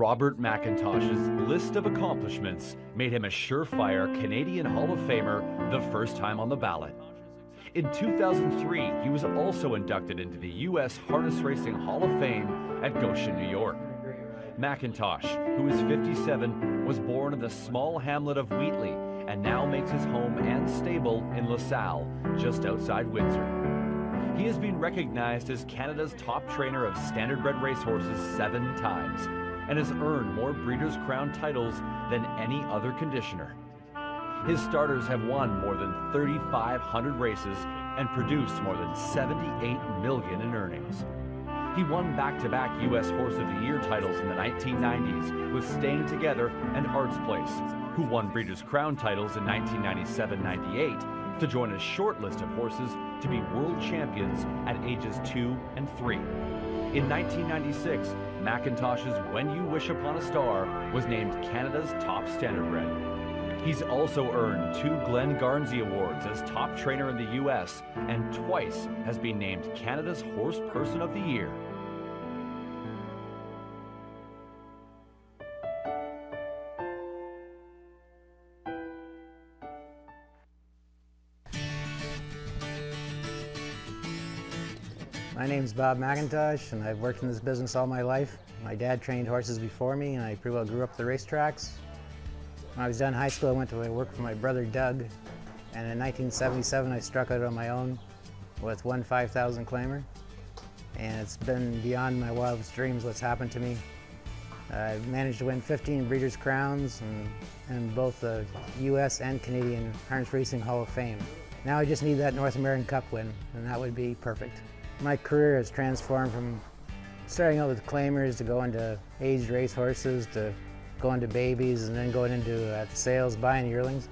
Robert McIntosh's list of accomplishments made him a surefire Canadian Hall of Famer the first time on the ballot. In 2003, he was also inducted into the U.S. Harness Racing Hall of Fame at Goshen, New York. McIntosh, who is 57, was born in the small hamlet of Wheatley and now makes his home and stable in LaSalle, just outside Windsor. He has been recognized as Canada's top trainer of standardbred racehorses 7 times and has earned more Breeders' Crown titles than any other conditioner. His starters have won more than 3,500 races and produced more than $78 million in earnings. He won back-to-back U.S. Horse of the Year titles in the 1990s with Staying Together and Arts Place, who won Breeders' Crown titles in 1997-98 to join a short list of horses to be world champions at ages 2 and 3. In 1996, McIntosh's When You Wish Upon a Star was named Canada's top standardbred. He's also earned 2 Glenn Garnsey Awards as top trainer in the U.S. and twice has been named Canada's Horse Person of the Year. My name's Bob McIntosh, and I've worked in this business all my life. My dad trained horses before me, and I pretty well grew up the racetracks. When I was done high school, I went to work for my brother Doug, and in 1977 I struck out on my own with one 5,000 claimer, and it's been beyond my wildest dreams what's happened to me. I've managed to win 15 Breeders' Crowns and both the U.S. and Canadian Harness Racing Hall of Fame. Now I just need that North American Cup win, and that would be perfect. My career has transformed from starting out with claimers to going to aged race horses to going to babies and then going into the sales, buying yearlings.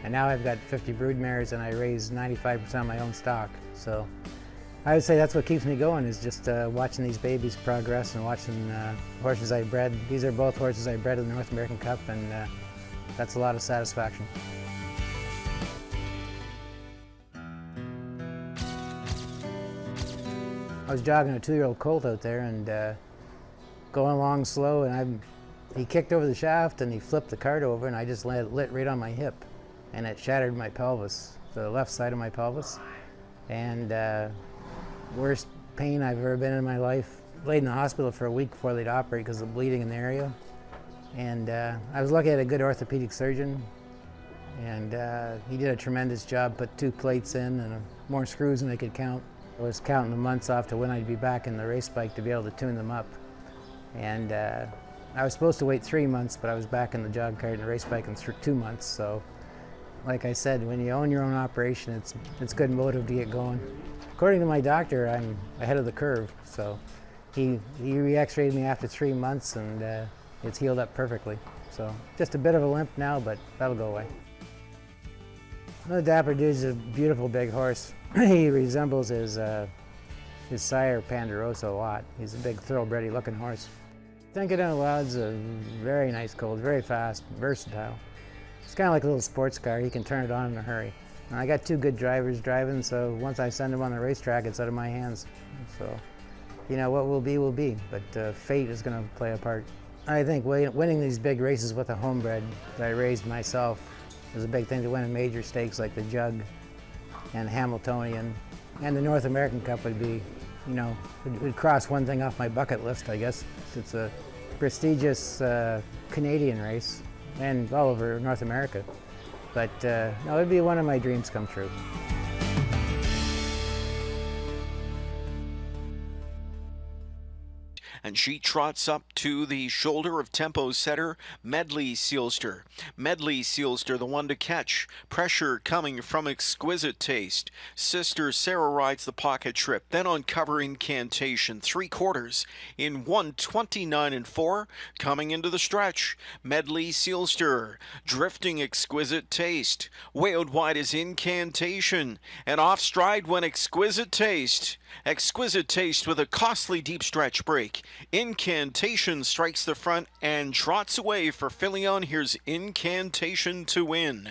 And now I've got 50 brood mares and I raise 95% of my own stock. So I would say that's what keeps me going, is just watching these babies progress and watching horses I bred. These are both horses I bred in the North American Cup, and that's a lot of satisfaction. I was jogging a 2-year-old colt out there and going along slow, and he kicked over the shaft and he flipped the cart over, and I just let it lit right on my hip, and it shattered my pelvis, the left side of my pelvis, and worst pain I've ever been in my life. Laid in the hospital for a week before they'd operate because of bleeding in the area, and I was lucky I had a good orthopedic surgeon, and he did a tremendous job, put 2 plates in and more screws than I could count. I was counting the months off to when I'd be back in the race bike to be able to tune them up. And I was supposed to wait 3 months, but I was back in the jog cart and the race bike in 2 months. So, like I said, when you own your own operation, it's good motive to get going. According to my doctor, I'm ahead of the curve. So he re-x-rayed me after 3 months, and it's healed up perfectly. So just a bit of a limp now, but that'll go away. The Dapper Dude's a beautiful big horse. He resembles his sire Ponderosa a lot. He's a big thoroughbred looking horse. Thinking Out Loud's a very nice colt, very fast, versatile. It's kind of like a little sports car. He can turn it on in a hurry. And I got 2 good drivers driving, so once I send him on the racetrack, it's out of my hands. So, you know, what will be, but fate is going to play a part. I think winning these big races with a homebred that I raised myself is a big thing. To win in major stakes like the Jug and Hamiltonian, and the North American Cup would be, you know, it would cross one thing off my bucket list, I guess. It's a prestigious Canadian race and all over North America. But no, it'd be one of my dreams come true. And she trots up to the shoulder of tempo setter Medley Sealster. Medley Sealster, the one to catch. Pressure coming from Exquisite Taste. Sister Sarah rides the pocket trip. Then on cover Incantation. 3/4 in 1:29.4. Coming into the stretch. Medley Sealster. Drifting Exquisite Taste. Way out wide is Incantation. And off stride went Exquisite Taste. Exquisite Taste with a costly deep stretch break. Incantation strikes the front and trots away for Filion. Here's Incantation to win.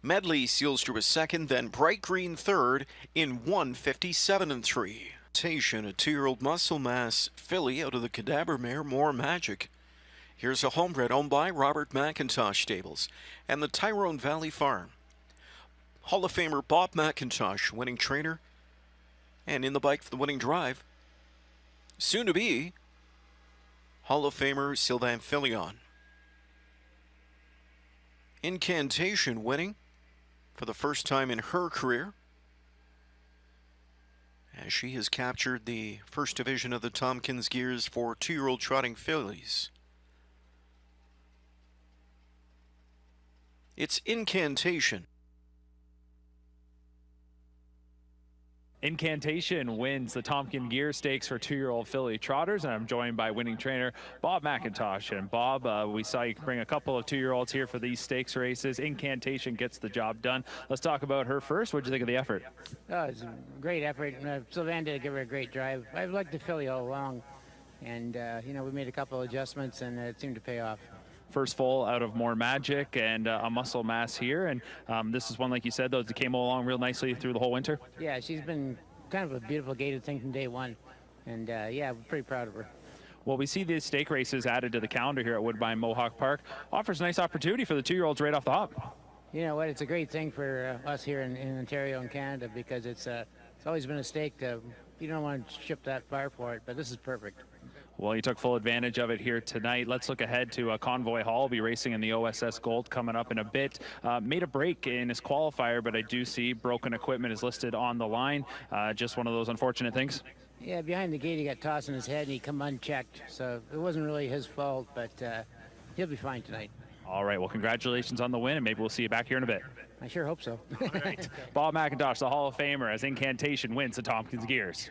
Medley Sealster was second, then Bright Green third in 1:57.3. A 2-year-old muscle mass filly out of the Cadaver mare More Magic. Here's a homebred owned by Robert McIntosh Stables and the Tyrone Valley Farm. Hall of Famer Bob McIntosh, winning trainer, and in the bike for the winning drive, soon to be Hall of Famer Sylvain Filion. Incantation winning for the first time in her career, as she has captured the first division of the Tompkins Gears for 2-year-old trotting fillies. It's Incantation. Incantation wins the Tompkins Gear Stakes for 2-year-old filly trotters, and I'm joined by winning trainer Bob McIntosh. And Bob, we saw you bring a couple of 2-year-olds here for these stakes races. Incantation gets the job done. Let's talk about her first. What did you think of the effort? Oh, it's a great effort. Sylvain did give her a great drive. I've liked the filly all along, and we made a couple of adjustments, and it seemed to pay off. First foal out of More Magic and a muscle mass here, and this is one, like you said, though, that came along real nicely through the whole winter. Yeah, she's been kind of a beautiful gated thing from day one, and yeah, we're pretty proud of her. Well, we see these stake races added to the calendar here at Woodbine Mohawk Park. Offers a nice opportunity for the 2-year-olds right off the hop. You know what? It's a great thing for us here in Ontario and Canada, because it's always been a stake. You don't want to ship that far for it, but this is perfect. Well, you took full advantage of it here tonight. Let's look ahead to Convoy Hall. Will be racing in the OSS Gold coming up in a bit. Made a break in his qualifier, but I do see broken equipment is listed on the line. Just one of those unfortunate things. Yeah, behind the gate he got tossed in his head and he come unchecked, so it wasn't really his fault, but he'll be fine tonight. All right, well, congratulations on the win, and maybe we'll see you back here in a bit. I sure hope so. All right. Bob McIntosh, the Hall of Famer, as Incantation wins the Tompkins Gears.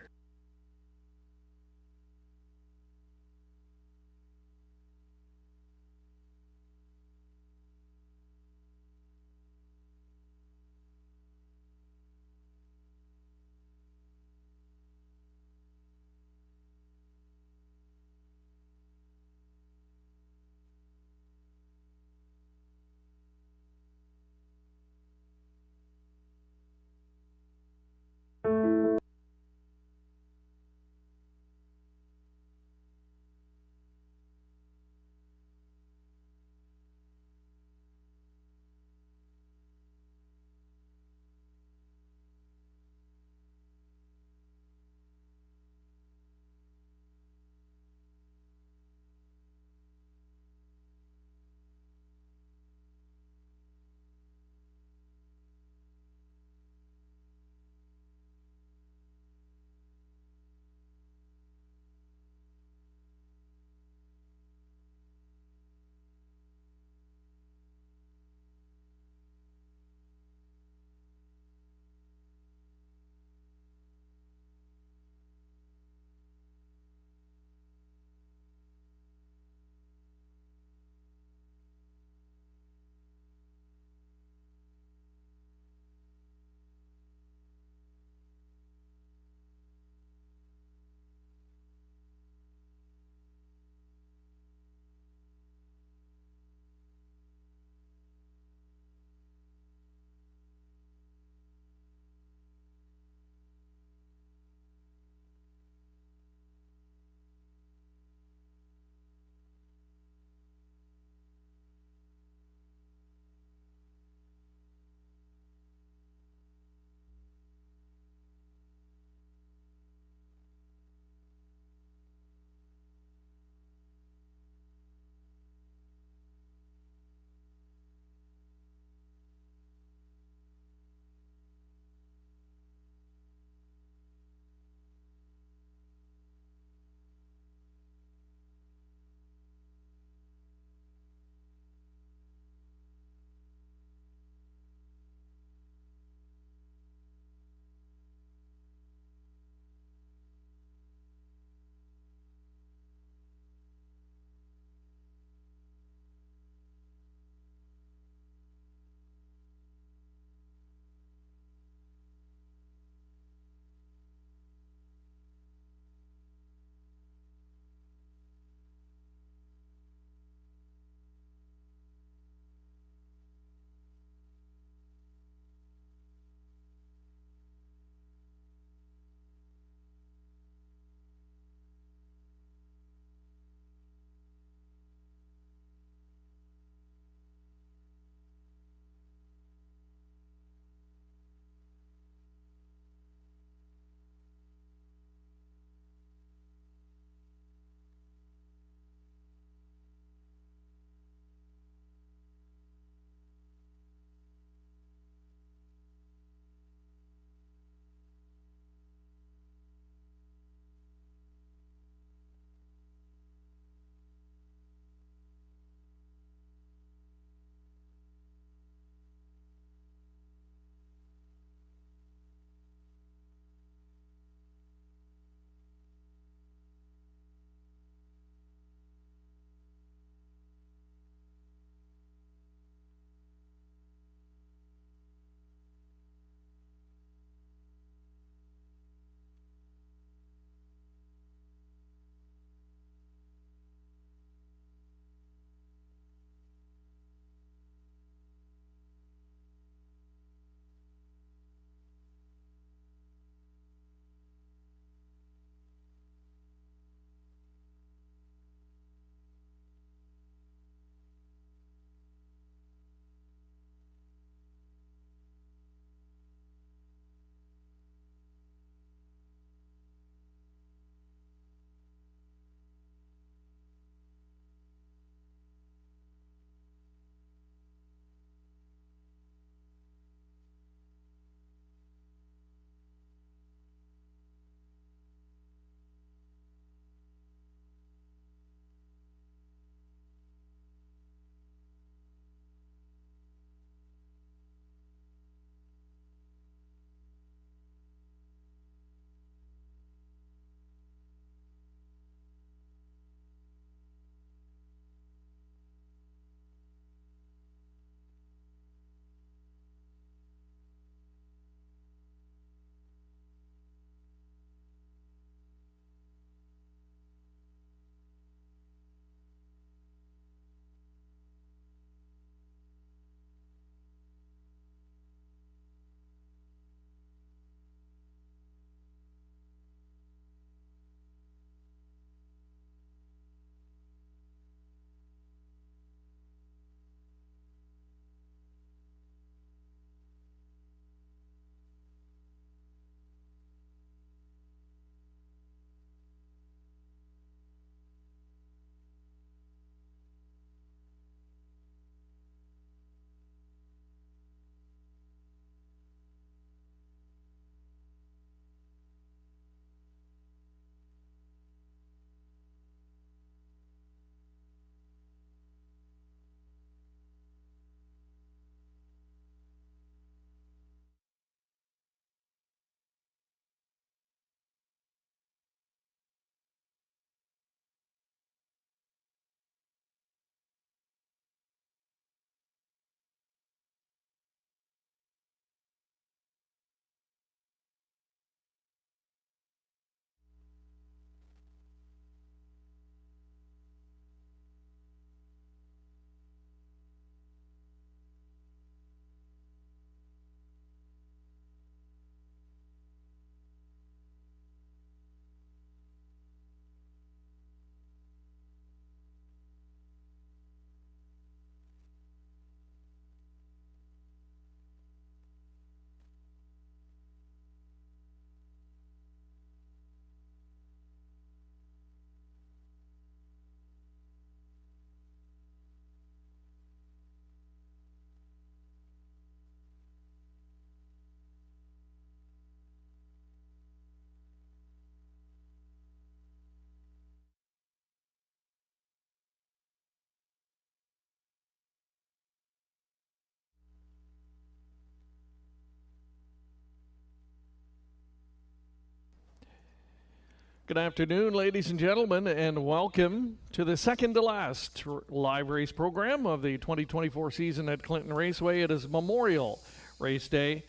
Good afternoon, ladies and gentlemen, and welcome to the second to last live race program of the 2024 season at Clinton Raceway. It is Memorial Race Day,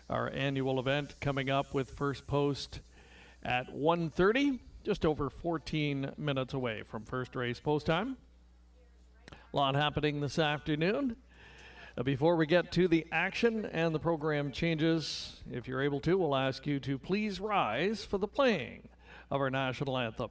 our annual event coming up with first post at 1:30, just over 14 minutes away from first race post time. A lot happening this afternoon. Before we get to the action and the program changes, if you're able to, we'll ask you to please rise for the playing of our national anthem.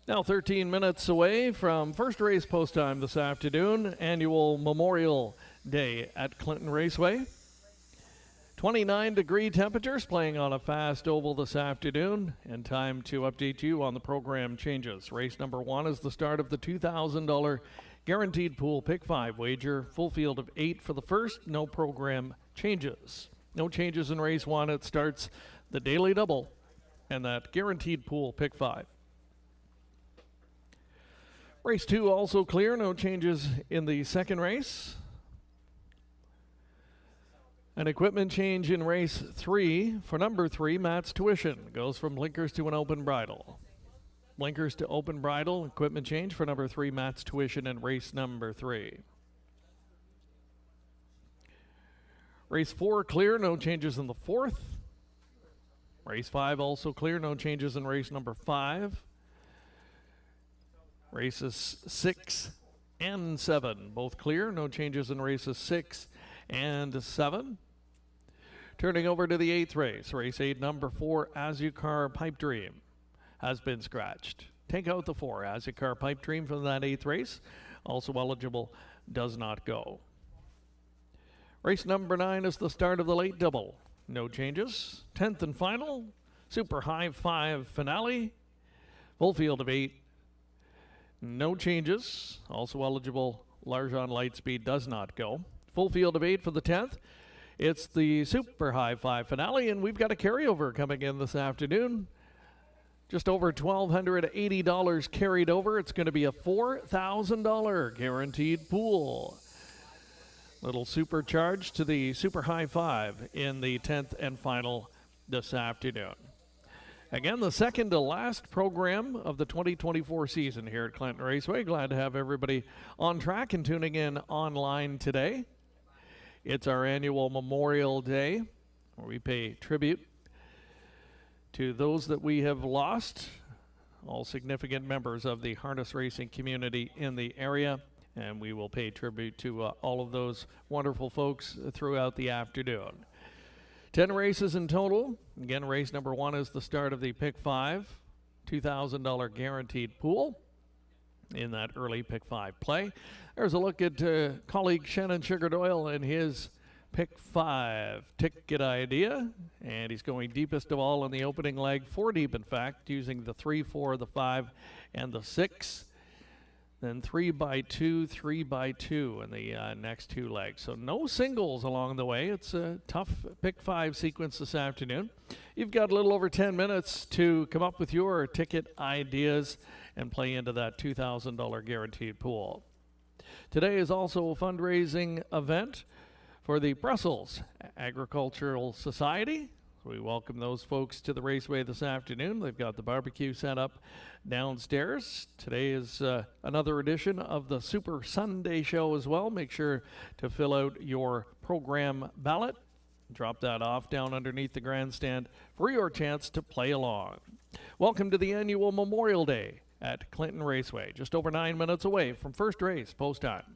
Now 13 minutes away from first race post time this afternoon, annual Memorial Day at Clinton Raceway. 29-degree temperatures, playing on a fast oval this afternoon, and time to update you on the program changes. Race number 1 is the start of the $2,000 guaranteed pool pick 5 wager. Full field of 8 for the first, no program changes. No changes in race 1. It starts the daily double and that guaranteed pool pick 5. Race 2 also clear, no changes in the second race. An equipment change in race 3 for number 3, Matt's Tuition. Goes from blinkers to an open bridle. Blinkers to open bridle, equipment change for number 3, Matt's Tuition in race number 3. Race 4 clear, no changes in the fourth. Race 5 also clear, no changes in race number 5. Races 6 and 7, both clear. No changes in races 6 and 7. Turning over to the 8th race. Race 8, number 4, Azucar Pipe Dream, has been scratched. Take out the 4, Azucar Pipe Dream from that 8th race. Also eligible, does not go. Race number 9 is the start of the late double. No changes. 10th and final, Super High 5 finale. Full field of 8. No changes. Also eligible, Larjon Lightspeed does not go. Full field of 8 for the 10th. It's the Super High 5 finale, and we've got a carryover coming in this afternoon. Just over $1,280 carried over. It's going to be a $4,000 guaranteed pool. Little supercharge to the Super High 5 in the 10th and final this afternoon. Again, the second to last program of the 2024 season here at Clinton Raceway. Glad to have everybody on track and tuning in online today. It's our annual Memorial Day, where we pay tribute to those that we have lost, all significant members of the harness racing community in the area, and we will pay tribute to all of those wonderful folks throughout the afternoon. 10 races in total. Again, race number 1 is the start of the Pick 5, $2,000 guaranteed pool in that early Pick 5 play. There's a look at colleague Shannon Sugar Doyle and his Pick 5 ticket idea. And he's going deepest of all in the opening leg, 4 deep in fact, using the 3, 4, the 5, and the 6. then 3x2, 3x2 in the next two legs. So no singles along the way. It's a tough pick 5 sequence this afternoon. You've got a little over 10 minutes to come up with your ticket ideas and play into that $2,000 guaranteed pool. Today is also a fundraising event for the Brussels Agricultural Society. We welcome those folks to the Raceway this afternoon. They've got the barbecue set up downstairs. Today is another edition of the Super Sunday Show as well. Make sure to fill out your program ballot. Drop that off down underneath the grandstand for your chance to play along. Welcome to the annual Memorial Day at Clinton Raceway, just over 9 minutes away from first race post time.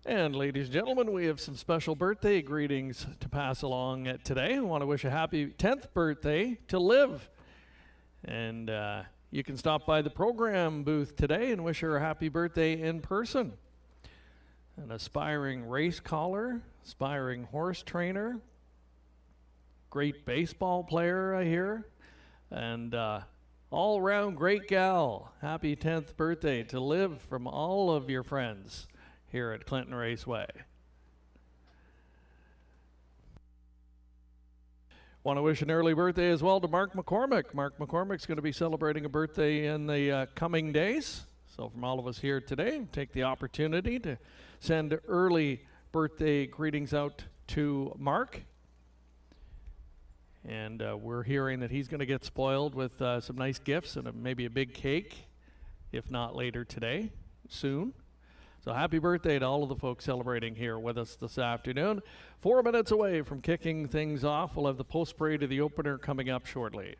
And ladies and gentlemen, we have some special birthday greetings to pass along today. We want to wish a happy 10th birthday to Liv. And you can stop by the program booth today and wish her a happy birthday in person. An aspiring race caller, aspiring horse trainer, great baseball player, I hear. And all around great gal. Happy 10th birthday to Liv from all of your friends here at Clinton Raceway. Want to wish an early birthday as well to Mark McCormick. Mark McCormick's going to be celebrating a birthday in the coming days. So from all of us here today, take the opportunity to send early birthday greetings out to Mark. And we're hearing that he's going to get spoiled with some nice gifts and maybe a big cake, if not later today, soon. So happy birthday to all of the folks celebrating here with us this afternoon. 4 minutes away from kicking things off. We'll have the post parade of the opener coming up shortly.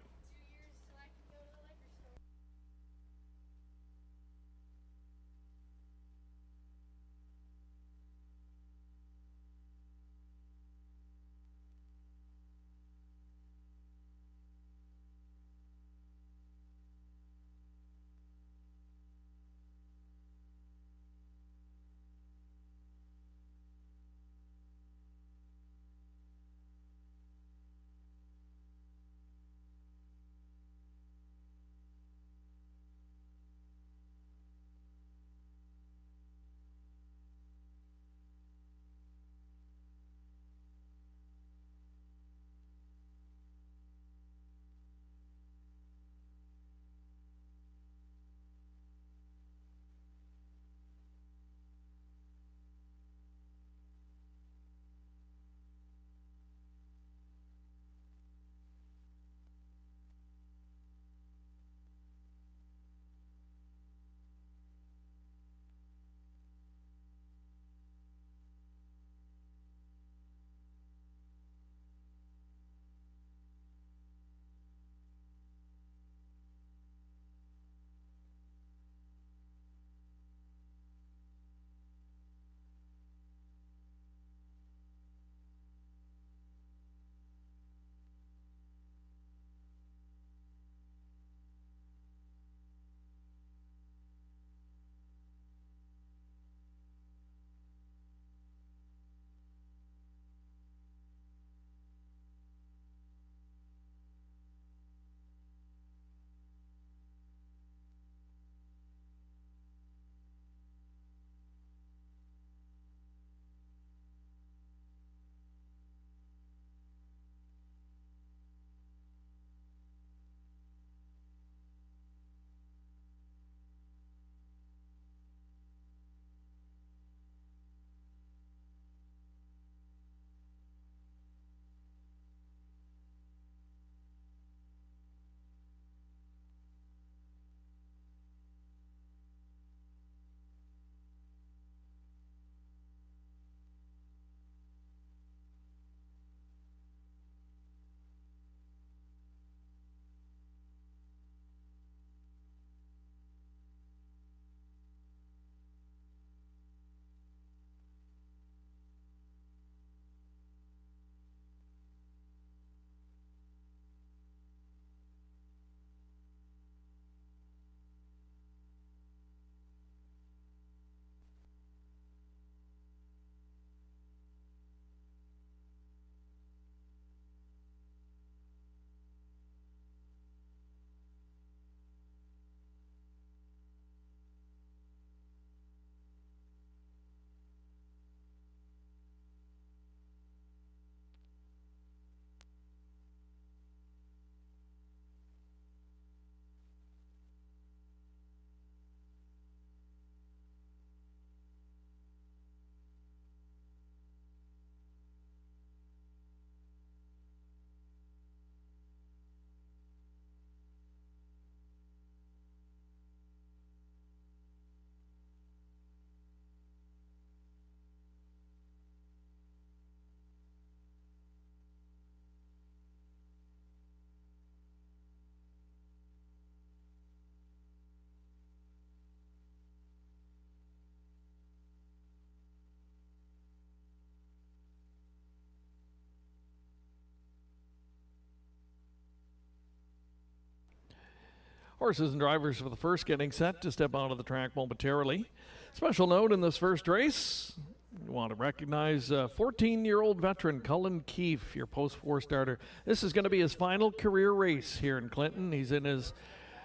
Horses and drivers for the first getting set to step onto the track momentarily. Special note in this first race, We want to recognize 14-year-old veteran Cullen Keefe, your post-4 starter. This is going to be his final career race here in Clinton. He's in his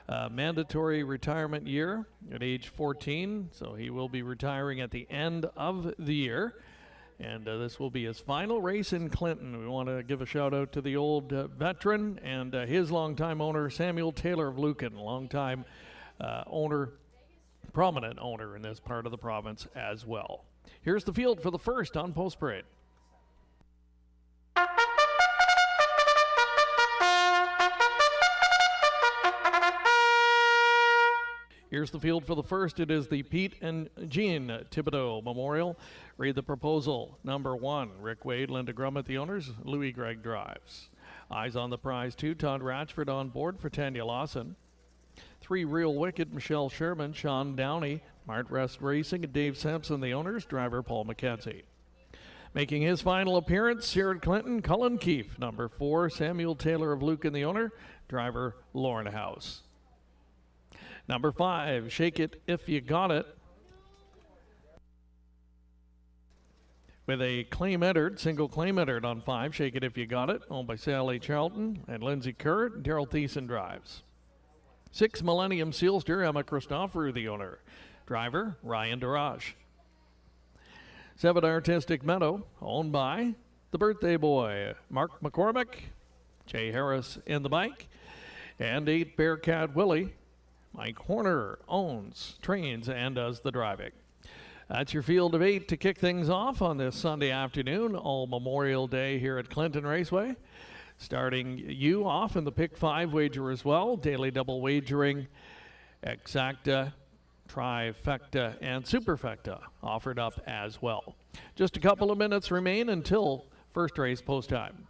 mandatory retirement year at age 14, so he will be retiring at the end of the year. And this will be his final race in Clinton. We want to give a shout out to the old veteran and his longtime owner, Samuel Taylor of Lucan, longtime owner, prominent owner in this part of the province as well. Here's the field for the first on Post Parade. Here's the field for the first. It is the Pete and Jean Tibido Memorial. Read the proposal. Number 1, Rick Wade, Linda Grummett, the owners. Louis Gregg drives. Eyes on the prize 2, Todd Ratchford on board for Tanya Lawson. 3, Real Wicked, Michelle Sherman, Sean Downey, Mart Rest Racing, and Dave Sampson, the owners. Driver Paul McKenzie. Making his final appearance here at Clinton, Cullen Keefe. Number 4, Samuel Taylor of Lucan, the owner. Driver Lauren House. Number 5, Shake It If You Got It. With a claim entered, single claim entered on 5, Shake It If You Got It, owned by Sally Charlton and Lindsay Kerr. Daryl Thiessen drives. 6, Millennium Sealster, Emma Christoforou, the owner. Driver, Ryan Darage. 7, Artistic Meadow, owned by the birthday boy, Mark McCormick. Jay Harris in the bike. And 8, Bearcat Willie. Mike Horner owns, trains, and does the driving. That's your field of 8 to kick things off on this Sunday afternoon, all Memorial Day here at Clinton Raceway. Starting you off in the Pick 5 wager as well, daily double wagering, exacta, trifecta, and superfecta offered up as well. Just a couple of minutes remain until first race post time.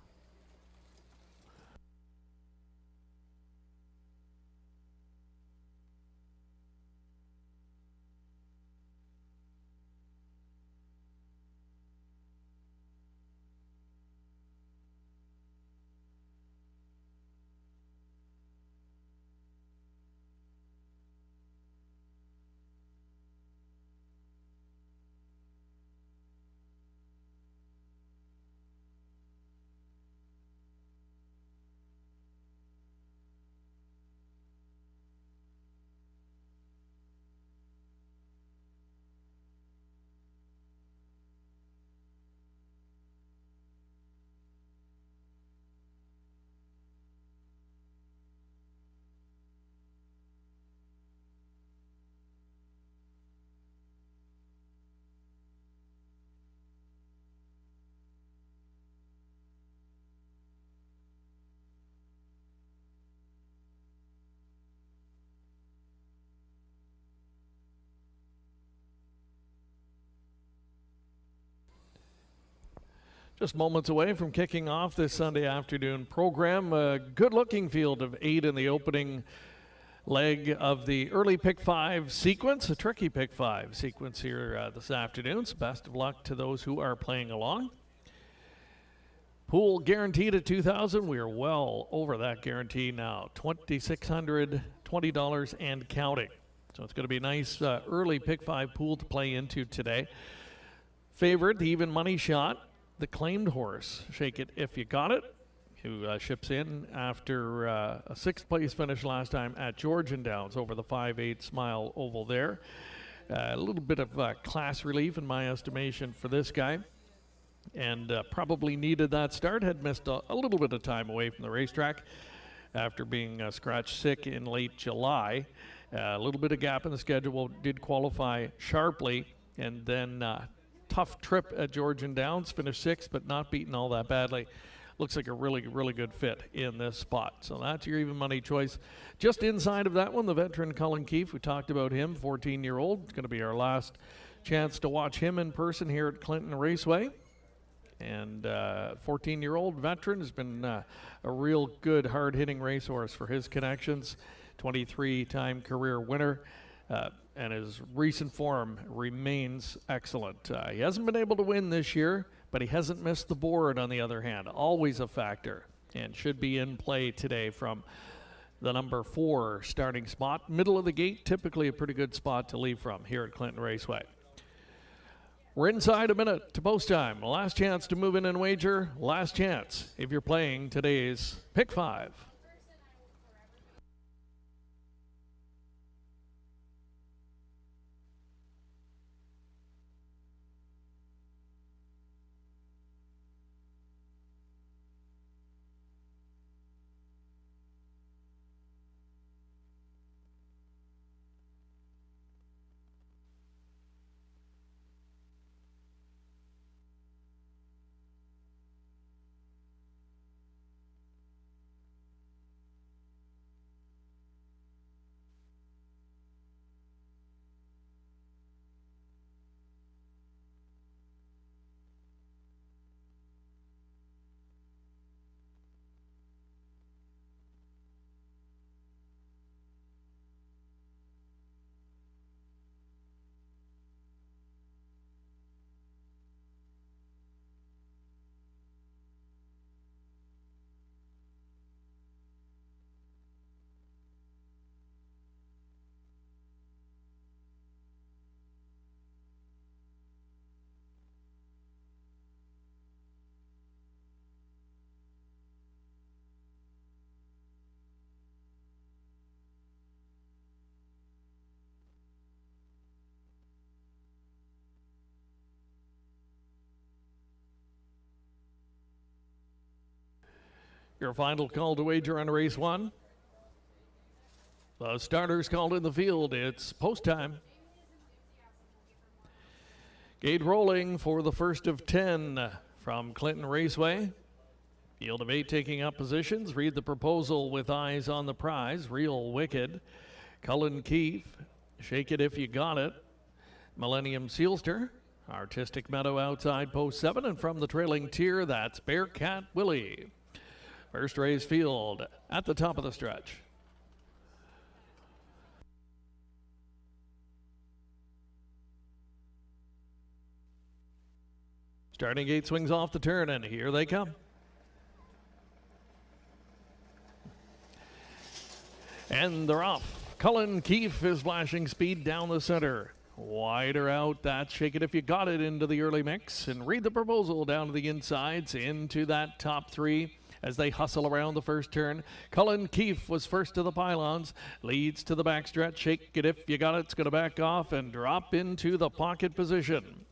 Just moments away from kicking off this Sunday afternoon program. A good-looking field of 8 in the opening leg of the early Pick 5 sequence, a tricky Pick 5 sequence here this afternoon. So best of luck to those who are playing along. Pool guaranteed at $2,000. We are well over that guarantee now. $2,620 and counting. So it's going to be a nice early Pick 5 pool to play into today. Favorite, the even money shot. The claimed horse, Shake It If You Got It, who ships in after a 6th place finish last time at Georgian Downs over the 5/8 mile oval there. A little bit of class relief in my estimation for this guy, and probably needed that start. Had missed a little bit of time away from the racetrack after being scratch sick in late July. A little bit of gap in the schedule, did qualify sharply, and then tough trip at Georgian Downs, finished 6th, but not beaten all that badly. Looks like a really, really good fit in this spot. So that's your even money choice. Just inside of that one, the veteran Cullen Keefe. We talked about him, 14-year-old. It's going to be our last chance to watch him in person here at Clinton Raceway. And 14-year-old veteran has been a real good, hard-hitting racehorse for his connections. 23-time career winner. And his recent form remains excellent. He hasn't been able to win this year, but he hasn't missed the board on the other hand. Always a factor, and should be in play today from the number 4 starting spot. Middle of the gate, typically a pretty good spot to leave from here at Clinton Raceway. We're inside a minute to post time. Last chance to move in and wager. Last chance if you're playing today's Pick 5. Your final call to wager on race 1. The starters called in the field. It's post time. Gate rolling for the first of 10 from Clinton Raceway. Field of 8 taking up positions. Read the proposal with eyes on the prize. Real Wicked. Cullen Keefe. Shake It If You Got It. Millennium Sealster. Artistic Meadow outside post 7. And from the trailing tier, that's Bearcat Willie. First race field at the top of the stretch. Starting gate swings off the turn, and here they come. And they're off. Cullen Keefe is flashing speed down the center. Wider out, that's Shake It If You Got It into the early mix. And Read the Proposal down to the insides into that top 3. As they hustle around the first turn. Cullen Keefe was first to the pylons, leads to the backstretch. Shake It If You Got It. It's going to back off and drop into the pocket position.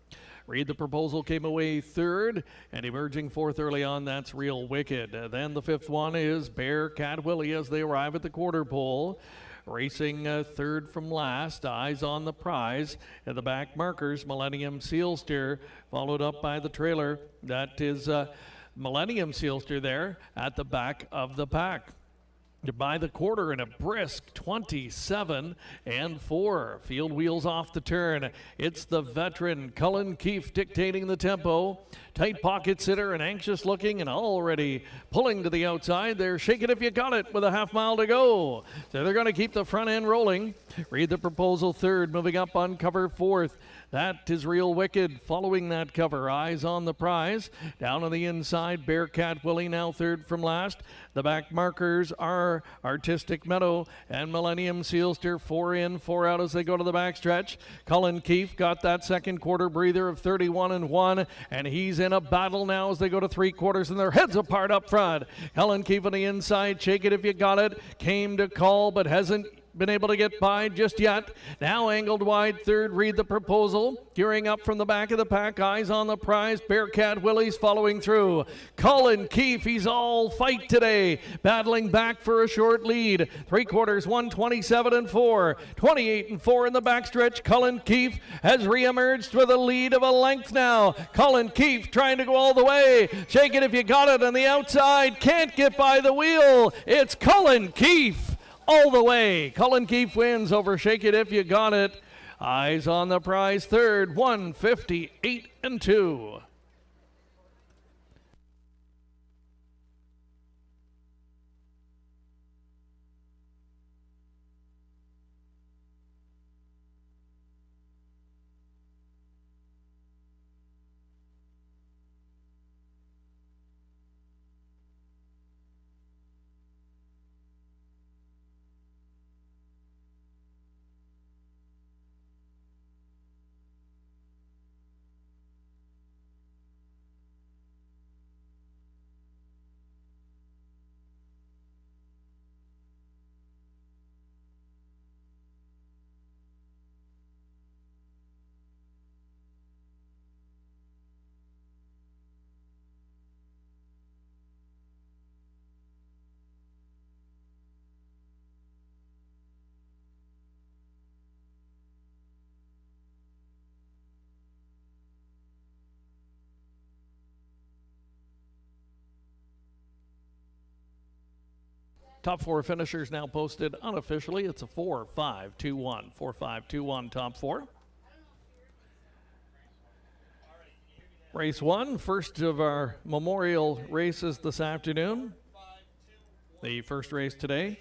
Read the Proposal came away third, and emerging fourth early on, that's Real Wicked. Then the fifth one is Bearcat Willie as they arrive at the quarter pole. Racing third from last, eyes on the prize. At the back markers, Millennium Sealster, followed up by the trailer. That is Millennium Sealster there at the back of the pack. By the quarter in a brisk 27-4. Field wheels off the turn. It's the veteran Cullen Keefe dictating the tempo. Tight pocket sitter and anxious looking and already pulling to the outside. They're Shake It If You Got It with a half mile to go. So they're going to keep the front end rolling. Read the Proposal third, moving up on cover fourth. That is Real Wicked following that cover. Eyes on the prize. Down on the inside, Bearcat Willie now third from last. The back markers are Artistic Meadow and Millennium Sealster. 4 in, 4 out as they go to the backstretch. Cullen Keefe got that second quarter breather of 31-1, and he's in a battle now as they go to 3/4 and their heads apart up front. Cullen Keefe on the inside. Shake It If You Got It. Came to call but hasn't been able to get by just yet. Now angled wide third, Read the Proposal. Gearing up from the back of the pack, eyes on the prize. Bearcat Willie's following through. Cullen Keefe, he's all fight today. Battling back for a short lead. 3/4, 127-4. 28-4 in the backstretch. Cullen Keefe has reemerged with a lead of a length now. Cullen Keefe trying to go all the way. Shake It If You Got It on the outside. Can't get by the wheel. It's Cullen Keefe all the way. Cullen Keefe wins over Shake It If You Got It. Eyes on the prize third, 158-2. Top 4 finishers now posted unofficially. It's a 4-5-2-1. 4-5-2-1 top 4. Race 1, first of our memorial races this afternoon. The first race today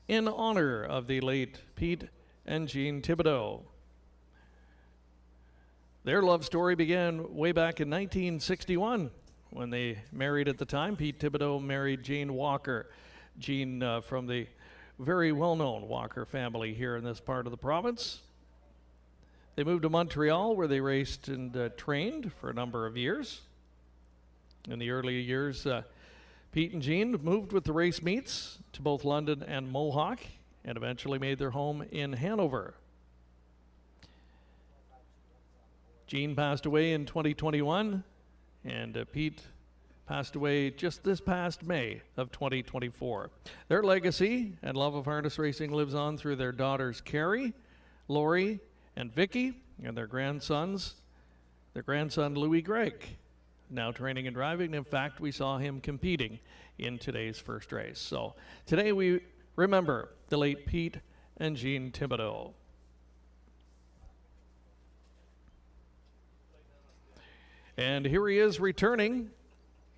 in honor of the late Pete and Jean Tibido. Their love story began way back in 1961 when they married at the time. Pete Tibido married Jean Walker. Jean from the very well-known Walker family here in this part of the province. They moved to Montreal where they raced and trained for a number of years. In the early years, Pete and Jean moved with the race meets to both London and Mohawk and eventually made their home in Hanover. Jean passed away in 2021 and Pete passed away just this past May of 2024. Their legacy and love of harness racing lives on through their daughters Carrie, Lori, and Vicky, and their grandson Louis Gregg, now training and driving. In fact, we saw him competing in today's first race. So today we remember the late Pete and Jean Tibido. And here he is returning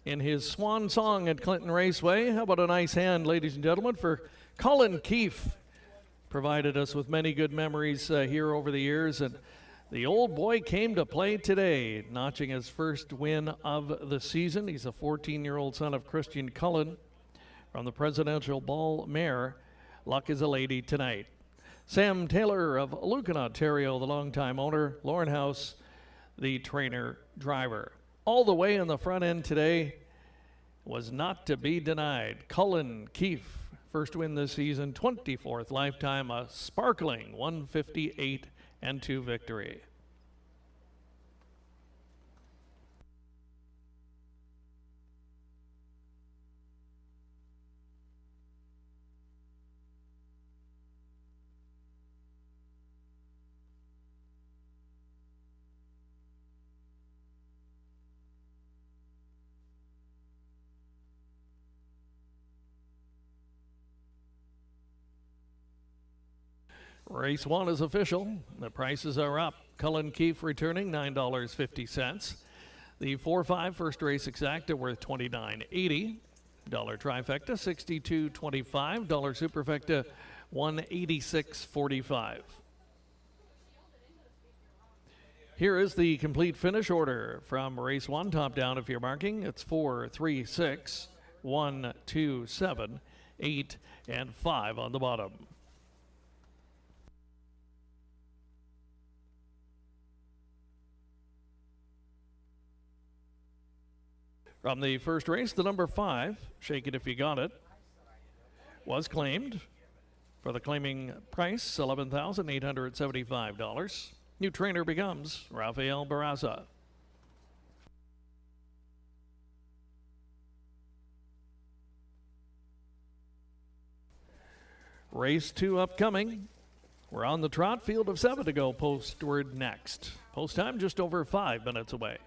in his swan song at Clinton Raceway. How about a nice hand, ladies and gentlemen, for Colin Keefe. Provided us with many good memories here over the years, and the old boy came to play today, notching his first win of the season. He's a 14-year-old son of Christian Cullen from the Presidential Ball Mare. Luck is a lady tonight. Sam Taylor of Lucan, Ontario, the longtime owner. Lauren House, the trainer-driver. All the way in the front end today was not to be denied. Colin Keefe. First win this season, 24th lifetime, a sparkling 158-2 victory. Race 1 is official. The prices are up. Cullen Keefe returning $9.50. The 4-5 first race exacta worth $29.80. Dollar trifecta $62.25. Dollar superfecta $186.45. Here is the complete finish order from race 1. Top down if you're marking. It's 4, 3, 6, 1, 2, 7, 8, and 5 on the bottom. From the first race, the number 5, Shake It If You Got It, was claimed for the claiming price, $11,875. New trainer becomes Rafael Barraza. Race 2 upcoming. We're on the trot, field of 7 to go postward next. Post time just over 5 minutes away.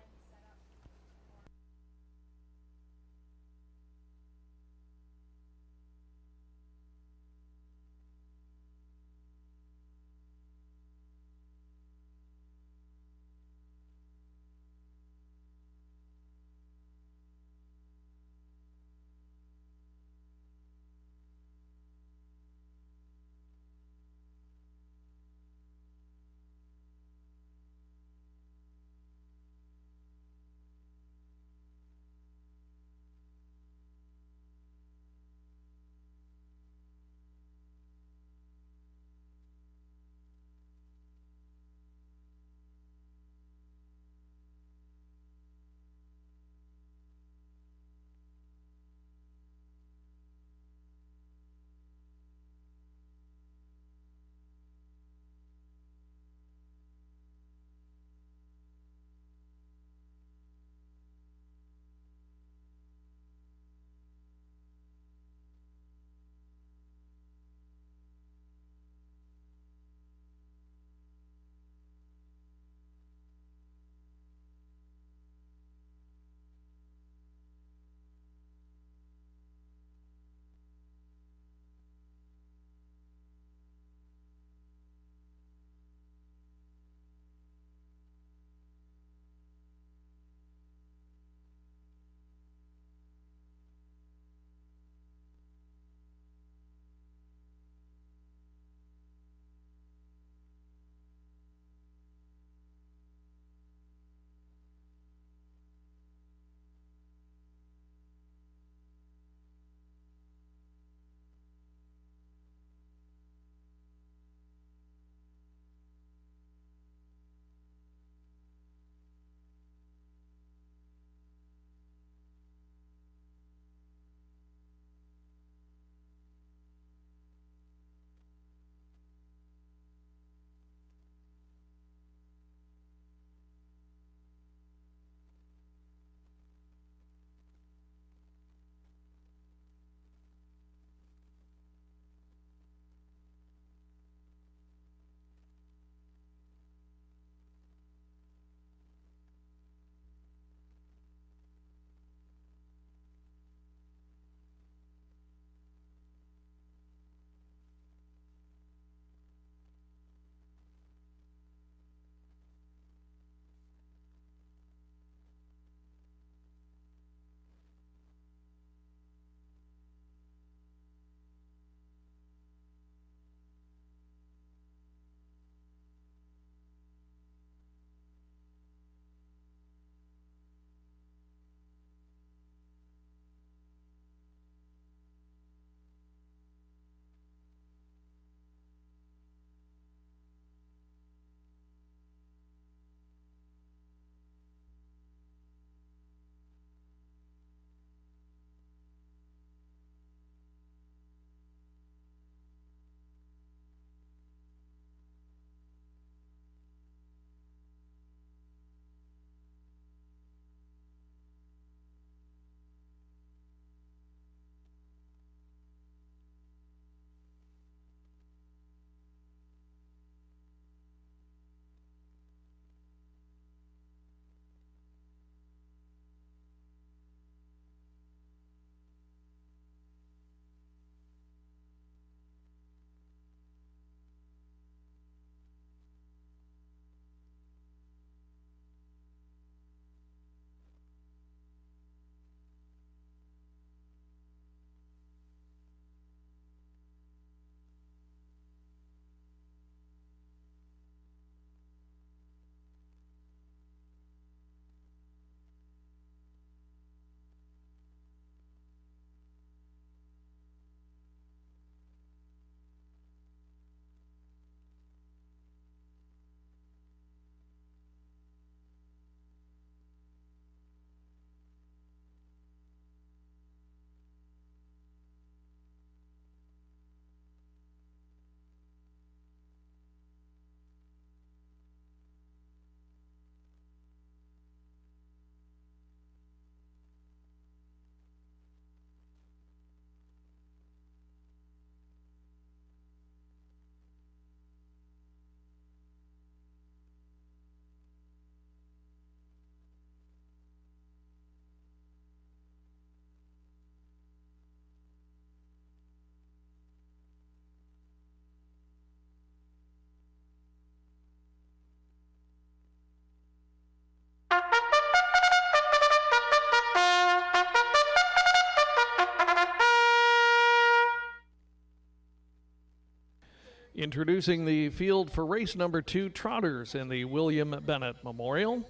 Introducing the field for race number 2, Trotters in the William Bennett Memorial.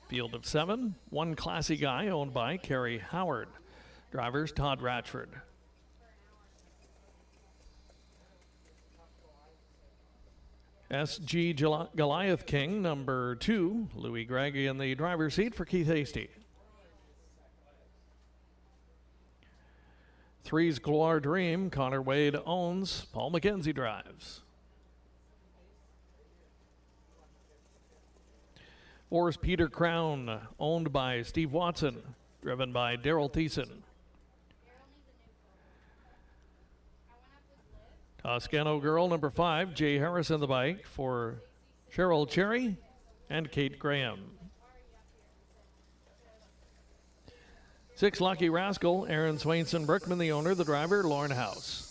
Field of 7, one classy guy owned by Kerry Howard. Drivers Todd Ratchford. SG Goliath King, number 2, Louis Greggy in the driver's seat for Keith Hasty. 3's Gloire Dream, Connor Wade owns, Paul McKenzie drives. 4's Peter Crown, owned by Steve Watson, driven by Daryl Thiessen. Toscano Girl, number 5, Jay Harris in the bike for Cheryl Cherry and Kate Graham. 6 Lucky Rascal, Aaron Swainson Brookman, the owner, the driver, Lauren House.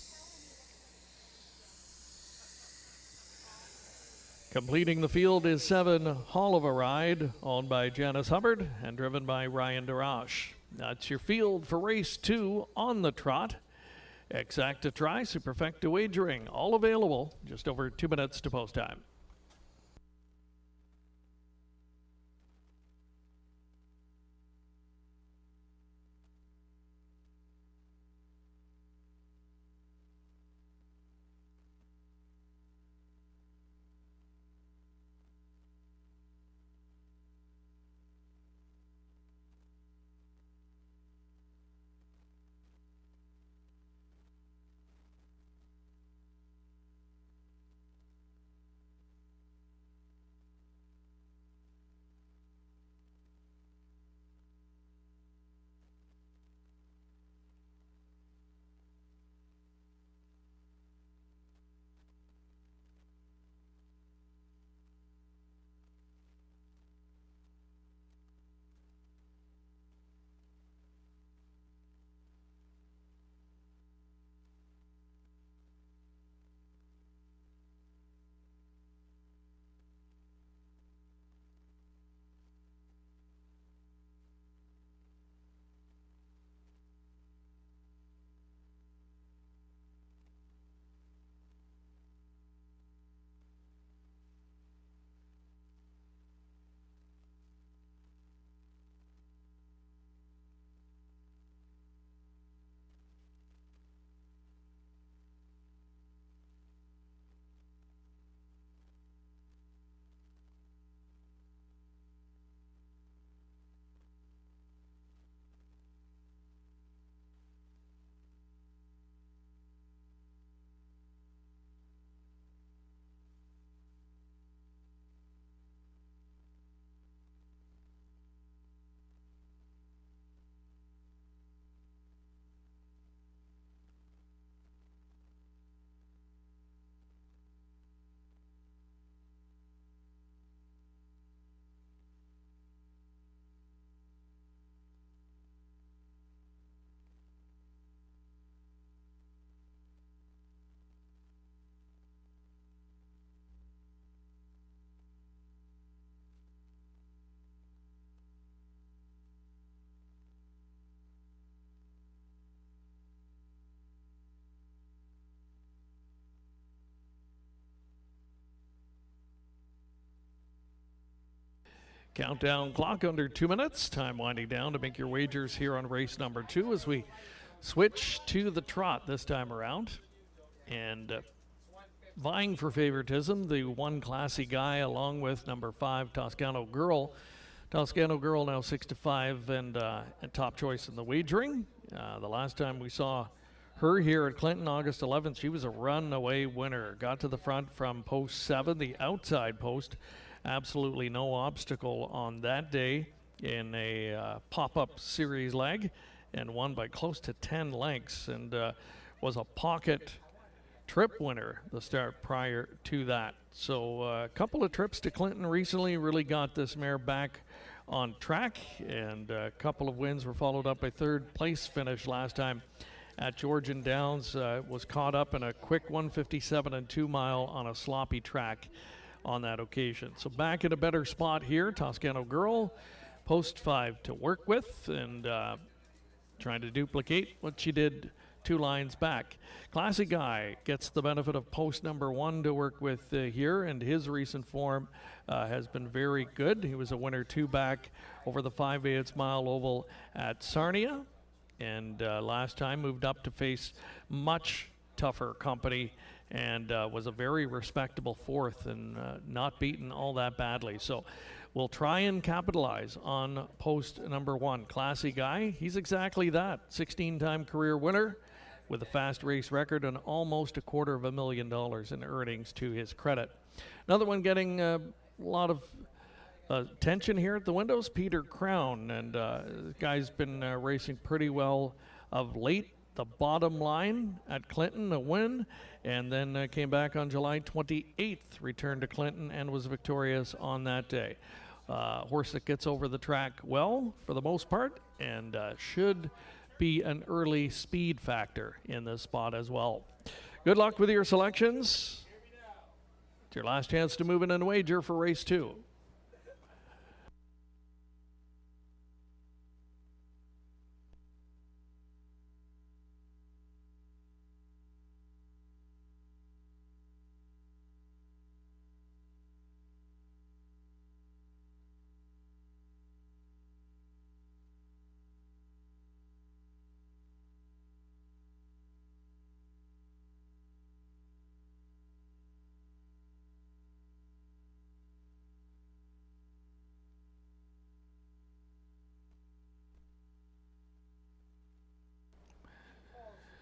Completing the field is 7 Hall of a Ride, owned by Janice Hubbard and driven by Ryan DeRoche. That's your field for race 2 on the trot. Exacta Tri, Superfecta Wagering, all available just over 2 minutes to post time. Countdown clock under 2 minutes. Time winding down to make your wagers here on race number 2 as we switch to the trot this time around. And vying for favoritism, the one classy guy along with number 5, Toscano Girl. Toscano Girl now 6-5 and top choice in the wagering. The last time we saw her here at Clinton, August 11th, she was a runaway winner. Got to the front from post 7, the outside post. Absolutely no obstacle on that day in a pop-up series leg, and won by close to 10 lengths, and was a pocket trip winner the start prior to that. So a couple of trips to Clinton recently really got this mare back on track, and a couple of wins were followed up by 3rd place finish last time at Georgian Downs. Was caught up in a quick 1:57 and 2 mile on a sloppy track on that occasion. So back in a better spot here. Toscano Girl, post 5 to work with, and trying to duplicate what she did 2 lines back. Classy Guy gets the benefit of post number 1 to work with here, and his recent form has been very good. He was a winner 2 back over the 5/8 mile oval at Sarnia, and last time moved up to face much tougher company and was a very respectable 4th and not beaten all that badly. So we'll try and capitalize on post number 1. Classy Guy, he's exactly that. 16-time career winner with a fast race record and almost $250,000 in earnings to his credit. Another one getting a lot of attention here at the windows, Peter Crown, and the guy's been racing pretty well of late. The bottom line at Clinton, a win, and then came back on July 28th, returned to Clinton, and was victorious on that day. Horse that gets over the track well for the most part, and should be an early speed factor in this spot as well. Good luck with your selections. It's your last chance to move in and wager for race 2.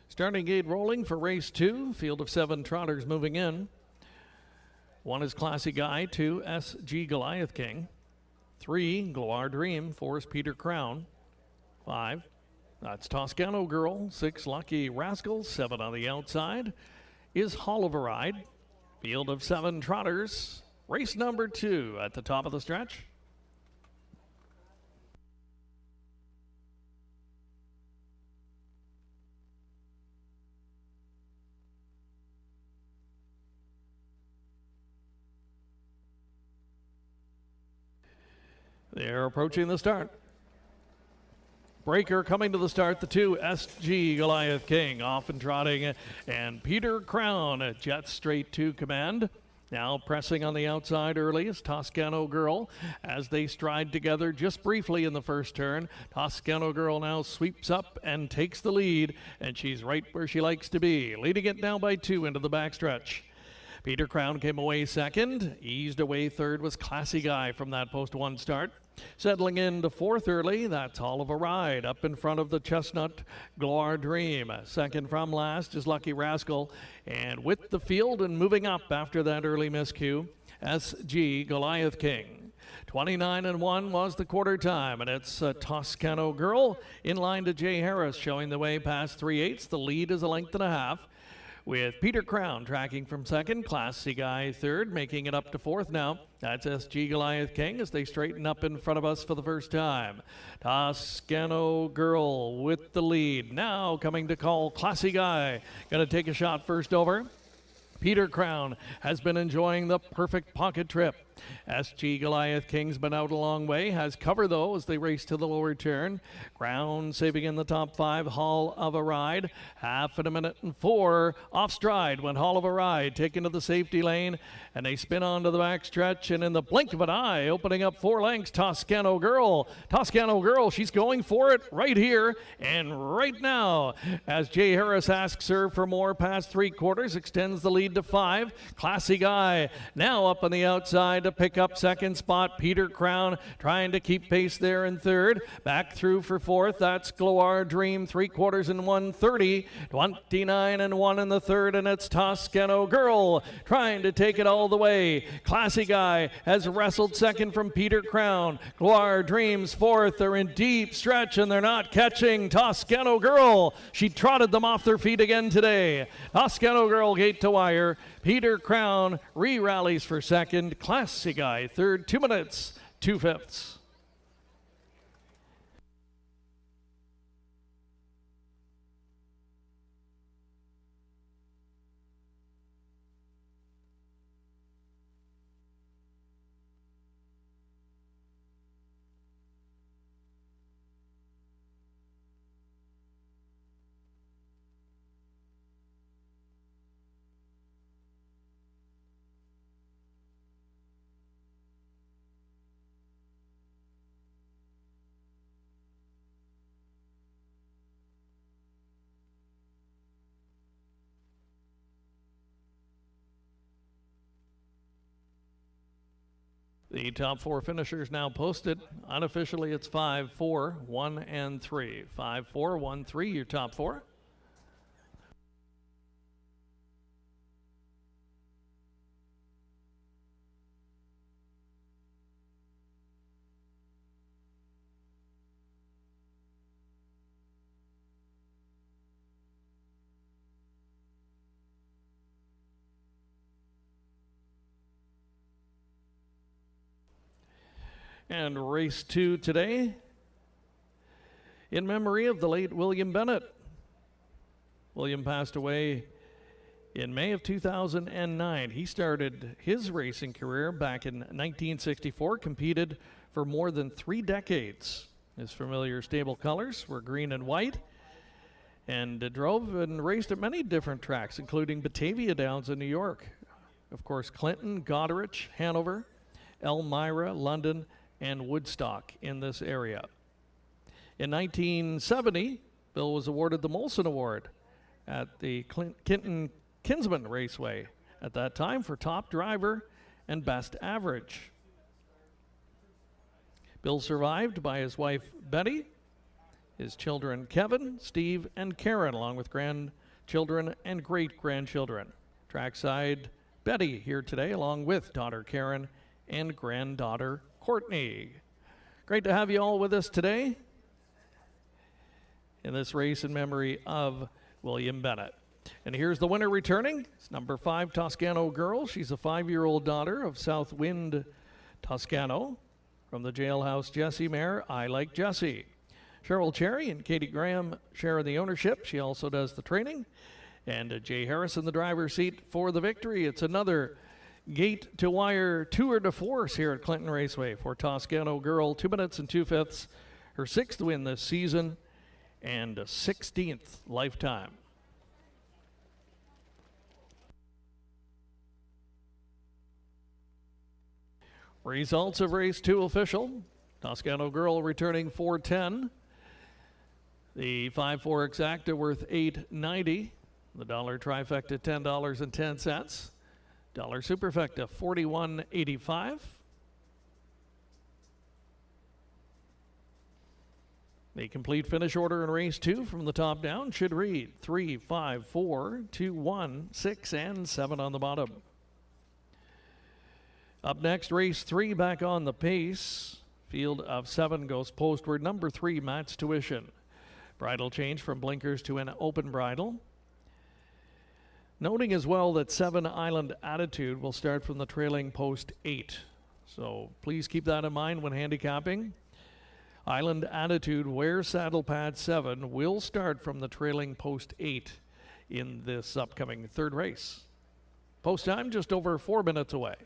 Starting gate rolling for race 2. Field of 7 trotters moving in. 1 is Classy Guy, 2 SG Goliath King, 3 Gloire Dream, 4 is Peter Crown, 5 that's Toscano Girl, 6 Lucky Rascal, 7 on the outside is Hall of a Ride. Field of 7 trotters. Race number 2 at the top of the stretch. They're approaching the start. Breaker coming to the start, the 2 SG Goliath King off and trotting, and Peter Crown jets straight to command. Now pressing on the outside early is Toscano Girl as they stride together just briefly in the first turn. Toscano Girl now sweeps up and takes the lead, and she's right where she likes to be, leading it now by 2 into the backstretch. Peter Crown came away second. Eased away third was Classy Guy from that post 1 start. Settling into 4th early, that's Hall of a Ride. Up in front of the Chestnut, Gloire Dream. Second from last is Lucky Rascal. And with the field and moving up after that early miscue, SG Goliath King. 29-1 was the quarter time, and it's Toscano Girl in line to Jay Harris, showing the way past 3/8. The lead is a length and a half, with Peter Crown tracking from second, Classy Guy third, making it up to 4th now. That's SG Goliath King as they straighten up in front of us for the first time. Toscano Girl with the lead. Now coming to call Classy Guy. Gonna take a shot first over. Peter Crown has been enjoying the perfect pocket trip. SG Goliath King's been out a long way, has cover though as they race to the lower turn. Crown saving in the top 5, Hall of a Ride. 1/2 minute and 4 off stride when Hall of a Ride taken to the safety lane, and they spin onto the back stretch, and in the blink of an eye opening up 4 lengths, Toscano Girl. Toscano Girl, she's going for it right here and right now as Jay Harris asks her for more past 3/4, extends the lead to 5. Classy Guy now up on the outside to pick up second spot. Peter Crown trying to keep pace there in third. Back through for 4th, that's Gloire Dream, 3/4 and 1:30. 29-1 in the third, and it's Toscano Girl trying to take it all the way. Classy Guy has wrestled second from Peter Crown. Gloire Dreams 4th. They're in deep stretch and they're not catching Toscano Girl. She trotted them off their feet again today. Toscano Girl gate to wire. Peter Crown re-rallies for second. Classy Guy third, 2 minutes, 2/5. The top 4 finishers now posted. Unofficially, it's 5, 4, 1, and 3. 5, 4, 1, 3, your top 4. And race 2 today, in memory of the late William Bennett. William passed away in May of 2009. He started his racing career back in 1964, competed for more than 3 decades. His familiar stable colors were green and white, and drove and raced at many different tracks, including Batavia Downs in New York. Of course, Clinton, Goderich, Hanover, Elmira, London, and Woodstock in this area. In 1970, Bill was awarded the Molson Award at the Kinsman Raceway at that time for top driver and best average. Bill survived by his wife Betty, his children Kevin, Steve, and Karen, along with grandchildren and great-grandchildren. Trackside Betty here today, along with daughter Karen and granddaughter Courtney. Great to have you all with us today in this race in memory of William Bennett. And here's the winner returning. It's number 5, Toscano Girl. She's a 5-year-old daughter of South Wind Toscano from the Jailhouse Jessie mare, I Like Jessie. Cheryl Cherry and Katie Graham share in the ownership. She also does the training. And Jay Harris in the driver's seat for the victory. It's another gate to wire tour de force here at Clinton Raceway for Toscano Girl. 2 minutes and 2/5. Her 6th win this season and 16th lifetime. Results of race 2 official. Toscano Girl returning 410. The 5-4 exacta worth $8.90. The dollar trifecta $10.10. Dollar superfecta $41.85. The complete finish order in race 2 from the top down should read 3, 5, 4, 2, 1, 6, and 7 on the bottom. Up next, race 3 back on the pace. Field of 7 goes postward. Number 3, Matt's Tuition. Bridle change from blinkers to an open bridle. Noting as well that 7 Island Attitude will start from the trailing post 8. So please keep that in mind when handicapping. Island Attitude, where saddle pad 7 will start from the trailing post 8 in this upcoming 3rd race. Post time just over 4 minutes away.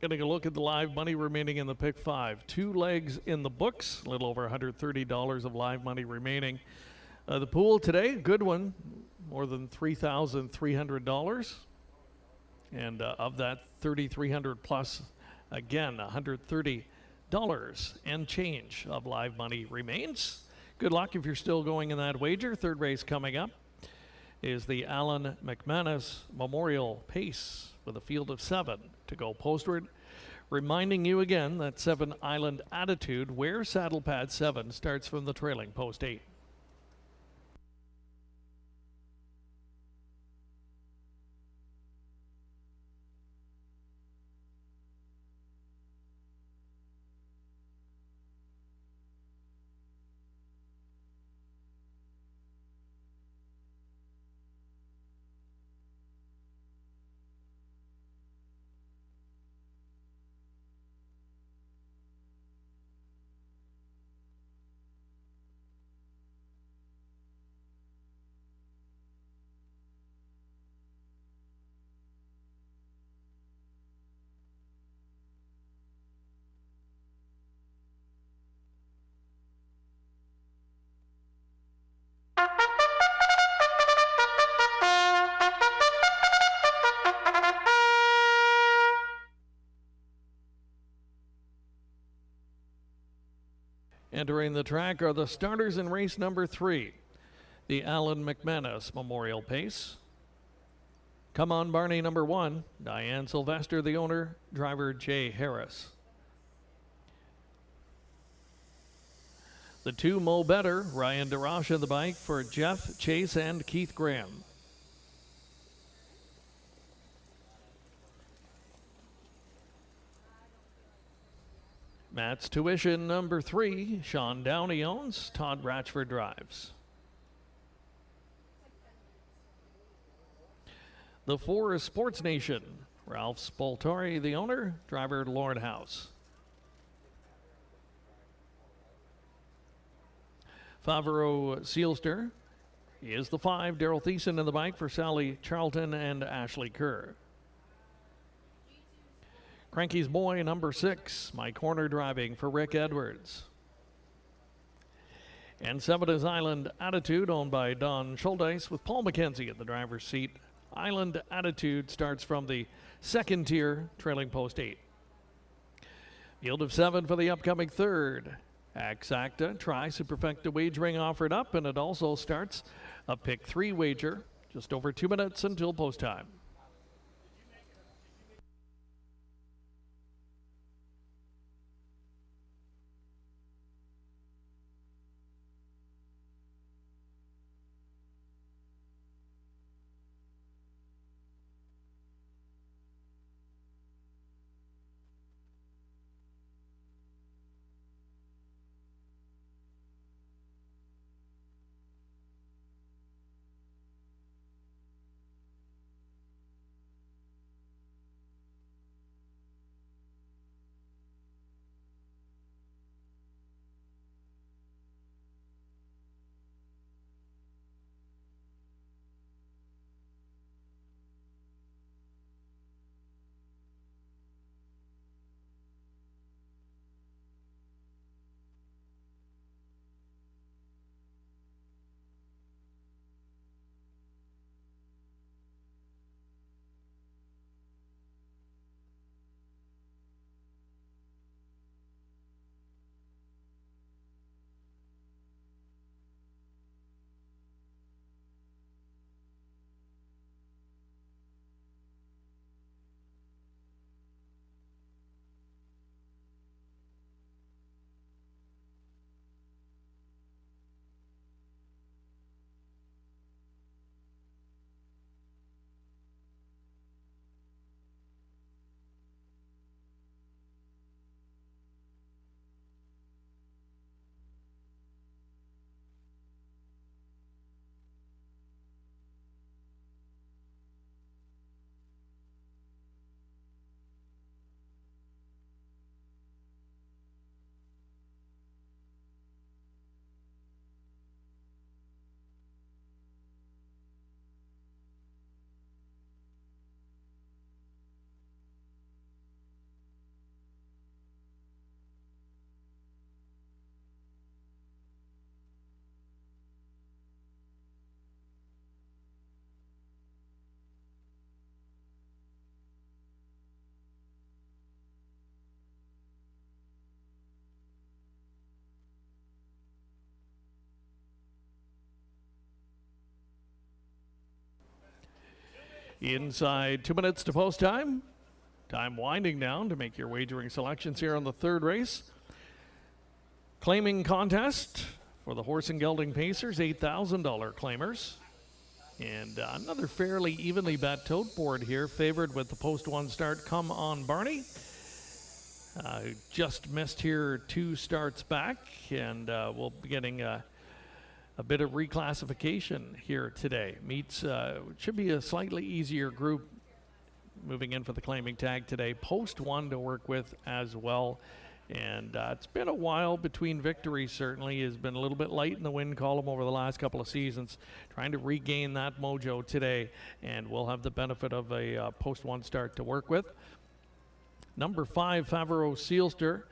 Getting a look at the live money remaining in the pick 5. 2 legs in the books, a little over $130 of live money remaining. The pool today, good one, more than $3,300. And of that, $3,300 plus, again, $130 and change of live money remains. Good luck if you're still going in that wager. Third race coming up is the Allan McManis Memorial Pace with a field of 7 to go postward. Reminding you again that 7 Island Attitude, where saddle pad 7 starts from the trailing post 8. Entering the track are the starters in race number 3, the Allan McManis Memorial Pace. Come on, Barney, number 1, Diane Sylvester, the owner, driver Jay Harris. The 2, Mo Better, Ryan DeRoche in the bike for Jeff Chase and Keith Graham. Matt's Tuition, number 3, Sean Downey owns, Todd Ratchford drives. The 4 is Sports Nation, Ralph Spoltori, the owner, driver Lord House. Favreau Sealster, he is the 5, Daryl Thiessen in the bike for Sally Charlton and Ashley Kerr. Cranky's Boy, number 6, Mike Horner driving for Rick Edwards. And 7 is Island Attitude, owned by Don Schuldeis, with Paul McKenzie at the driver's seat. Island Attitude starts from the 2nd tier, trailing post 8. Field of 7 for the upcoming 3rd. Exacta, Tri Superfecta wagering offered up, and it also starts a pick 3 wager, just over 2 minutes until post time. Inside 2 minutes to post time. Time winding down to make your wagering selections here on the third race. Claiming contest for the Horse and Gelding Pacers, $8,000 claimers. And another fairly evenly bet tote board here, favored with the post 1 start, Come On Barney. Who just missed here 2 starts back, and we'll be getting a bit of reclassification here today. Meets should be a slightly easier group moving in for the claiming tag today. Post 1 to work with as well. And it's been a while between victories, certainly. Has been a little bit light in the win column over the last couple of seasons. Trying to regain that mojo today, and we'll have the benefit of a post 1 start to work with. Number 5, Favreau Sealster.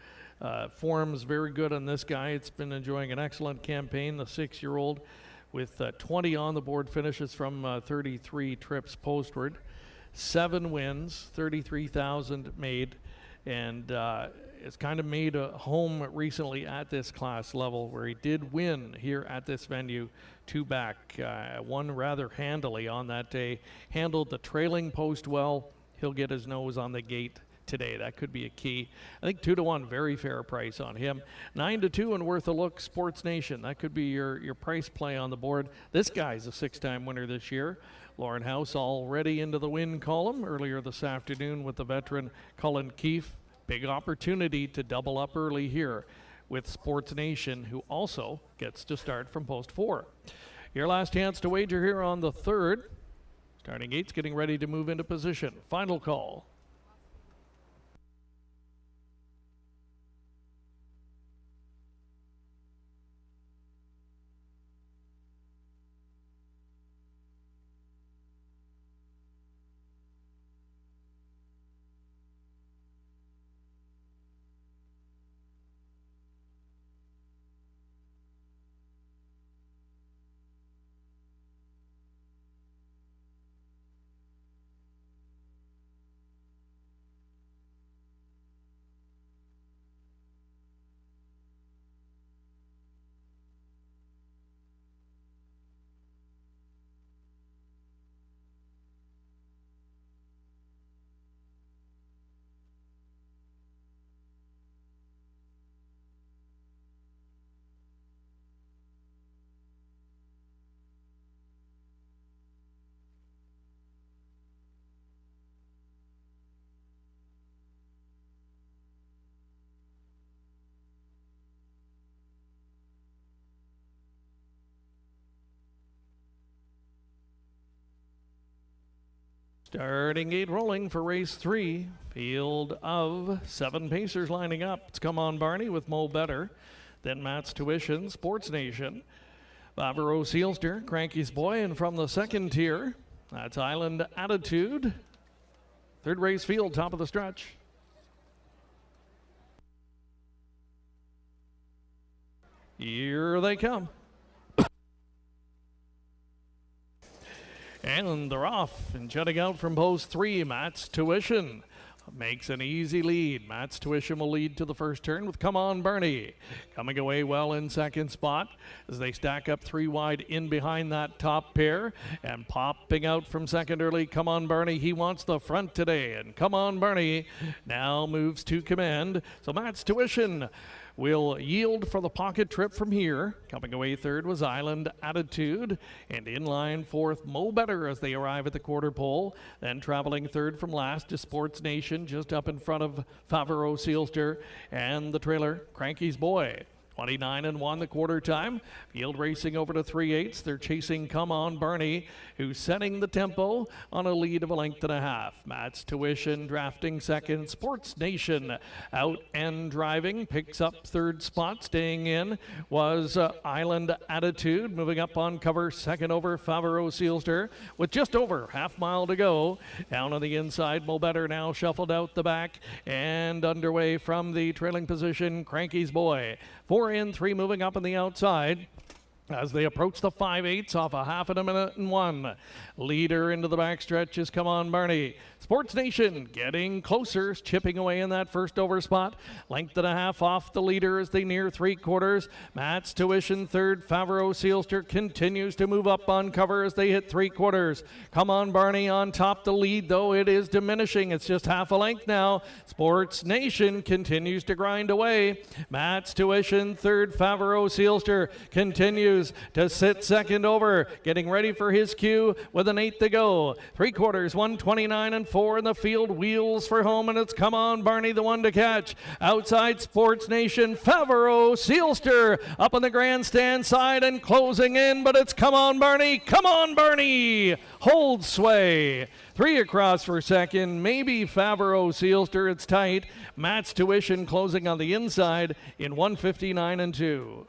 Form's very good on this guy. It's been enjoying an excellent campaign. The 6-year-old with 20 on the board finishes from 33 trips postward. 7 wins, 33,000 made, and has kind of made a home recently at this class level, where he did win here at this venue 2 back. Won rather handily on that day. Handled the trailing post well. He'll get his nose on the gate today. That could be a key. I think 2-1, very fair price on him. 9-2 and worth a look, Sports Nation. That could be your price play on the board. This guy's a 6-time winner this year. Lauren House already into the win column earlier this afternoon with the veteran Cullen Keefe. Big opportunity to double up early here with Sports Nation, who also gets to start from post 4. Your last chance to wager here on the third. Starting gates getting ready to move into position. Final call. Starting gate rolling for race 3. Field of 7 pacers lining up. It's Come On Barney with Mo Better. Then Matt's Tuition, Sports Nation. Favreau Sealster, Cranky's Boy. And from the second tier, that's Island Attitude. Third race field, top of the stretch. Here they come. And they're off, and jutting out from post 3, Matt's Tuition makes an easy lead. Matt's Tuition will lead to the first turn with Come On Bernie. Coming away well in second spot as they stack up 3 wide in behind that top pair. And popping out from second early, Come On Bernie. He wants the front today, and Come On Bernie now moves to command. So Matt's Tuition will yield for the pocket trip from here. Coming away third was Island Attitude, and in line fourth, Mo Better as they arrive at the quarter pole. Then traveling third from last to Sports Nation, just up in front of Favreau Sealster and the trailer, Cranky's Boy. 29-1 the quarter time. Field racing over to 3/8. They're chasing Come On Barney, who's setting the tempo on a lead of a length and a half. Matt's Tuition drafting second. Sports Nation out and driving. Picks up third spot. Staying in was Island Attitude. Moving up on cover. Second over Favreau Sealster with just over half mile to go. Down on the inside, Mo Better now shuffled out the back and underway from the trailing position, Cranky's Boy. 4 in, 3 moving up on the outside. as they approach the 5/8 off a 1/2 minute and 1. Leader into the backstretch is Come On Barney. Sports Nation getting closer, chipping away in that first over spot. Length and a half off the leader as they near 3/4. Matt's Tuition third. Favreau Sealster continues to move up on cover as they hit 3/4. Come On Barney on top. The lead, though, it is diminishing. It's just half a length now. Sports Nation continues to grind away. Matt's Tuition third. Favreau Sealster continues to sit second over, getting ready for his cue with an 8 to go. 3/4, 1:29 and 4 in the field. Wheels for home, and it's Come On Barney, the one to catch. Outside Sports Nation, Favreau Sealster up on the grandstand side and closing in, but it's Come On Barney. Come On Barney holds sway. 3 across for second, maybe Favreau Sealster. It's tight. Matt's Tuition closing on the inside in 1:59 and 2.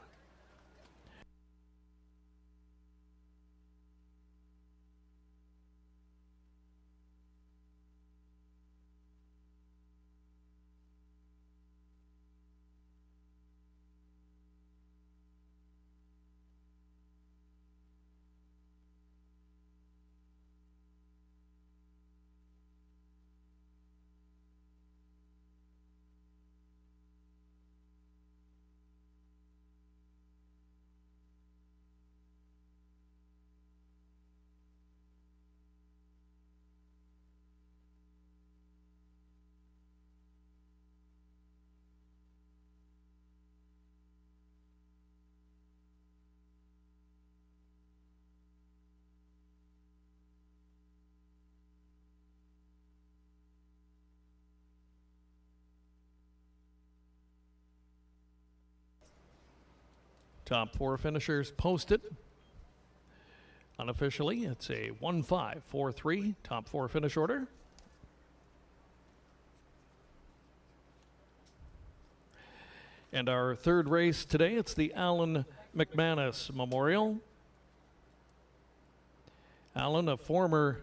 Top 4 finishers posted. Unofficially, it's a 1-5-4-3 top 4 finish order. And our third race today, it's the Allan McManis Memorial. Allan, a former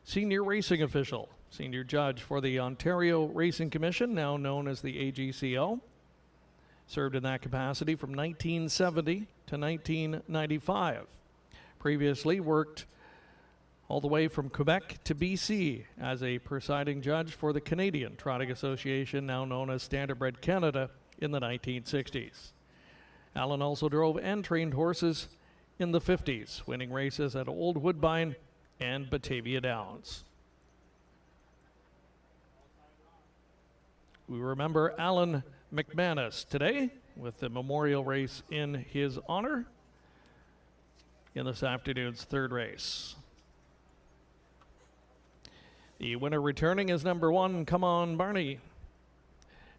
senior racing official, senior judge for the Ontario Racing Commission, now known as the AGCO. Served in that capacity from 1970 to 1995. Previously worked all the way from Quebec to BC as a presiding judge for the Canadian Trotting Association, now known as Standardbred Canada, in the 1960s. Allan also drove and trained horses in the 50s, winning races at Old Woodbine and Batavia Downs. We remember Allan McManis today with the memorial race in his honor in this afternoon's third race. The winner returning is number 1, Come On Barney,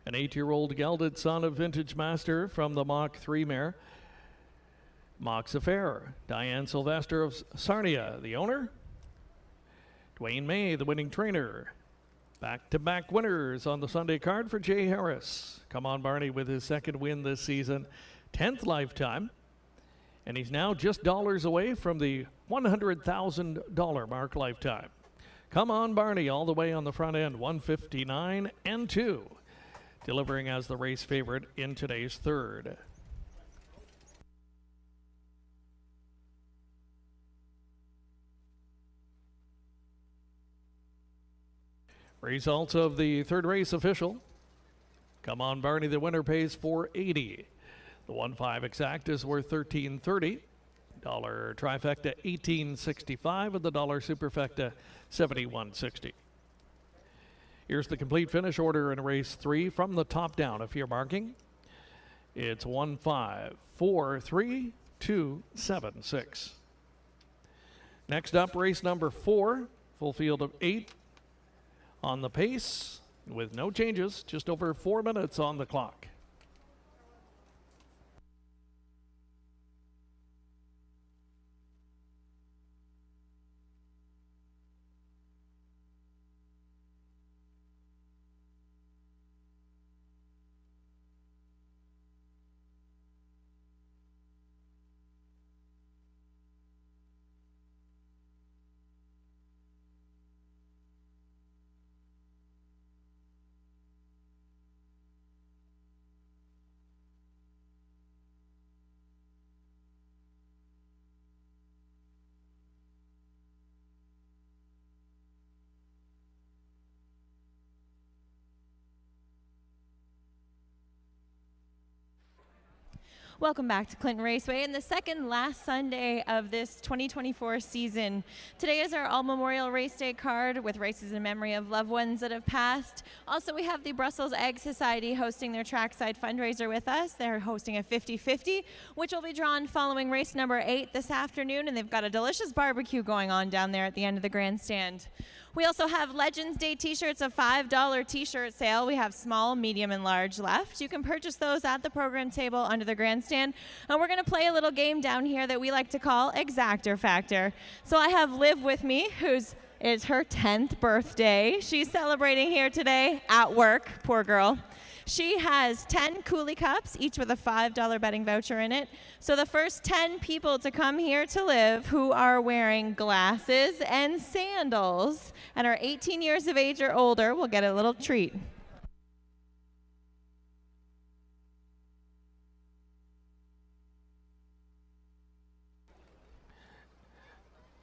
an 8-year-old gelded son of Vintage Master from the Mach 3 mare, Mox Affair. Diane Sylvester of Sarnia, the owner. Dwayne May, the winning trainer. Back-to-back winners on the Sunday card for Jay Harris. Come On Barney with his second win this season, 10th lifetime. And he's now just dollars away from the $100,000 mark lifetime. Come On Barney all the way on the front end, 1:59 and 2. Delivering as the race favorite in today's third. Results of the third race official. Come On Barney, the winner, pays $480. The 1-5 exact is worth $13.30. Dollar trifecta $18.65, and the dollar superfecta $71.60. Here's the complete finish order in race 3 from the top down. If you're marking, it's 1-5-4-3-2-7-6. Next up, race number 4, full field of 8. On the pace with no changes, just over 4 minutes on the clock. Welcome back to Clinton Raceway and the second last Sunday of this 2024 season. Today is our All Memorial Race Day card with races in memory of loved ones that have passed. Also, we have the Brussels Egg Society hosting their trackside fundraiser with us. They're hosting a 50-50, which will be drawn following race number 8 this afternoon, and they've got a delicious barbecue going on down there at the end of the grandstand. We also have Legends Day t-shirts, a $5 t-shirt sale. We have small, medium, and large left. You can purchase those at the program table under the grandstand. And we're going to play a little game down here that we like to call Exactor Factor. So I have Liv with me, it's her 10th birthday. She's celebrating here today at work, poor girl. She has 10 Cooley Cups, each with a $5 betting voucher in it. So the first 10 people to come here to Liv who are wearing glasses and sandals and are 18 years of age or older will get a little treat.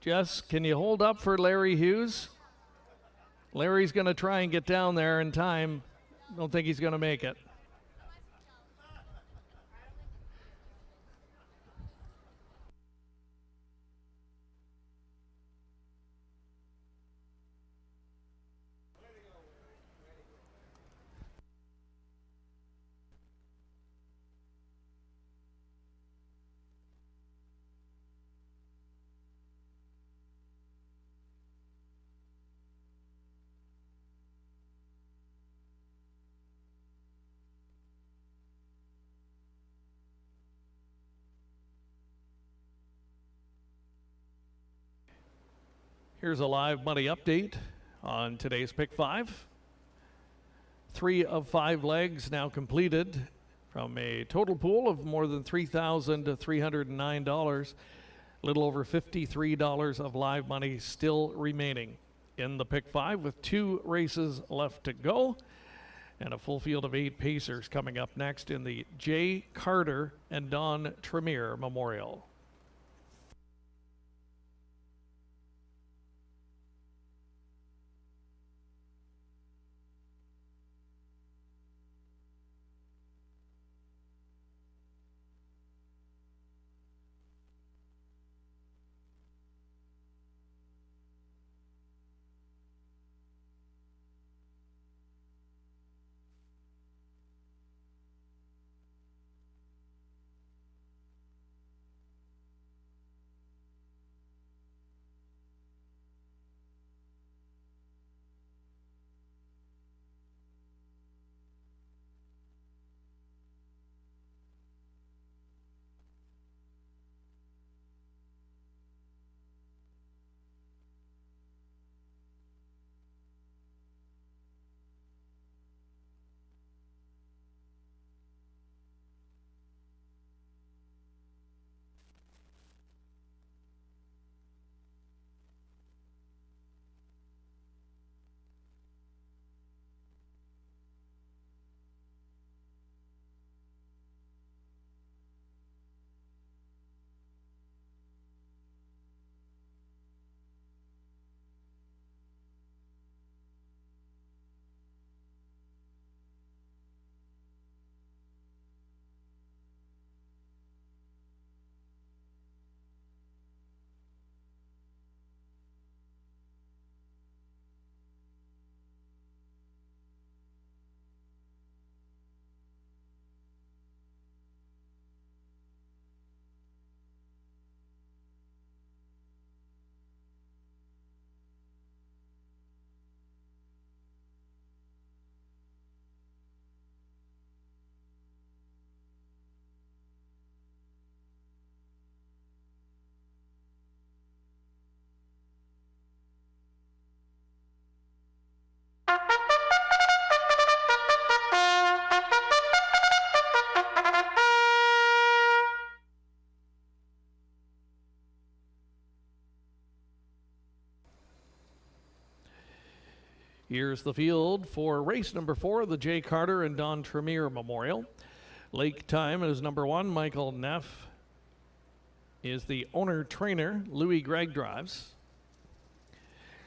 Jess, can you hold up for Larry Hughes? Larry's going to try and get down there in time. Don't think he's going to make it. Here's a live money update on today's Pick 5. 3 of 5 legs now completed from a total pool of more than $3,309. A little over $53 of live money still remaining in the Pick 5 with 2 races left to go and a full field of 8 pacers coming up next in the Jay Carter and Don Tremere Memorial. Here's the field for race number 4, the Jay Carter and Don Tremere Memorial. Lake time is number 1. Michael Neff is the owner-trainer. Louis Gregg drives.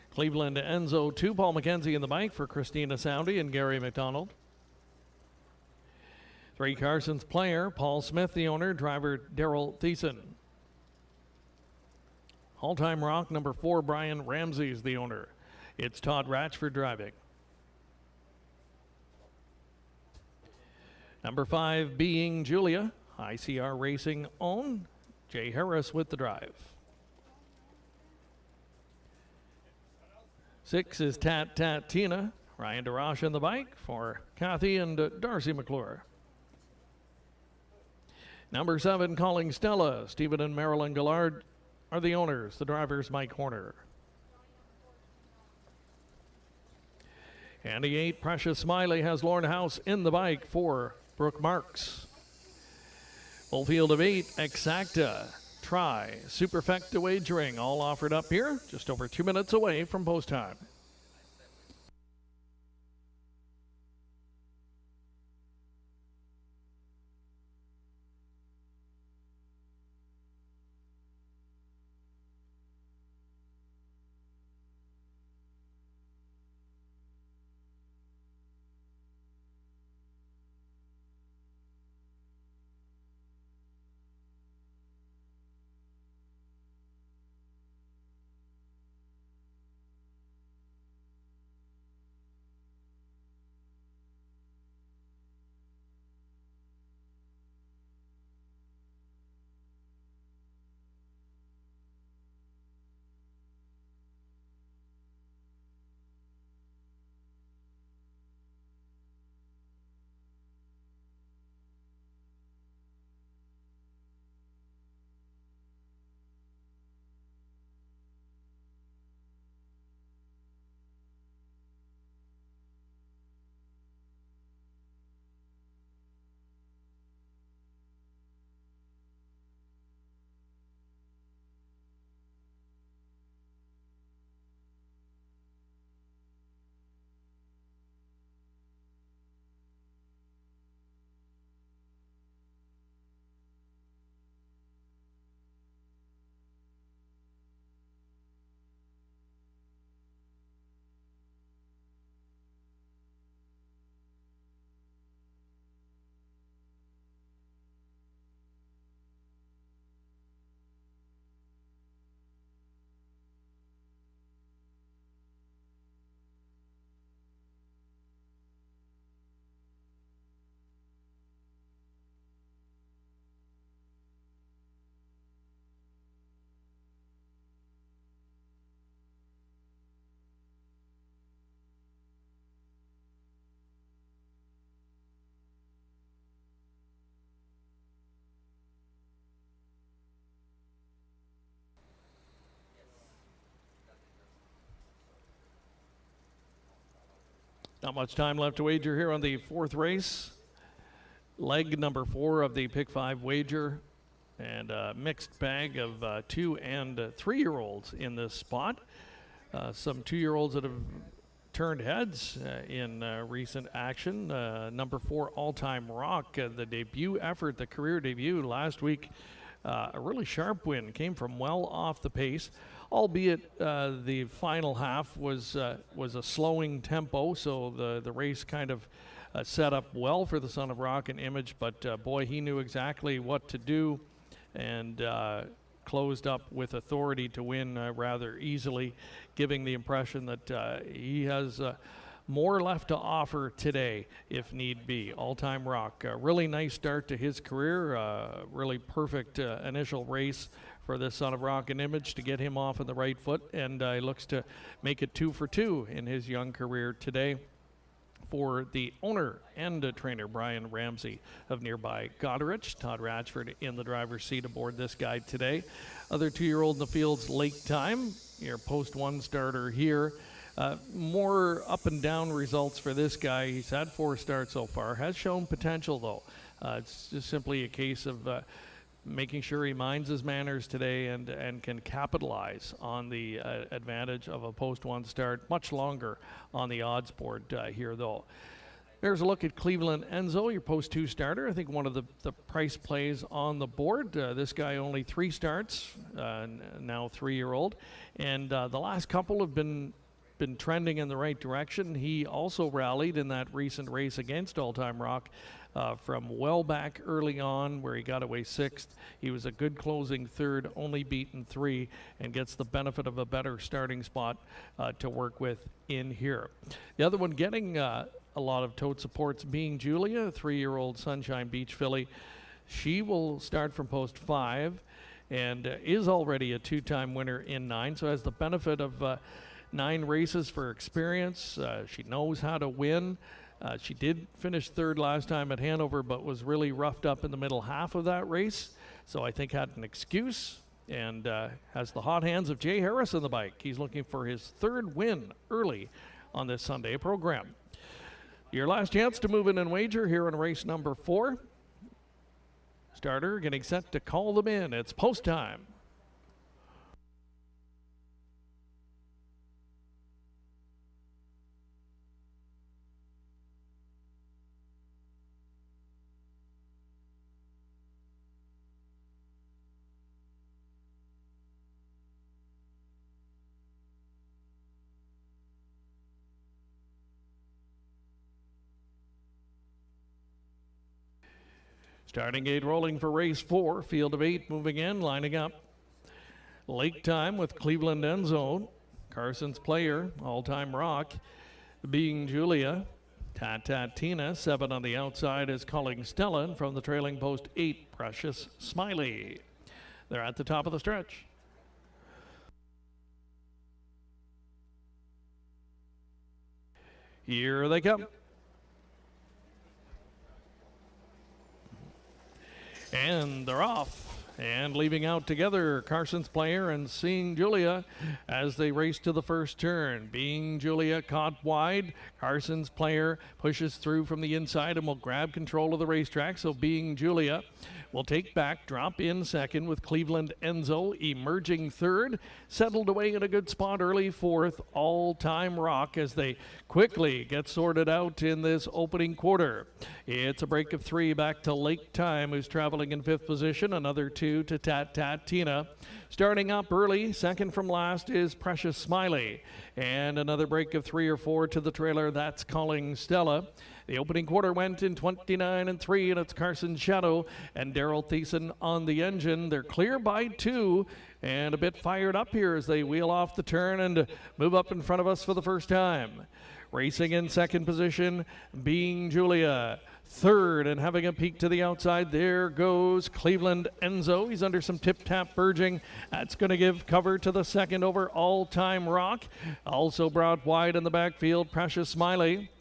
Cleveland Enzo 2, Paul McKenzie in the bike for Christina Soundy and Gary McDonald. 3 Carson's player, Paul Smith, the owner, driver Daryl Thiessen. All-Time Rock, number 4, Brian Ramsey is the owner. It's Todd Ratchford driving. Number 5, Being Julia, ICR Racing own, Jay Harris with the drive. 6 is Tat Tat Tina, Ryan DeRoche on the bike for Kathy and Darcy McClure. Number 7, Calling Stella, Stephen and Marilyn Gillard are the owners. The driver's Mike Horner. And the 8, Precious Smiley, has Lauren House in the bike for Brooke Marks. Full field of 8, Exacta, Try, Superfecta Wagering, all offered up here, just over 2 minutes away from post time. Not much time left to wager here on the 4th race. Leg number 4 of the Pick 5 wager, and a mixed bag of 2- and 3-year-olds in this spot. Some 2-year-olds that have turned heads in recent action. Number 4, All-Time Rock, the debut effort, the career debut last week. A really sharp win, came from well off the pace, albeit the final half was a slowing tempo, so the race kind of set up well for the Son of Rock and Image, but boy, he knew exactly what to do and closed up with authority to win rather easily, giving the impression that he has more left to offer today if need be. All-Time Rock, a really nice start to his career, really perfect initial race for this Son of Rock and Image to get him off on the right foot, and he looks to make it 2 for 2 in his young career today for the owner and trainer Brian Ramsey of nearby Goderich. Todd Ratchford in the driver's seat aboard this guy today. Other 2-year-old in the field's Lake Time, your post 1 starter here. More up and down results for this guy. He's had 4 starts so far, has shown potential though. It's just simply a case of making sure he minds his manners today and can capitalize on the advantage of a post 1 start. Much longer on the odds board here though. There's a look at Cleveland Enzo, your post 2 starter. I think one of the price plays on the board. This guy only 3 starts, now 3-year-old, and the last couple have been trending in the right direction. He also rallied in that recent race against All-Time Rock from well back early on where he got away 6th. He was a good closing 3rd, only beaten 3, and gets the benefit of a better starting spot to work with in here. The other one getting a lot of tote supports being Julia, a 3-year-old Sunshine Beach filly. She will start from post 5 and is already a 2-time winner in 9, so has the benefit of 9 races for experience. She knows how to win. She did finish 3rd last time at Hanover, but was really roughed up in the middle half of that race, so I think had an excuse, and has the hot hands of Jay Harris on the bike. He's looking for his 3rd win early on this Sunday program. Your last chance to move in and wager here in race number 4. Starter getting set to call them in. It's post time. Starting gate rolling for race 4. Field of 8 moving in, lining up. Lake Time with Cleveland Enzo. Carson's Player, All Time Rock, being Julia. Tina, 7 on the outside is Calling Stella, and from the trailing post 8, Precious Smiley. They're at the top of the stretch. Here they come. And they're off. And leaving out together, Carson's Player and Seeing Julia as they race to the first turn. Being Julia caught wide. Carson's Player pushes through from the inside and will grab control of the racetrack. So Being Julia will take back, drop in second with Cleveland Enzo emerging 3rd. Settled away in a good spot early 4th, All Time Rock, as they quickly get sorted out in this opening quarter. It's a break of 3 back to Lake Time, who's traveling in 5th position. Another 2 to Tina. Starting up early, second from last is Precious Smiley. And another break of 3 or 4 to the trailer. That's Calling Stella. The opening quarter went in 29-3, and it's Carson Shadow and Daryl Thiessen on the engine. They're clear by 2 and a bit fired up here as they wheel off the turn and move up in front of us for the first time. Racing in second position, Being Julia. 3rd and having a peek to the outside, there goes Cleveland Enzo. He's under some tip-tap urging. That's going to give cover to the second over All Time Rock. Also brought wide in the backfield, Precious Smiley.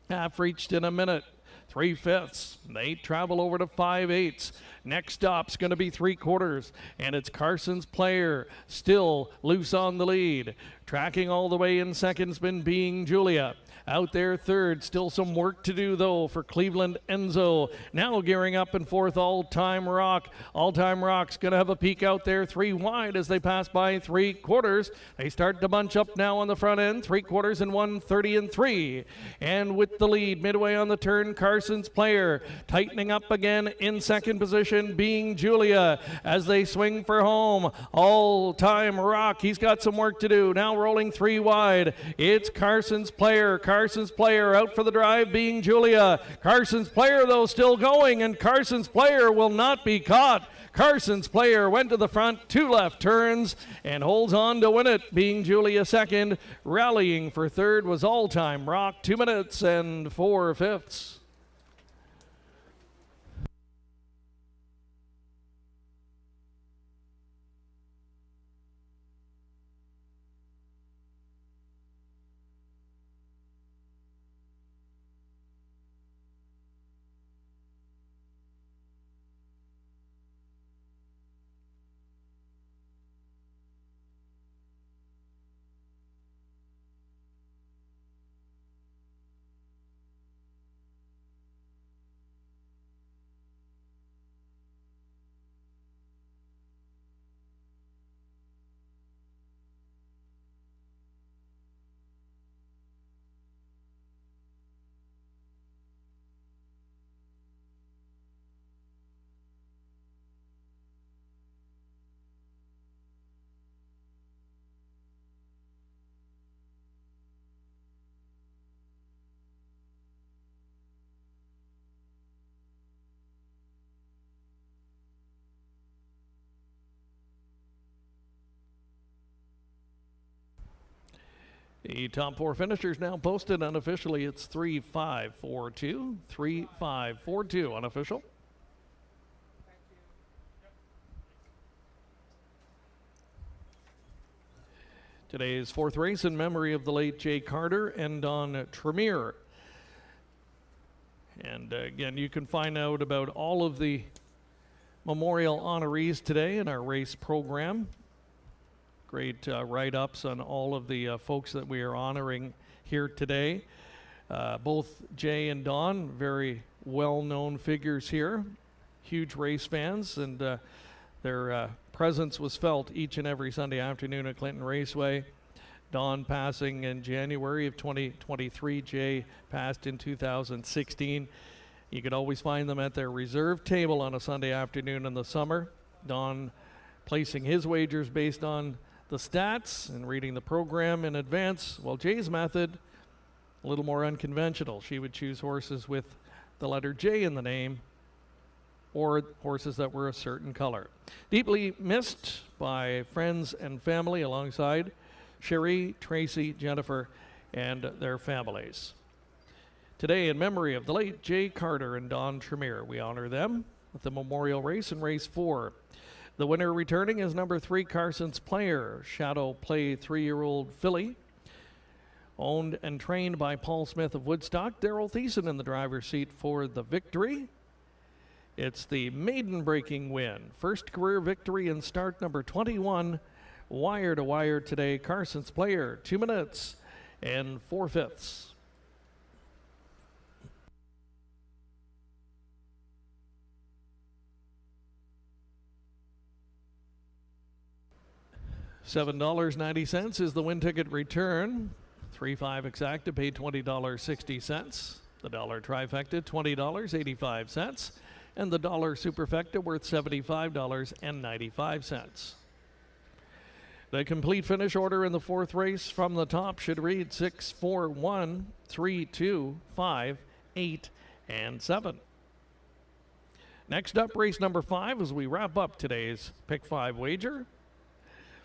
Half reached in a minute. 3/5. They travel over to 5/8. Next stop's going to be 3/4, and it's Carson's Player still loose on the lead. Tracking all the way in second's been Being Julia. Out there 3rd, still some work to do though for Cleveland Enzo. Now gearing up in 4th, All Time Rock. All Time Rock's gonna have a peek out there 3 wide as they pass by 3/4. They start to bunch up now on the front end, 3/4 and 1:30-3. And with the lead midway on the turn, Carson's Player tightening up again in second position, Being Julia as they swing for home. All Time Rock, he's got some work to do. Now rolling 3 wide. It's Carson's Player. Carson's Player out for the drive, Being Julia. Carson's Player, though, still going, and Carson's Player will not be caught. Carson's Player went to the front, 2 left turns, and holds on to win it. Being Julia second. Rallying for 3rd was All Time Rock, 2 minutes and 4/5. The top four finishers now posted unofficially. It's 3-5-4-2, 3-5-4-2 unofficial. Today's fourth race in memory of the late Jay Carter and Don Trir. And again, you can find out about all of the memorial honorees today in our race program. Great write-ups on all of the folks that we are honoring here today. Both Jay and Don, very well-known figures here, huge race fans, and their presence was felt each and every Sunday afternoon at Clinton Raceway. Don passing in January of 2023. Jay passed in 2016. You could always find them at their reserve table on a Sunday afternoon in the summer. Don placing his wagers based on the stats and reading the program in advance, while Jay's method, a little more unconventional. She would choose horses with the letter J in the name or horses that were a certain color. Deeply missed by friends and family alongside Sherry, Tracy, Jennifer, and their families. Today, in memory of the late Jay Carter and Don Trir, we honor them with the memorial race in race 4. The winner returning is number 3, Carson's Player, Shadow Play 3-year-old filly, owned and trained by Paul Smith of Woodstock. Daryl Thiessen in the driver's seat for the victory. It's the maiden breaking win. First career victory in start number 21. Wire to wire today. Carson's Player, 2 minutes and 4/5. $7.90 is the win ticket return. 3-5 exacta paid $20.60. The dollar trifecta $20.85, and the dollar superfecta worth $75.95. The complete finish order in the fourth race from the top should read 6, 4, 1, 3, 2, 5, 8, and 7. Next up, race number 5 as we wrap up today's Pick 5 wager.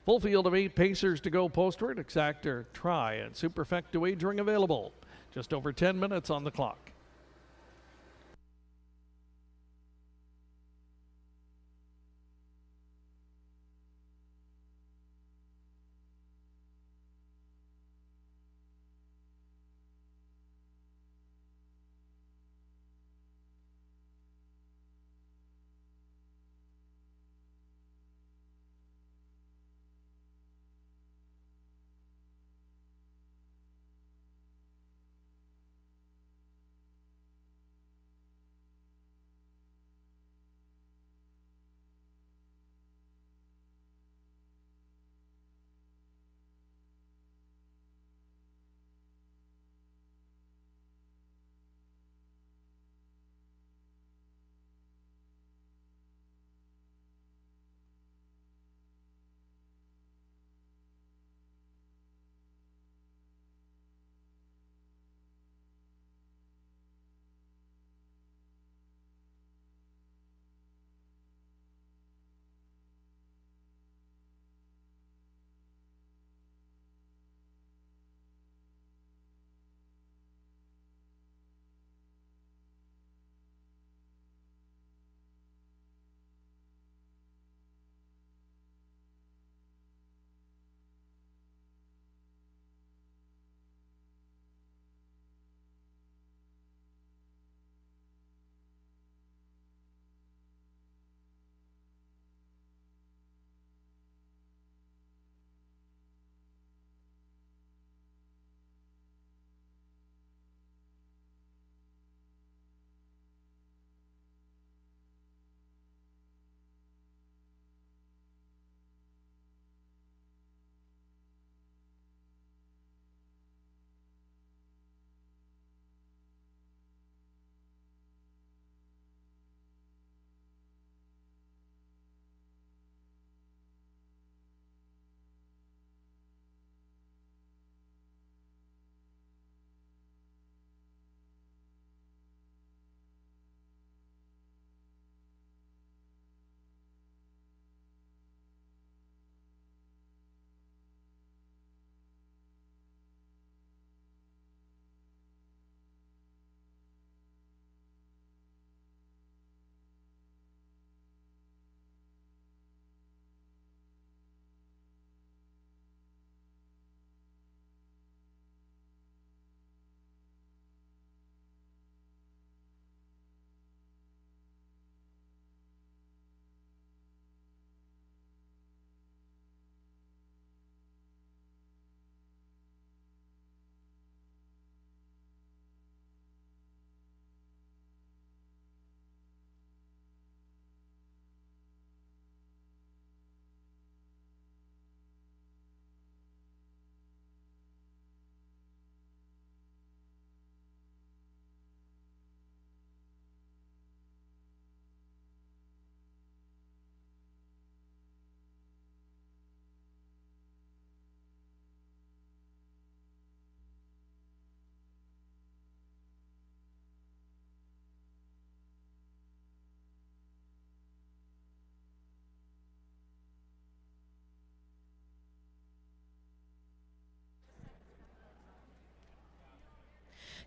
Full field of 8 pacers to go postward, exacta, try, and superfecta wagering available. Just over 10 minutes on the clock.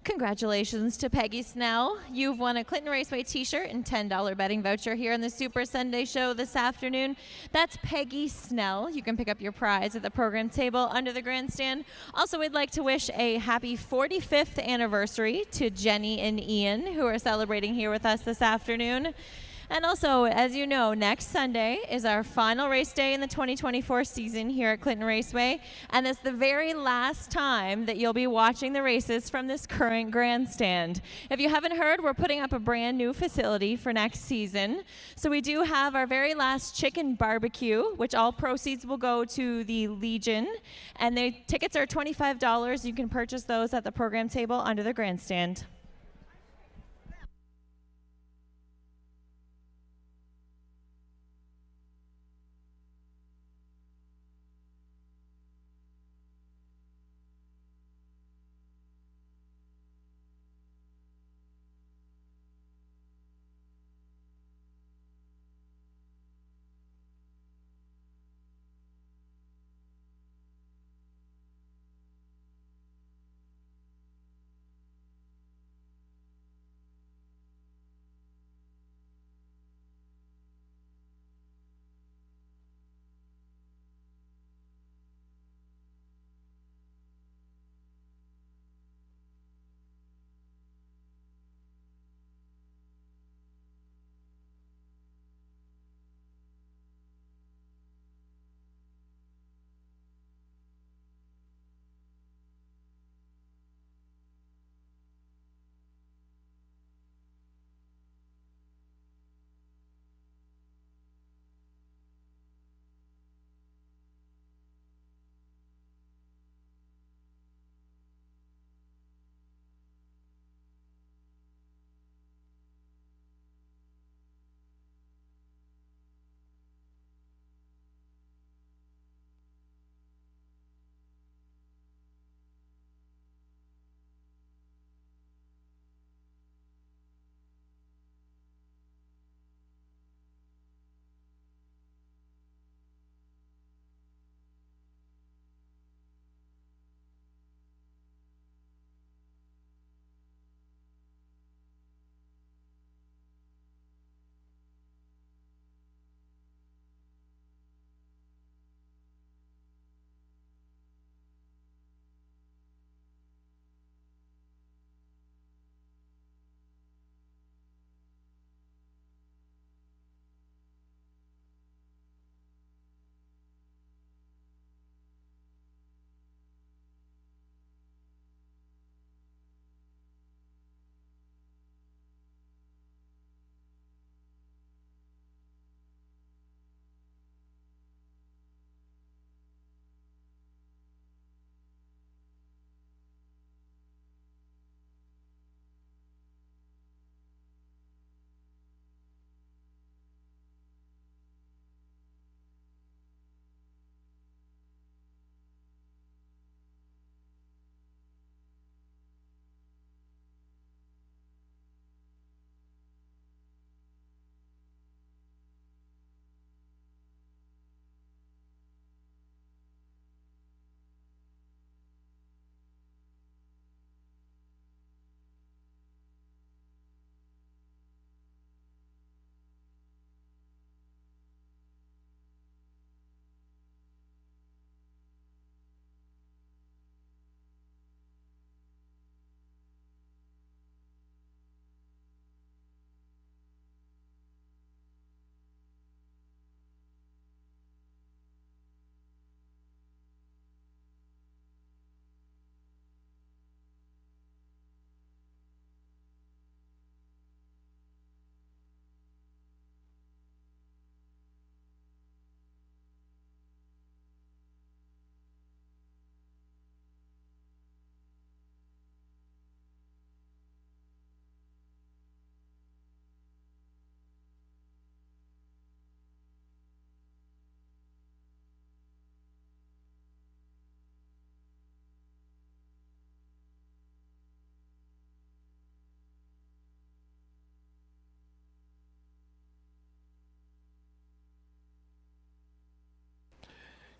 Congratulations to Peggy Snell. You've won a Clinton Raceway t-shirt and $10 betting voucher here on the Super Sunday Show this afternoon. That's Peggy Snell. You can pick up your prize at the program table under the grandstand. Also, we'd like to wish a happy 45th anniversary to Jenny and Ian, who are celebrating here with us this afternoon. And also, as you know, next Sunday is our final race day in the 2024 season here at Clinton Raceway, and it's the very last time that you'll be watching the races from this current grandstand. If you haven't heard, we're putting up a brand new facility for next season. So we do have our very last chicken barbecue, which all proceeds will go to the Legion, and the tickets are $25. You can purchase those at the program table under the grandstand.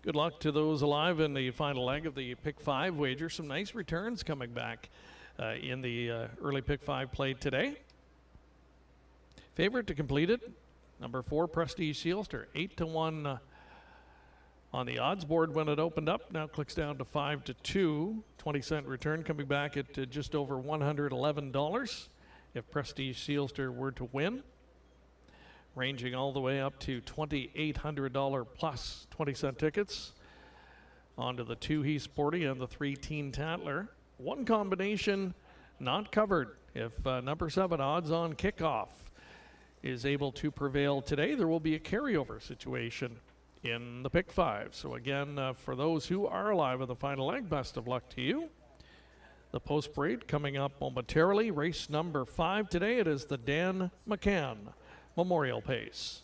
Good luck to those alive in the final leg of the Pick 5 wager. Some nice returns coming back in the early pick 5 played today. Favorite to complete it, number 4, Prestige Sealster, 8-1 on the odds board when it opened up. Now clicks down to 5-2, 20-cent return, coming back at just over $111 if Prestige Sealster were to win, ranging all the way up to $2,800 plus 20-cent tickets onto the 2 He's Sporty and the 3 Teen Tatler. One combination not covered. If number 7 odds on kickoff is able to prevail today, there will be a carryover situation in the pick 5. So again, for those who are alive in the final leg, best of luck to you. The post parade coming up momentarily. Race number 5 today, it is the Dan McCan Memorial Pace.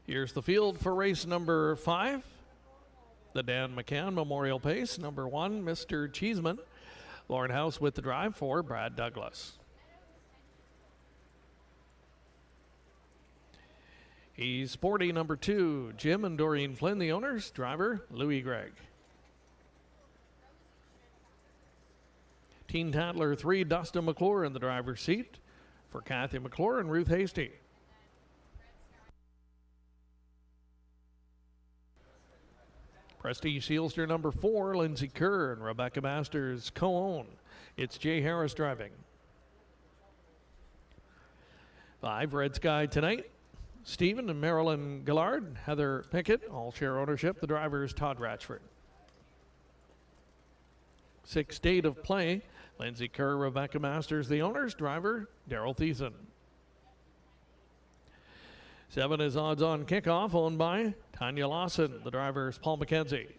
Here's the field for race number 5, the Dan McCan Memorial Pace. Number 1, Mr. Cheeseman. Lauren House with the drive for Brad Douglas. He's Sporty, number 2, Jim and Doreen Flynn, the owners. Driver, Louis Gregg. Teen Tatler 3, Dustin McClure in the driver's seat for Kathy McClure and Ruth Hasty. Prestige Sealster number 4, Lindsay Kerr and Rebecca Masters co-own. It's Jay Harris driving. 5, Red Sky tonight. Stephen and Marilyn Gillard, Heather Pickett, all share ownership. The driver is Todd Ratchford. 6, State of Play. Lindsay Kerr, Rebecca Masters, the owners. Driver, Daryl Thiessen. 7 is Odds on Kickoff, owned by Tanya Lawson. The driver is Paul McKenzie.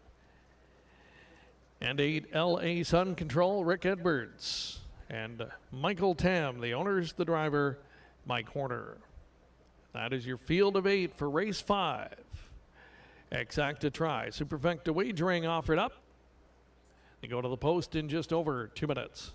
And 8, LA Sun Control, Rick Edwards. And Michael Tam, the owners, the driver, Mike Horner. That is your field of 8 for race 5. Exacta Try. Superfecta wagering offered up. They go to the post in just over 2 minutes.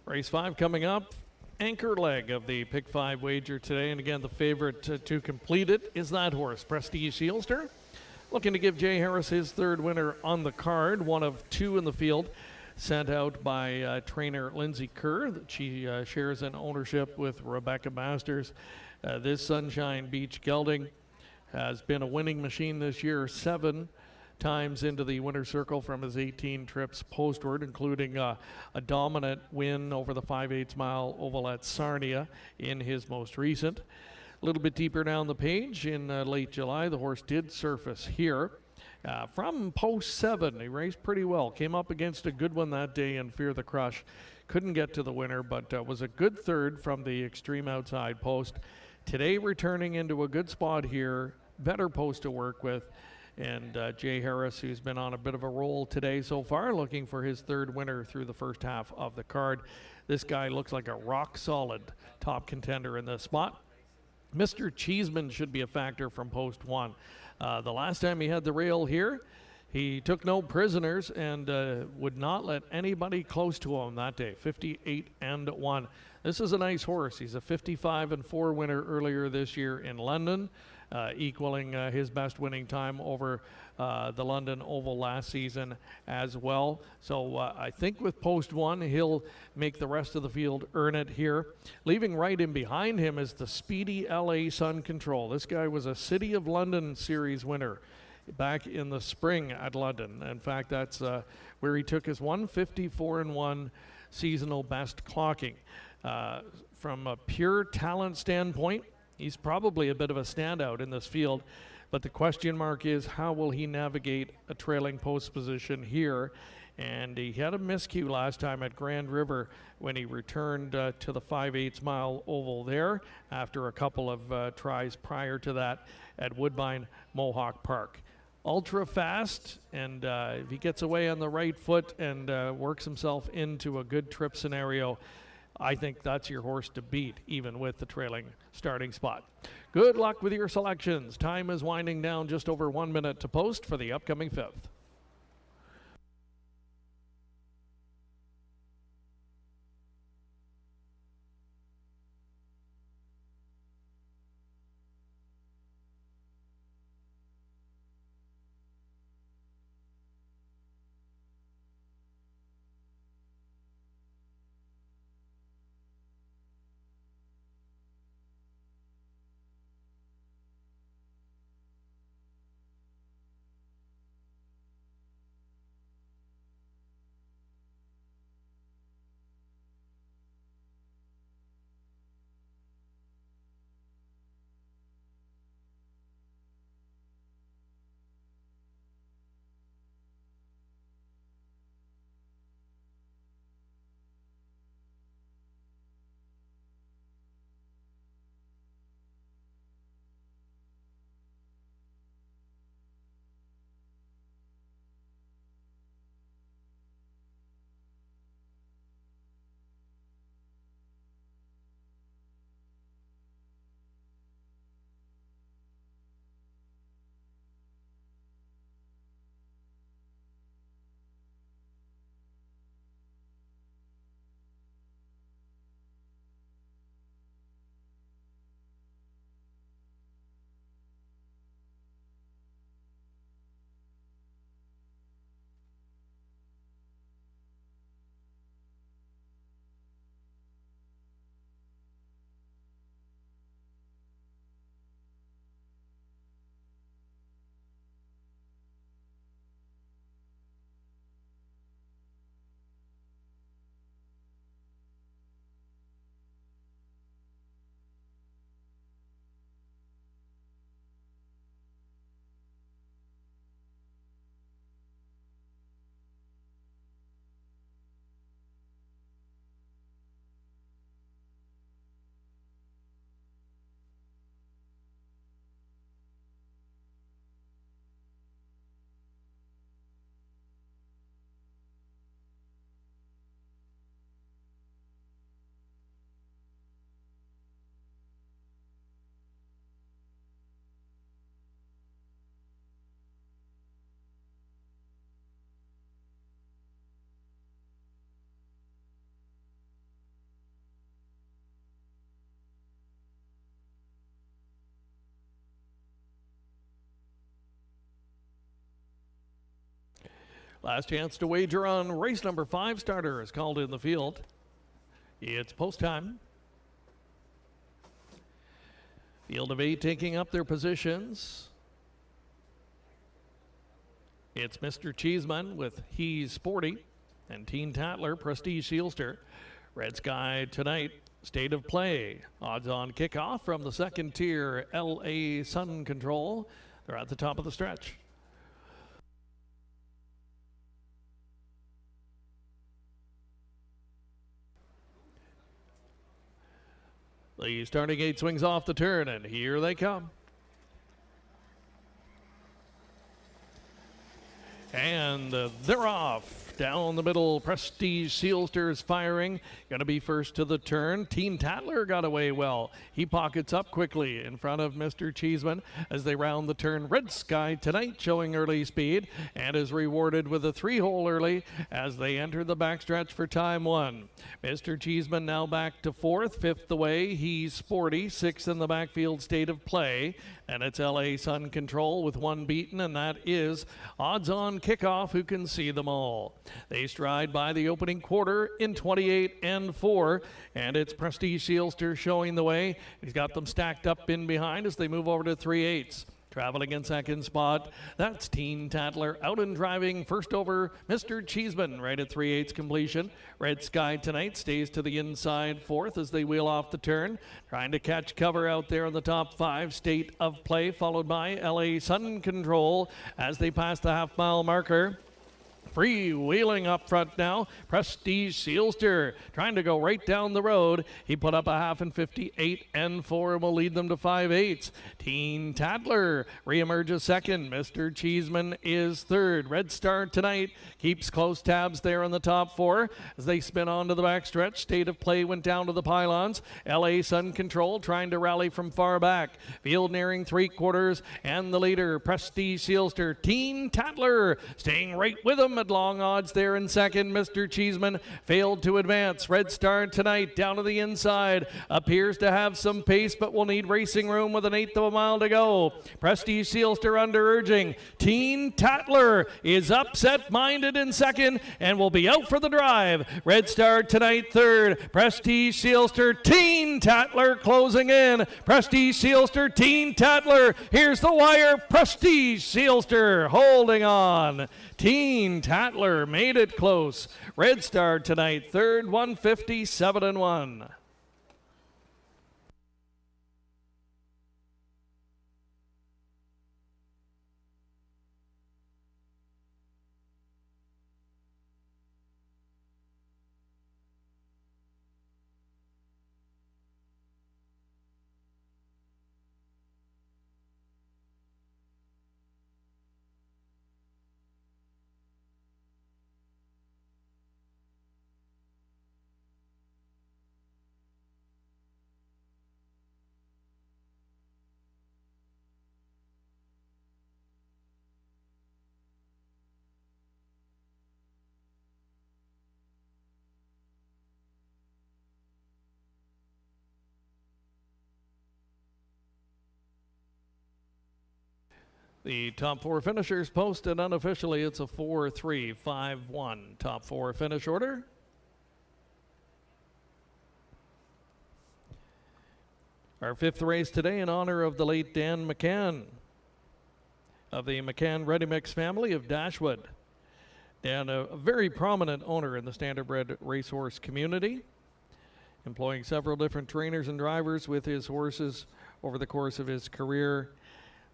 Race 5 coming up. Anchor leg of the pick 5 wager today. And again, the favorite to complete it is that horse, Prestige Sealster. Looking to give Jay Harris his 3rd winner on the card. 1 of 2 in the field sent out by trainer Lindsay Kerr that she shares an ownership with Rebecca Masters. This Sunshine Beach gelding has been a winning machine this year. 7 times into the winner's circle from his 18 trips postward, including a dominant win over the 5/8 mile oval at Sarnia in his most recent. A little bit deeper down the page, in late July, the horse did surface here. From post 7, he raced pretty well. Came up against a good one that day in Fear the Crush. Couldn't get to the winner, but was a good third from the extreme outside post. Today, returning into a good spot here, better post to work with. And Jay Harris, who's been on a bit of a roll today so far, looking for his third winner through the first half of the card. This guy looks like a rock-solid top contender in this spot. Mr. Cheeseman should be a factor from post 1. The last time he had the rail here, he took no prisoners and would not let anybody close to him that day, 58-1. This is a nice horse. He's a 55-4 winner earlier this year in London, equaling his best winning time over the London Oval last season as well. So I think with post 1, he'll make the rest of the field earn it here. Leaving right in behind him is the speedy LA Sun Control. This guy was a City of London Series winner back in the spring at London. In fact, that's where he took his 154-1 seasonal best clocking. From a pure talent standpoint, he's probably a bit of a standout in this field, but the question mark is, how will he navigate a trailing post position here? And he had a miscue last time at Grand River when he returned to the 5/8 mile oval there after a couple of tries prior to that at Woodbine Mohawk Park. Ultra fast, and if he gets away on the right foot and works himself into a good trip scenario, I think that's your horse to beat, even with the trailing starting spot. Good luck with your selections. Time is winding down, just over 1 minute to post for the upcoming 5th. Last chance to wager on race number 5 starter is called in the field. It's post time. Field of 8 taking up their positions. It's Mr. Cheeseman with He's Sporty and Teen Tatler, Prestige Sealster. Red Sky Tonight, State of Play. Odds on kickoff from the second tier, LA Sun Control. They're at the top of the stretch. The starting gate swings off the turn, and here they come. And they're off. Down the middle, Prestige Sealster is firing. Going to be first to the turn. Teen Tatler got away well. He pockets up quickly in front of Mr. Cheeseman as they round the turn. Red Sky Tonight showing early speed and is rewarded with a 3-hole early as they enter the backstretch for time 1. Mr. Cheeseman now back to 4th. 5th away, He's Sporty. 6th in the backfield, State of Play. And it's LA Sun Control with 1 beaten, and that is Odds on Kickoff, who can see them all. They stride by the opening quarter in 28 and 4, and it's Prestige Sealster showing the way. He's got them stacked up in behind as they move over to 3/8. Traveling in second spot, that's Teen Tatler out and driving first over Mr. Cheeseman right at 3/8 completion. Red Sky Tonight stays to the inside 4th as they wheel off the turn. Trying to catch cover out there in the top 5, State of Play, followed by LA Sun Control as they pass the half-mile marker. Freewheeling up front now, Prestige Sealster trying to go right down the road. He put up a half in 58 and 4 and will lead them to 5/8. Teen Tatler reemerges second. Mr. Cheeseman is third. Red Star Tonight keeps close tabs there in the top 4 as they spin onto the backstretch. State of Play went down to the pylons. LA Sun Control trying to rally from far back. Field nearing 3/4 and the leader, Prestige Sealster. Teen Tatler staying right with him at long odds there in second. Mr. Cheeseman failed to advance. Red Star Tonight down to the inside. Appears to have some pace, but will need racing room with 1/8 of a mile to go. Prestige Sealster under urging. Teen Tatler is upset-minded in second and will be out for the drive. Red Star Tonight third. Prestige Sealster, Teen Tatler closing in. Prestige Sealster, Teen Tatler. Here's the wire. Prestige Sealster holding on. Teen Tatler made it close. Red Star Tonight third, 157 and 1. The top 4 finishers posted unofficially. It's a 4-3-5-1 top 4 finish order. Our 5th race today in honor of the late Dan McCan of the McCan Ready Mix family of Dashwood. Dan, a very prominent owner in the standardbred racehorse community, employing several different trainers and drivers with his horses over the course of his career.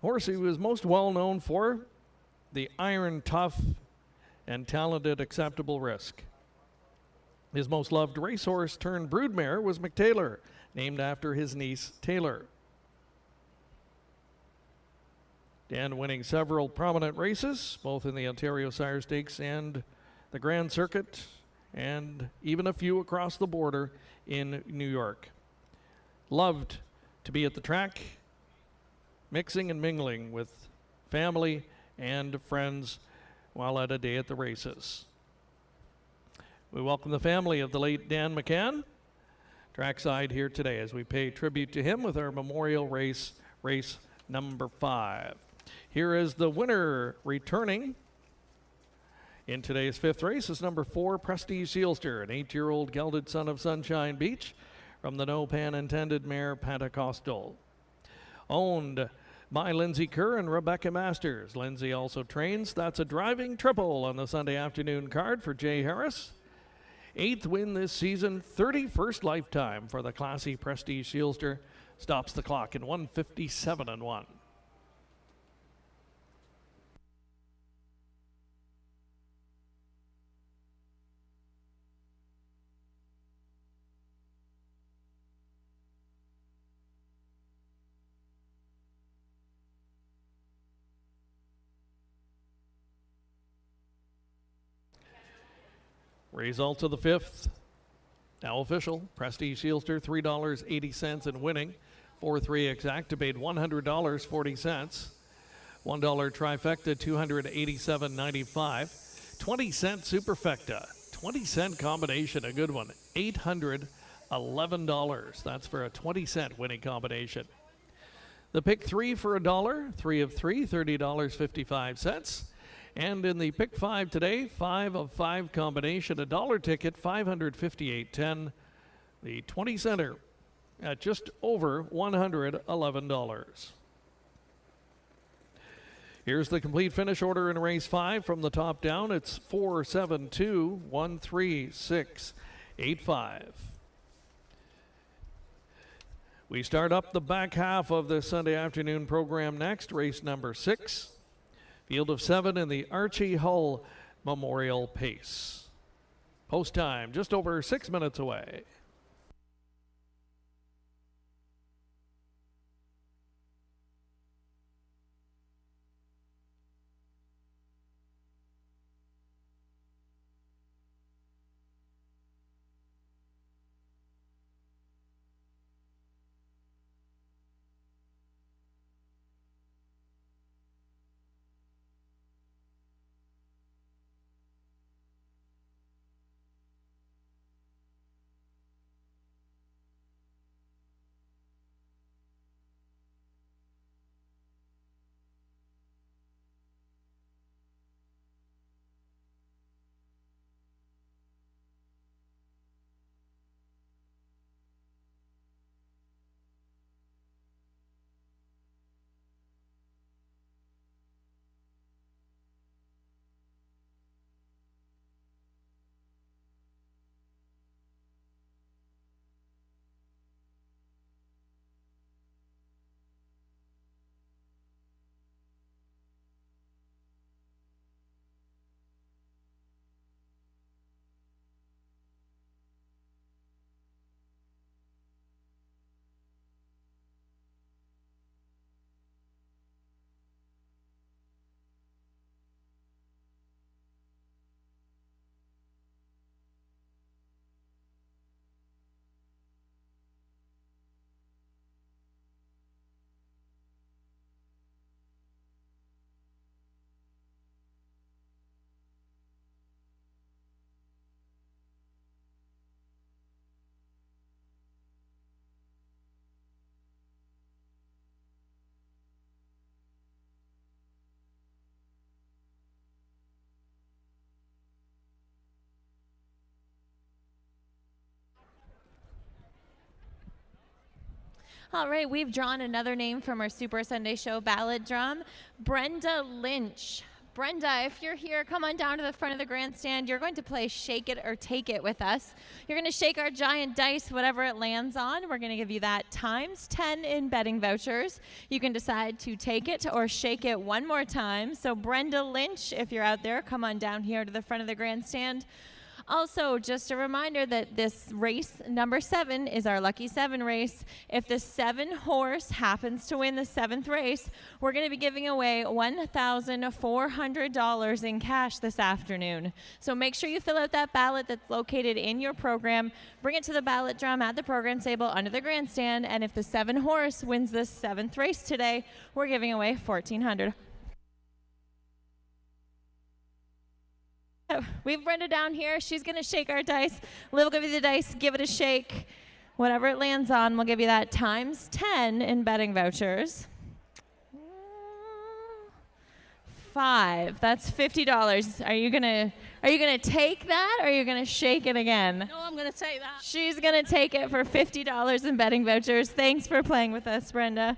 Horse he was most well known for, the iron tough and talented Acceptable Risk. His most loved racehorse turned broodmare was McTaylor, named after his niece Taylor. Dan winning several prominent races, both in the Ontario Sire Stakes and the Grand Circuit, and even a few across the border in New York. Loved to be at the track, mixing and mingling with family and friends while at a day at the races. We welcome the family of the late Dan McCan trackside here today as we pay tribute to him with our memorial race, race number 5. Here is the winner returning in today's 5th race is number 4, Prestige Sealster, an 8-year-old gelded son of Sunshine Beach from the no pan intended mare Pentecostal. Owned by Lindsay Kerr and Rebecca Masters. Lindsay also trains. That's a driving triple on the Sunday afternoon card for Jay Harris. 8th win this season, 31st lifetime for the classy Prestige Sealster. Stops the clock in 1:57.1. Results of the 5th. Now official. Prestige Sealster, $3.80 in winning. 4-3 exactabate, $100.40. $1 trifecta, $287.95. 20-cent superfecta, 20-cent combination, a good one, $811. That's for a 20-cent winning combination. The pick 3 for $1, 3 of 3, $30.55. And in the pick 5 today, 5 of 5 combination, a dollar ticket, $558.10. The 20 center at just over $111. Here's the complete finish order in race 5 from the top down. It's 4, 7, 2, 1, 3, 6, 8, 5. We start up the back half of the Sunday afternoon program next, race number 6. Field of 7 in the Archie Hall Memorial Pace. Post time just over 6 minutes away. All right, we've drawn another name from our Super Sunday Show ballot drum, Brenda Lynch. Brenda, if you're here, come on down to the front of the grandstand. You're going to play Shake It or Take It with us. You're going to shake our giant dice, whatever it lands on. We're going to give you that times 10 in betting vouchers. You can decide to take it or shake it one more time. So Brenda Lynch, if you're out there, come on down here to the front of the grandstand. Also, just a reminder that this race, number 7, is our Lucky 7 race. If the 7 horse happens to win the 7th race, we're going to be giving away $1,400 in cash this afternoon. So make sure you fill out that ballot that's located in your program. Bring it to the ballot drum at the program table under the grandstand. And if the 7 horse wins this 7th race today, we're giving away $1,400. We've Brenda down here. She's going to shake our dice. Liv will give you the dice. Give it a shake. Whatever it lands on, we'll give you that times 10 in betting vouchers. 5. That's $50. Are you gonna take that, or are you gonna shake it again? No, I'm gonna take that. She's gonna take it for $50 in betting vouchers. Thanks for playing with us, Brenda.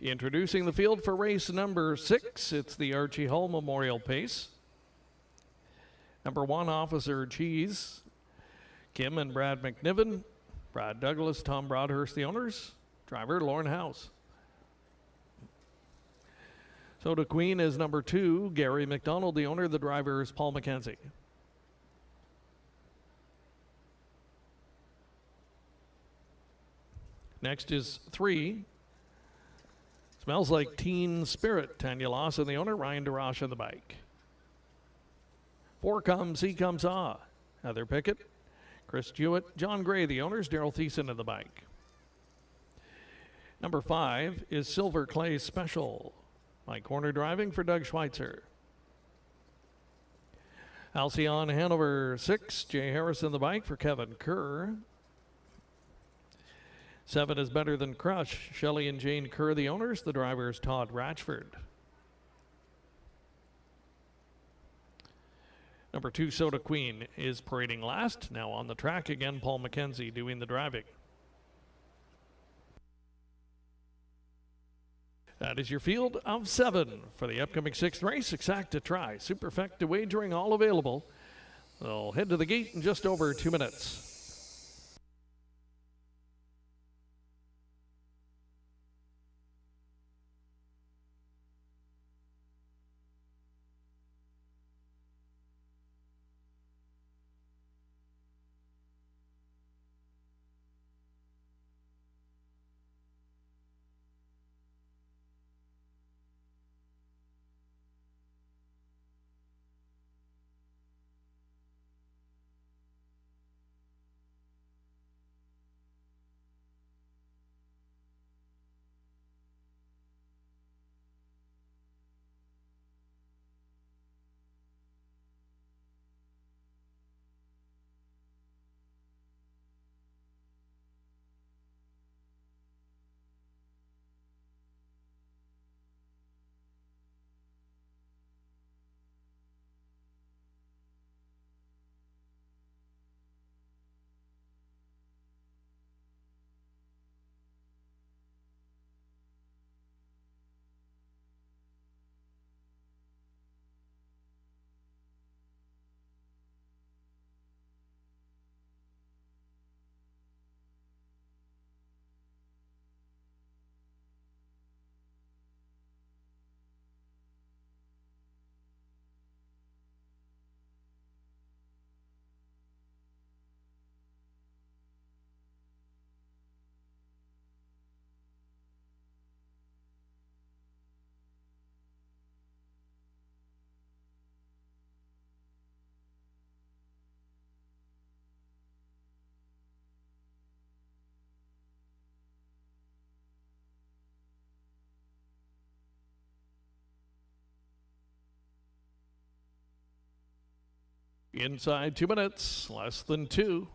Introducing the field for race number 6, it's the Archie Hall Memorial Pace. Number 1, Officer Cheese, Kim and Brad McNiven, Brad Douglas, Tom Broadhurst, the owners. Driver, Lauren House. Soda Queen is number 2, Gary McDonald, the owner. The driver is Paul McKenzie. Next is 3, Smells Like Teen Spirit, Tanya Lawson, the owner. Ryan DeRoche on the bike. 4 comes He Comes Ah, Heather Pickett, Chris Jewett, John Gray, the owners. Daryl Thiessen on the bike. Number 5 is Silver Clay Special, Mike Corner driving for Doug Schweitzer. Halcyon Hanover 6, Jay Harris on the bike for Kevin Kerr. 7 is Better Than Crush, Shelley and Jane Kerr, the owners. The driver is Todd Ratchford. Number 2, Soda Queen, is parading last. Now on the track again, Paul McKenzie doing the driving. That is your field of 7 for the upcoming 6th race. Exacta Tri, Superfecta wagering, all available. They'll head to the gate in just over 2 minutes. Inside 2 minutes, less than 2.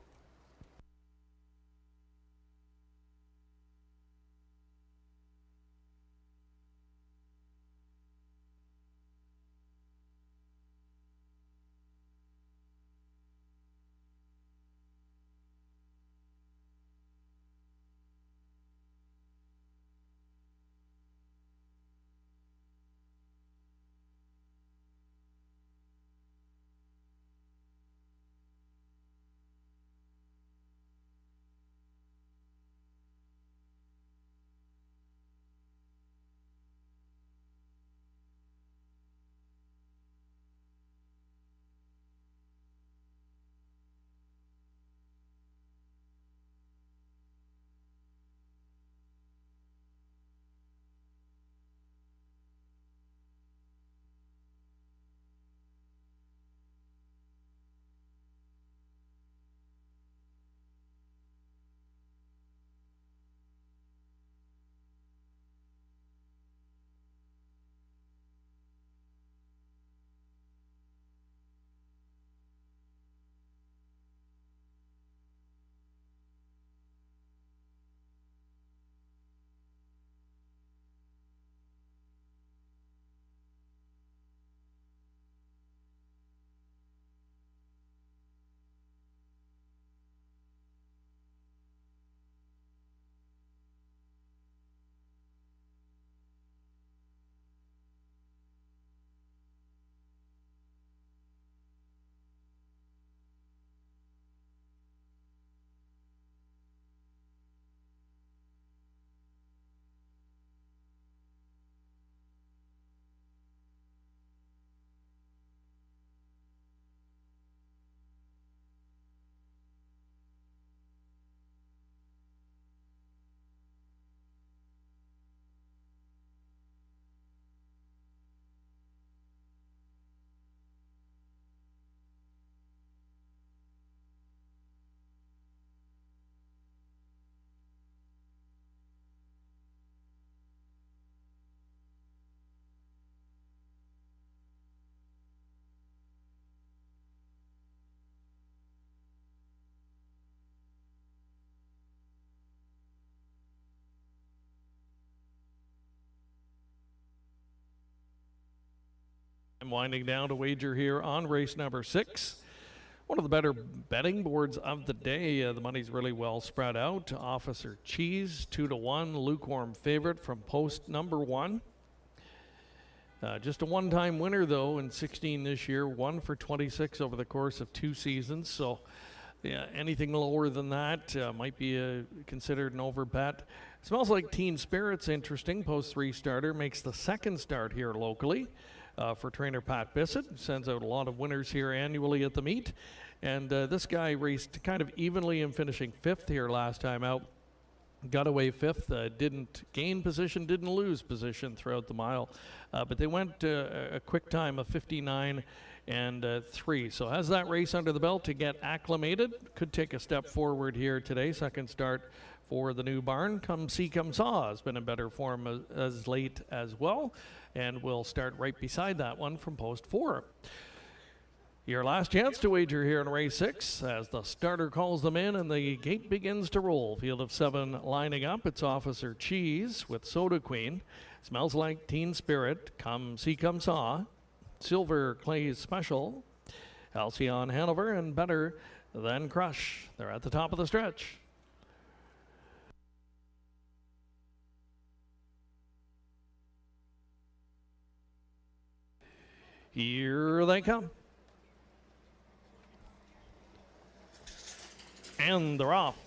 I'm winding down to wager here on race number 6. One of the better betting boards of the day. The money's really well spread out. Officer Cheese, 2-1, lukewarm favorite from post number 1. Just a one-time winner, though, in 16 this year, 1 for 26 over the course of 2 seasons. So yeah, anything lower than that might be considered an overbet. Smells Like Teen Spirit's interesting. Post 3 starter, makes the second start here locally for trainer Pat Bissett. Sends out a lot of winners here annually at the meet. And this guy raced kind of evenly in finishing 5th here last time out. Got away 5th, didn't gain position, didn't lose position throughout the mile. But they went a quick time of 59 and 3. So has that race under the belt to get acclimated. Could take a step forward here today. Second start for the new barn. Come See, Come Saw has been in better form as late as well. And we'll start right beside that one from post 4. Your last chance to wager here in race 6 as the starter calls them in and the gate begins to roll. Field of 7 lining up. It's Officer Cheese with Soda Queen. Smells Like Teen Spirit. Come See, Come Saw. Silver Clay's Special. Halcyon Hanover and Better Than Crush. They're at the top of the stretch. Here they come. And they're off.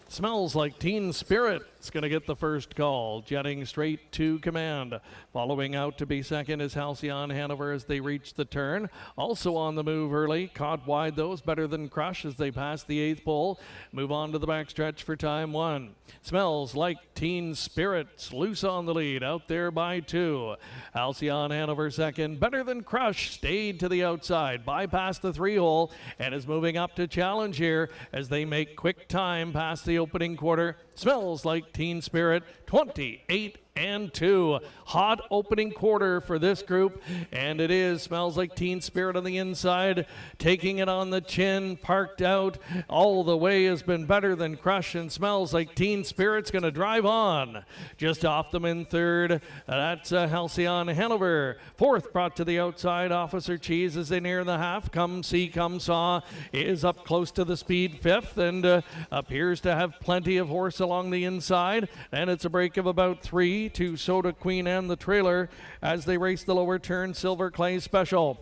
Smells Like Teen Spirit. It's going to get the first call, jetting straight to command. Following out to be second is Halcyon Hanover as they reach the turn. Also on the move early, caught wide those, Better Than Crush as they pass the 8th pole. Move on to the backstretch for time 1. Smells Like Teen Spirit, loose on the lead, out there by 2. Halcyon Hanover second, Better Than Crush stayed to the outside, bypassed the 3-hole, and is moving up to challenge here as they make quick time past the opening quarter. Smells Like Teen Spirit, 28 and 2. Hot opening quarter for this group, and it is Smells Like Teen Spirit on the inside, taking it on the chin, parked out all the way has been Better Than Crush, and Smells Like Teen Spirit's going to drive on. Just off them in third, that's Halcyon Hanover. Fourth brought to the outside, Officer Cheese as they near the half. Come See, Come Saw is up close to the speed 5th and appears to have plenty of horse along the inside, and it's a break of about 3 to Soda Queen and the trailer as they race the lower turn. Silver Clay Special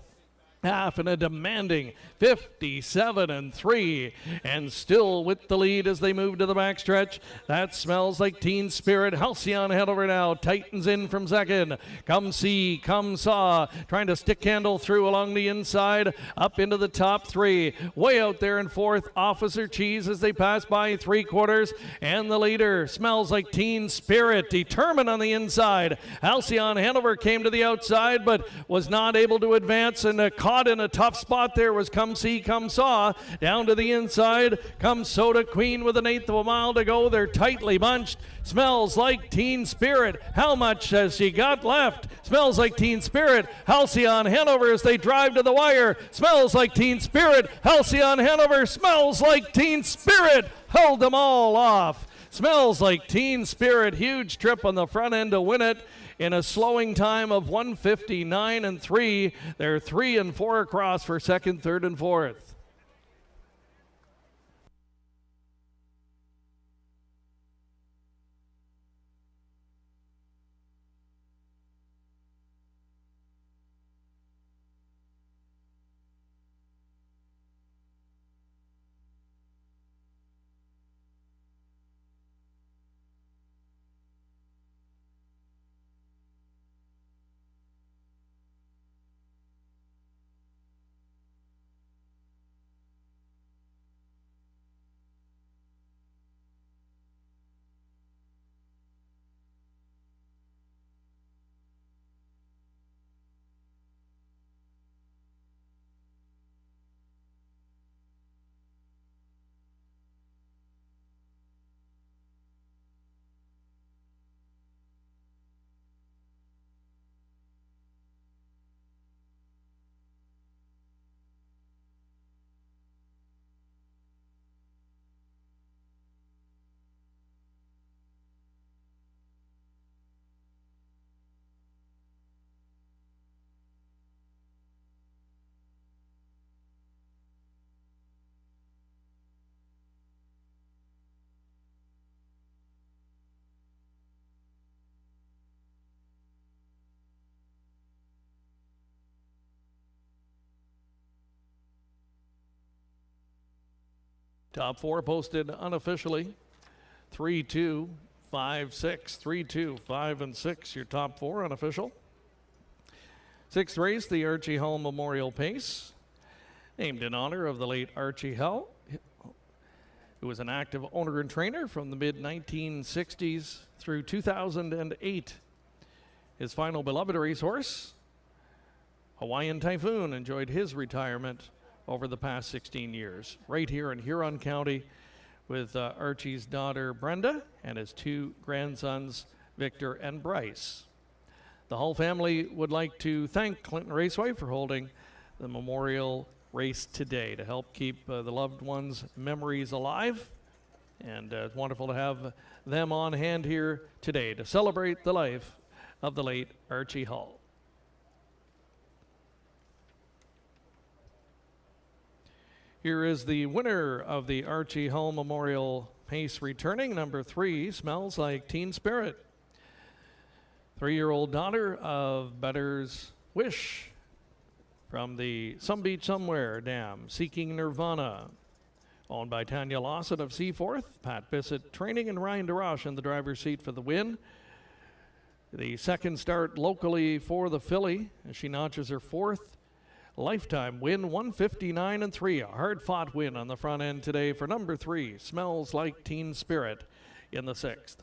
half in a demanding 57 and 3, and still with the lead as they move to the backstretch. That Smells Like Teen Spirit. Halcyon Hanover now tightens in from second. Come See, Come Saw trying to stick handle through along the inside up into the top 3. Way out there in 4th, Officer Cheese as they pass by 3/4, and the leader Smells Like Teen Spirit determined on the inside. Halcyon Hanover came to the outside but was not able to advance, and caught in a tough spot there was Come See, Come Saw. Down to the inside comes Soda Queen with 1/8 of a mile to go. They're tightly bunched. Smells Like Teen Spirit. How much has she got left? Smells Like Teen Spirit. Halcyon Hanover as they drive to the wire. Smells Like Teen Spirit. Halcyon Hanover. Smells Like Teen Spirit. Held them all off. Smells Like Teen Spirit. Huge trip on the front end to win it in a slowing time of 1:59 and 3. They're 3 and 4 across for second, third, and fourth. Top 4 posted unofficially. 3, 2, 5, 6. 3, 2, 5, and 6, your top 4 unofficial. 6th race, the Archie Hall Memorial Pace, named in honor of the late Archie Hall, who was an active owner and trainer from the mid-1960s through 2008. His final beloved racehorse, Hawaiian Typhoon, enjoyed his retirement over the past 16 years, right here in Huron County with Archie's daughter Brenda and his 2 grandsons, Victor and Bryce. The Hall family would like to thank Clinton Raceway for holding the memorial race today to help keep the loved ones' memories alive. And it's wonderful to have them on hand here today to celebrate the life of the late Archie Hall. Here is the winner of the Archie Hall Memorial Pace returning, number 3, Smells Like Teen Spirit. 3-year-old daughter of Better's Wish from the Some Beach Somewhere Dam, Seeking Nirvana. Owned by Tanya Lawson of Seaforth, Pat Bissett training, and Ryan DeRoche in the driver's seat for the win. The second start locally for the filly as she notches her 4th lifetime win, 159-3. A hard-fought win on the front end today for number 3, Smells Like Teen Spirit, in the 6th.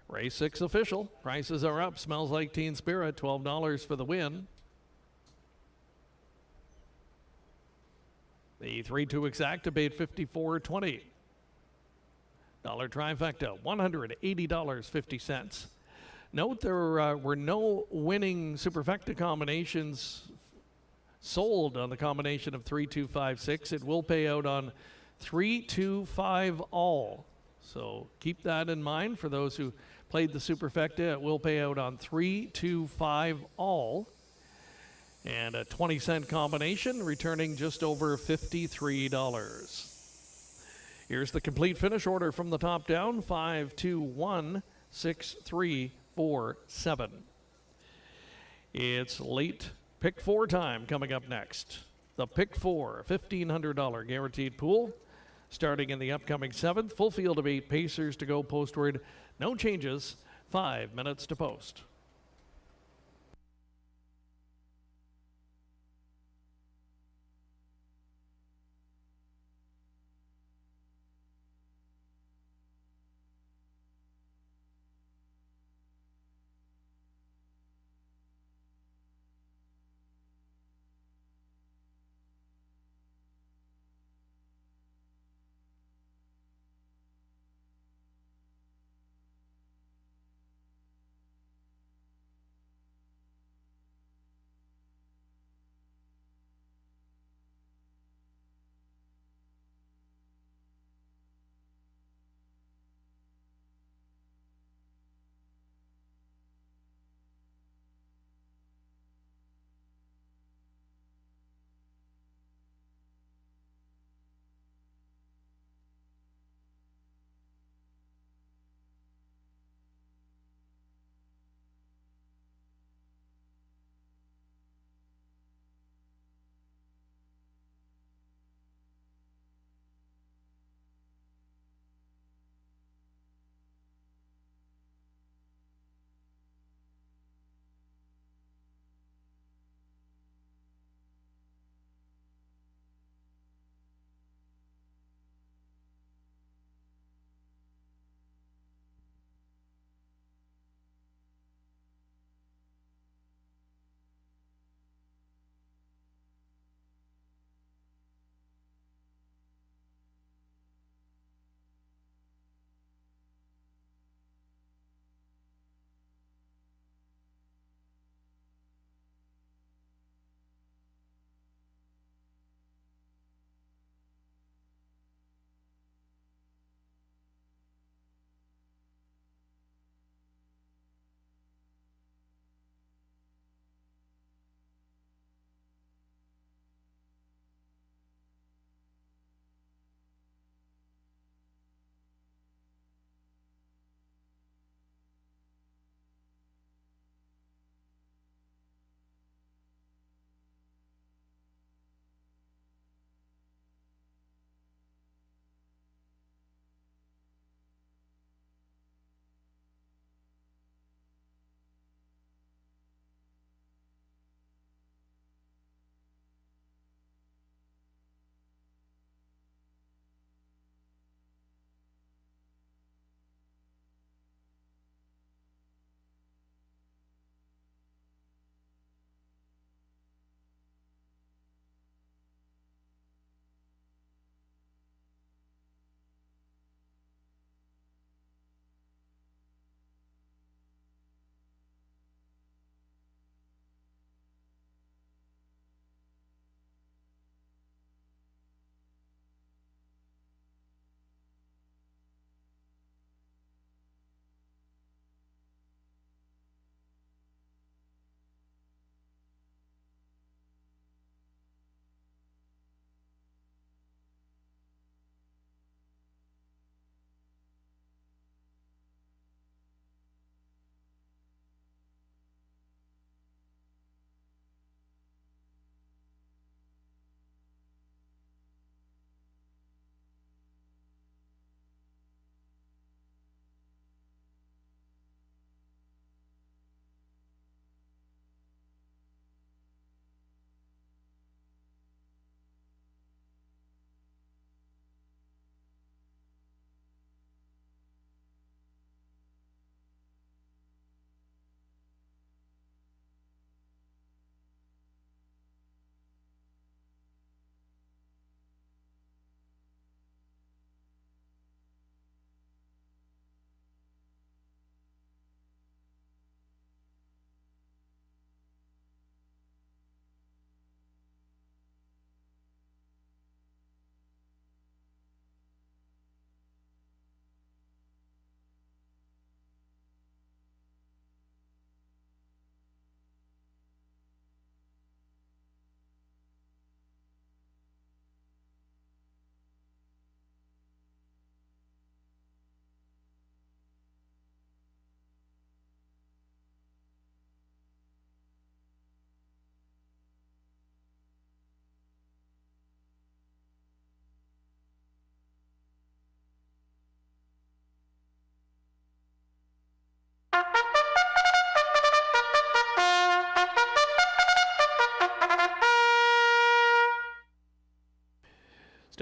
Race 6 official. Prices are up. Smells Like Teen Spirit, $12 for the win. The 3-2 exact debate, $54.20. Dollar trifecta, $180.50. Note there were no winning superfecta combinations sold on the combination of 3, 2, 5, 6. It will pay out on 3, 2, 5 all. So keep that in mind for those who played the superfecta. It will pay out on 3, 2, 5 all. And a 20-cent combination returning just over $53. Here's the complete finish order from the top down: 5, 2, 1, 6, 3, 4, 7. It's late pick 4 time coming up next. The pick 4, $1,500 guaranteed pool, starting in the upcoming 7th. Full field of 8 pacers to go postward. No changes, 5 minutes to post.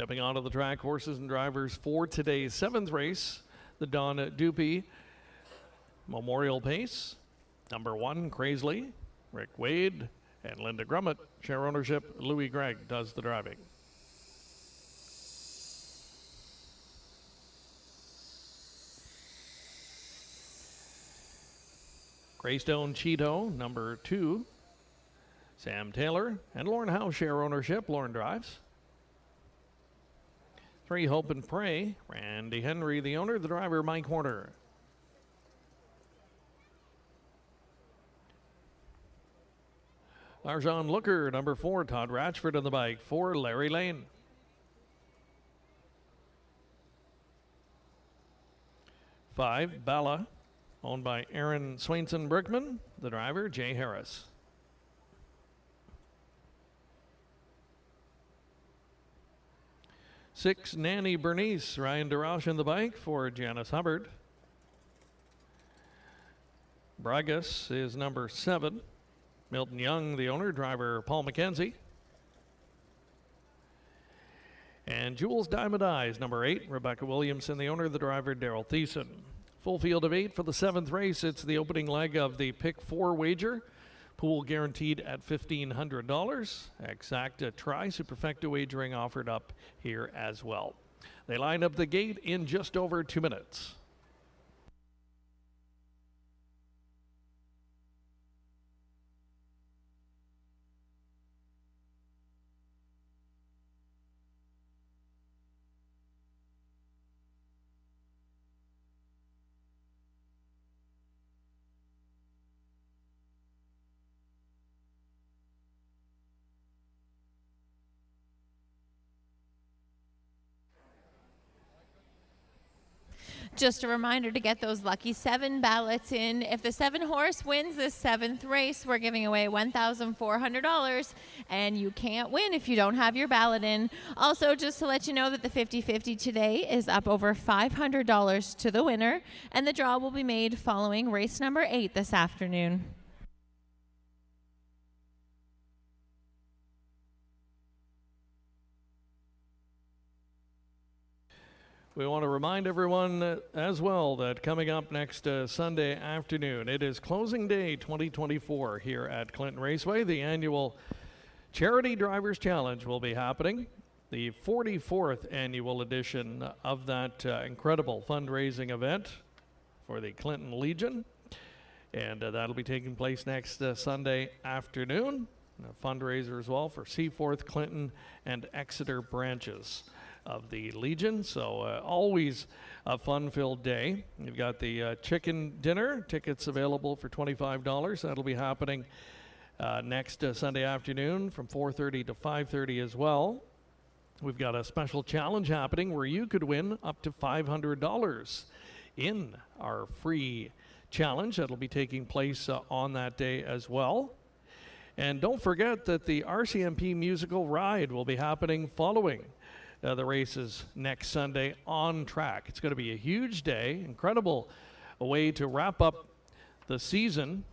Stepping onto the track, horses and drivers for today's 7th race, the Don Dupy Memorial Pace. Number 1, Crazely, Rick Wade, and Linda Grummett. Share ownership, Louis Gregg does the driving. Greystone Cheeto, number 2, Sam Taylor, and Lauren Howe share ownership. Lauren drives. 3, Hope and Pray, Randy Henry, the owner, the driver, Mike Horner. Arjan Looker, number 4, Todd Ratchford on the bike, 4, Larry Lane. 5, Bella, owned by Aaron Swainson Brickman, the driver, Jay Harris. 6, Nanny Bernice, Ryan DeRoche in the bike for Janice Hubbard. Bragas is number 7. Milton Young, the owner, driver Paul McKenzie. And Jules Diamond Eyes, number 8, Rebecca Williamson, the owner, the driver Daryl Thiessen. Full field of 8 for the 7th race. It's the opening leg of the Pick 4 wager. Pool guaranteed at $1,500. Exacta Tri-Superfecta wagering offered up here as well. They line up the gate in just over 2 minutes. Just a reminder to get those lucky 7 ballots in. If the 7 horse wins this 7th race, we're giving away $1,400, and you can't win if you don't have your ballot in. Also, just to let you know that the 50-50 today is up over $500 to the winner, and the draw will be made following race number 8 this afternoon. We want to remind everyone as well that coming up next Sunday afternoon, it is closing day 2024 here at Clinton Raceway. The annual Charity Drivers Challenge will be happening, the 44th annual edition of that incredible fundraising event for the Clinton Legion. And that'll be taking place next Sunday afternoon. A fundraiser as well for Seaforth, Clinton, and Exeter branches of the Legion. So always a fun-filled day. You've got the chicken dinner, tickets available for $25. That'll be happening next Sunday afternoon from 4:30 to 5:30 as well. We've got a special challenge happening where you could win up to $500 in our free challenge. That'll be taking place on that day as well. And don't forget that the RCMP musical ride will be happening following the races next Sunday on track. It's going to be a huge day, incredible way to wrap up the season.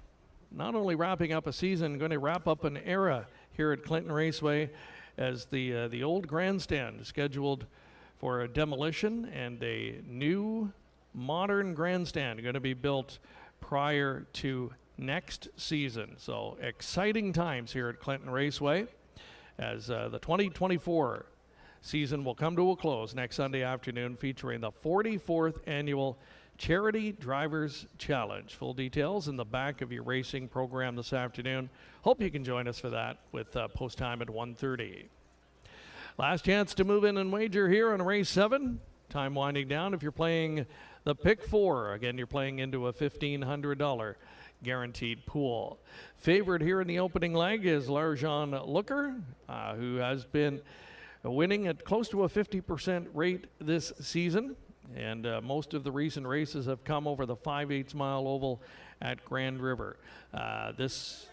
Not only wrapping up a season, going to wrap up an era here at Clinton Raceway, as the old grandstand is scheduled for a demolition, and a new modern grandstand going to be built prior to next season. So exciting times here at Clinton Raceway as the 2024 season will come to a close next Sunday afternoon, featuring the 44th annual Charity Drivers Challenge. Full details in the back of your racing program this afternoon. Hope you can join us for that with post time at 1:30. Last chance to move in and wager here on race 7. Time winding down. If you're playing the Pick 4, again, you're playing into a $1,500 guaranteed pool. Favorite here in the opening leg is Larjan Looker, who has been winning at close to a 50% rate this season, and most of the recent races have come over the 5/8 mile oval at Grand River. This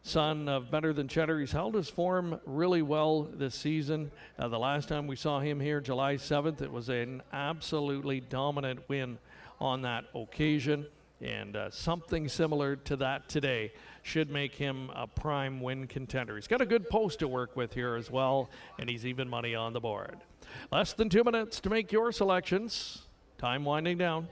son of Better Than Cheddar, he's held his form really well this season. The last time we saw him here, July 7th, it was an absolutely dominant win on that occasion. And something similar to that today should make him a prime win contender. He's got a good post to work with here as well, and he's even money on the board. Less than 2 minutes to make your selections. Time winding down.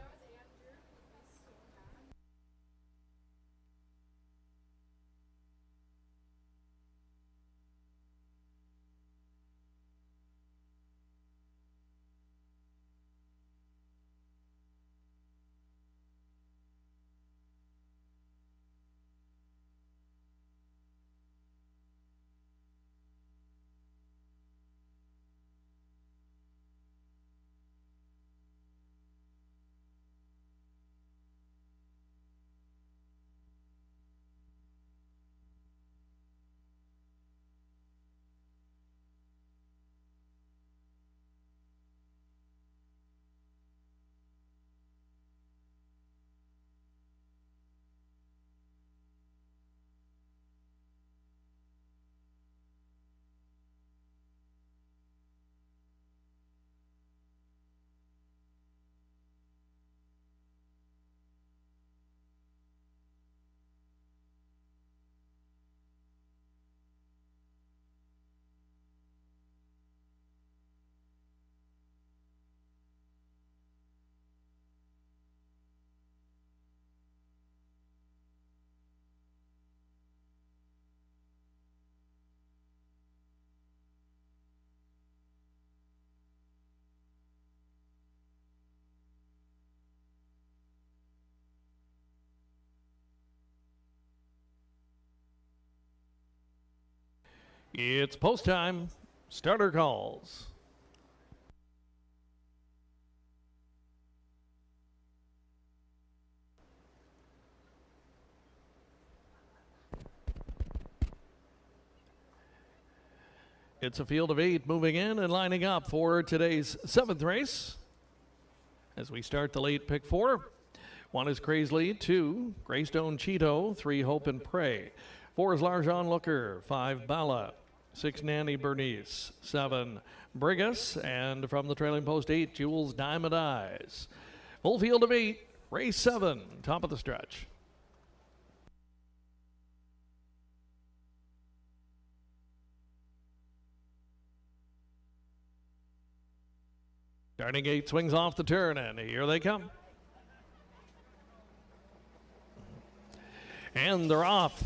It's post time. Starter calls. It's a field of 8 moving in and lining up for today's 7th race. As we start the late pick 4. 1 is Crazily, 2, Greystone Cheeto, 3, Hope and Pray. 4 is Larjon Looker, 5, Bala, 6, Nanny Bernice, 7, Brigus, and from the trailing post 8, Jules Diamond Eyes. Full field of 8, race 7, top of the stretch. Starting gate swings off the turn, and here they come. And they're off.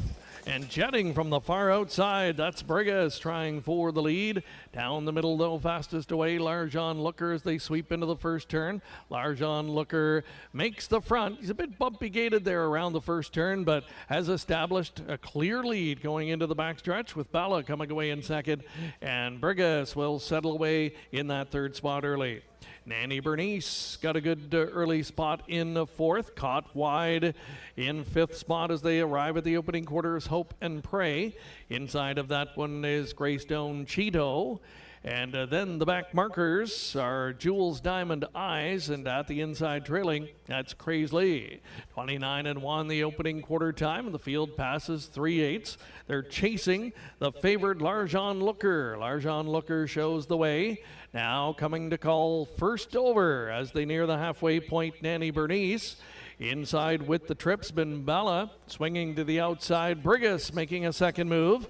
And jetting from the far outside, that's Brigas trying for the lead. Down the middle, though, fastest away, Larjon Looker as they sweep into the first turn. Larjon Looker makes the front. He's a bit bumpy gated there around the first turn, but has established a clear lead going into the backstretch with Bala coming away in second. And Brigas will settle away in that third spot early. Nanny Bernice got a good early spot in the fourth, caught wide in fifth spot as they arrive at the opening quarters, Hope and Pray. Inside of that one is Greystone Cheeto. And then the back markers are Jules Diamond Eyes, and at the inside trailing, that's Crazily. 29-1 the opening quarter time, and the field passes 3/8. They're chasing the favored Larjon Looker. Larjon Looker shows the way. Now coming to call first over as they near the halfway point, Nanny Bernice. Inside with the tripsman Bala, swinging to the outside. Brigas making a second move.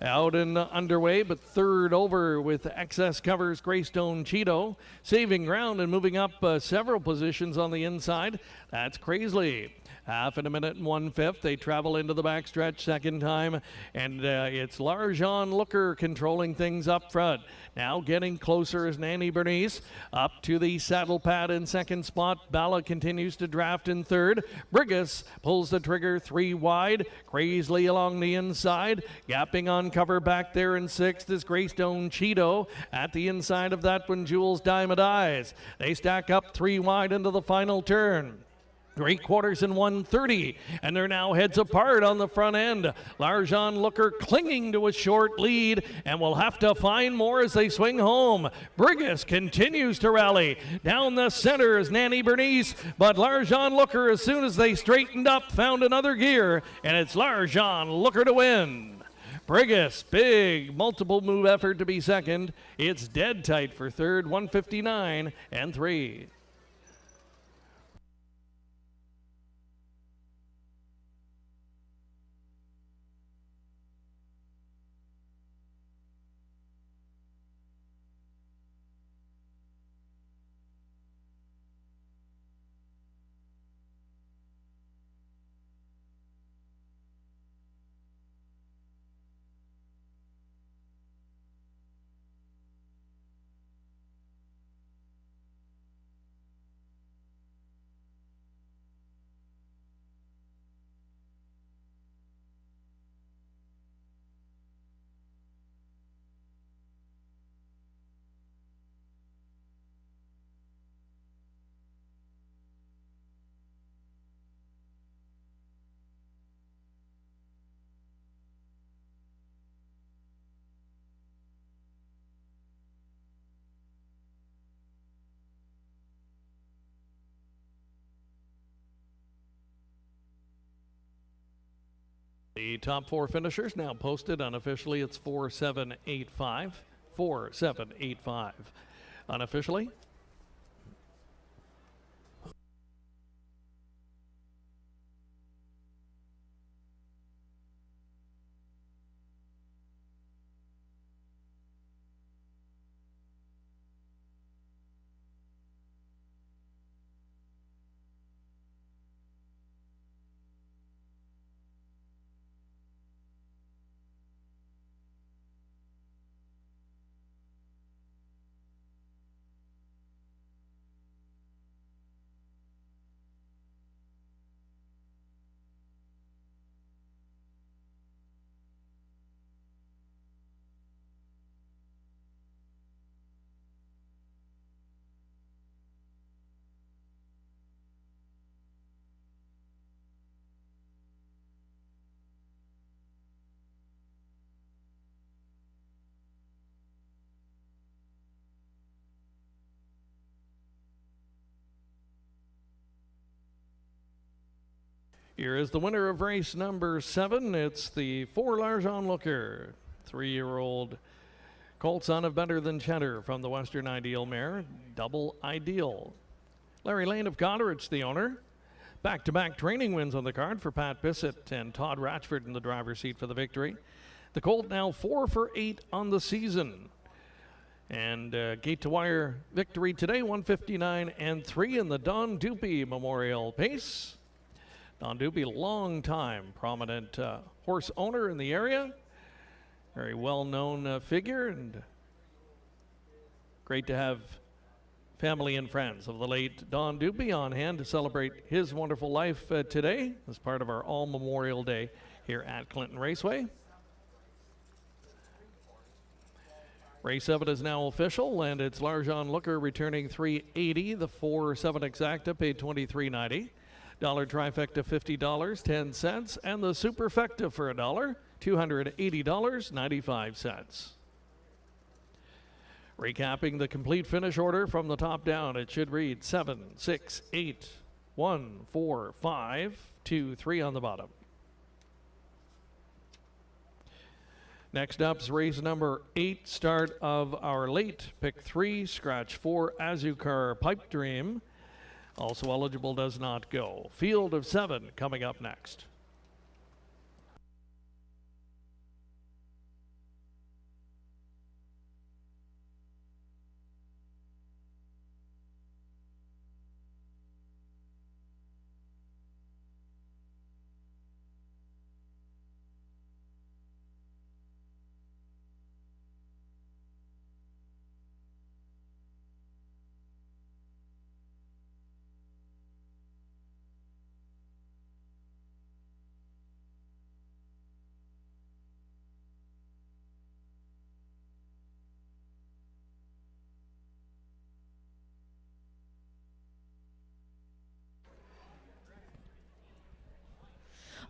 Out and underway, but third over with excess covers Greystone Cheeto. Saving ground and moving up several positions on the inside. That's Crazily. Half in a minute and 1/5. They travel into the backstretch second time, and it's Larjon Looker controlling things up front. Now getting closer is Nanny Bernice. Up to the saddle pad in second spot. Bala continues to draft in third. Brigas pulls the trigger 3 wide. Crazily along the inside. Gapping on cover back there in sixth is Greystone Cheeto. At the inside of that one, Jules Diamond Eyes. They stack up 3 wide into the final turn. 3/4 and 1:30, and they're now heads apart on the front end. Larjon Looker clinging to a short lead, and will have to find more as they swing home. Brigas continues to rally. Down the center is Nanny Bernice, but Larjon Looker, as soon as they straightened up, found another gear, and it's Larjon Looker to win. Brigas, big multiple move effort to be second. It's dead tight for third, 1:59 and 3. The top 4 finishers now posted. Unofficially, it's 4785. 4785. Unofficially. Here is the winner of race number 7. It's the 4 Larjon Looker, 3-year-old colt son of Better Than Cheddar from the Western Ideal mare, Double Ideal. Larry Lane of Goderich, the owner. Back-to-back training wins on the card for Pat Bissett and Todd Ratchford in the driver's seat for the victory. The colt now 4 for 8 on the season. And gate-to-wire victory today, 159-3 in the Don Dupy Memorial Pace. Don Dupy, long time prominent horse owner in the area. Very well-known figure, and great to have family and friends of the late Don Dupy on hand to celebrate his wonderful life today as part of our All Memorial Day here at Clinton Raceway. Race 7 is now official, and it's Larjon Looker returning $380. The 4-7 exacta paid $23.90. Dollar trifecta $50.10, and the superfecta for $1, $280.95. Recapping the complete finish order from the top down, it should read 7, 6, 8, 1, 4, 5, 2, 3 on the bottom. Next up is race number 8, start of our late pick 3, scratch 4, Azucar Pipe Dream. Also eligible, does not go. Field of 7 coming up next.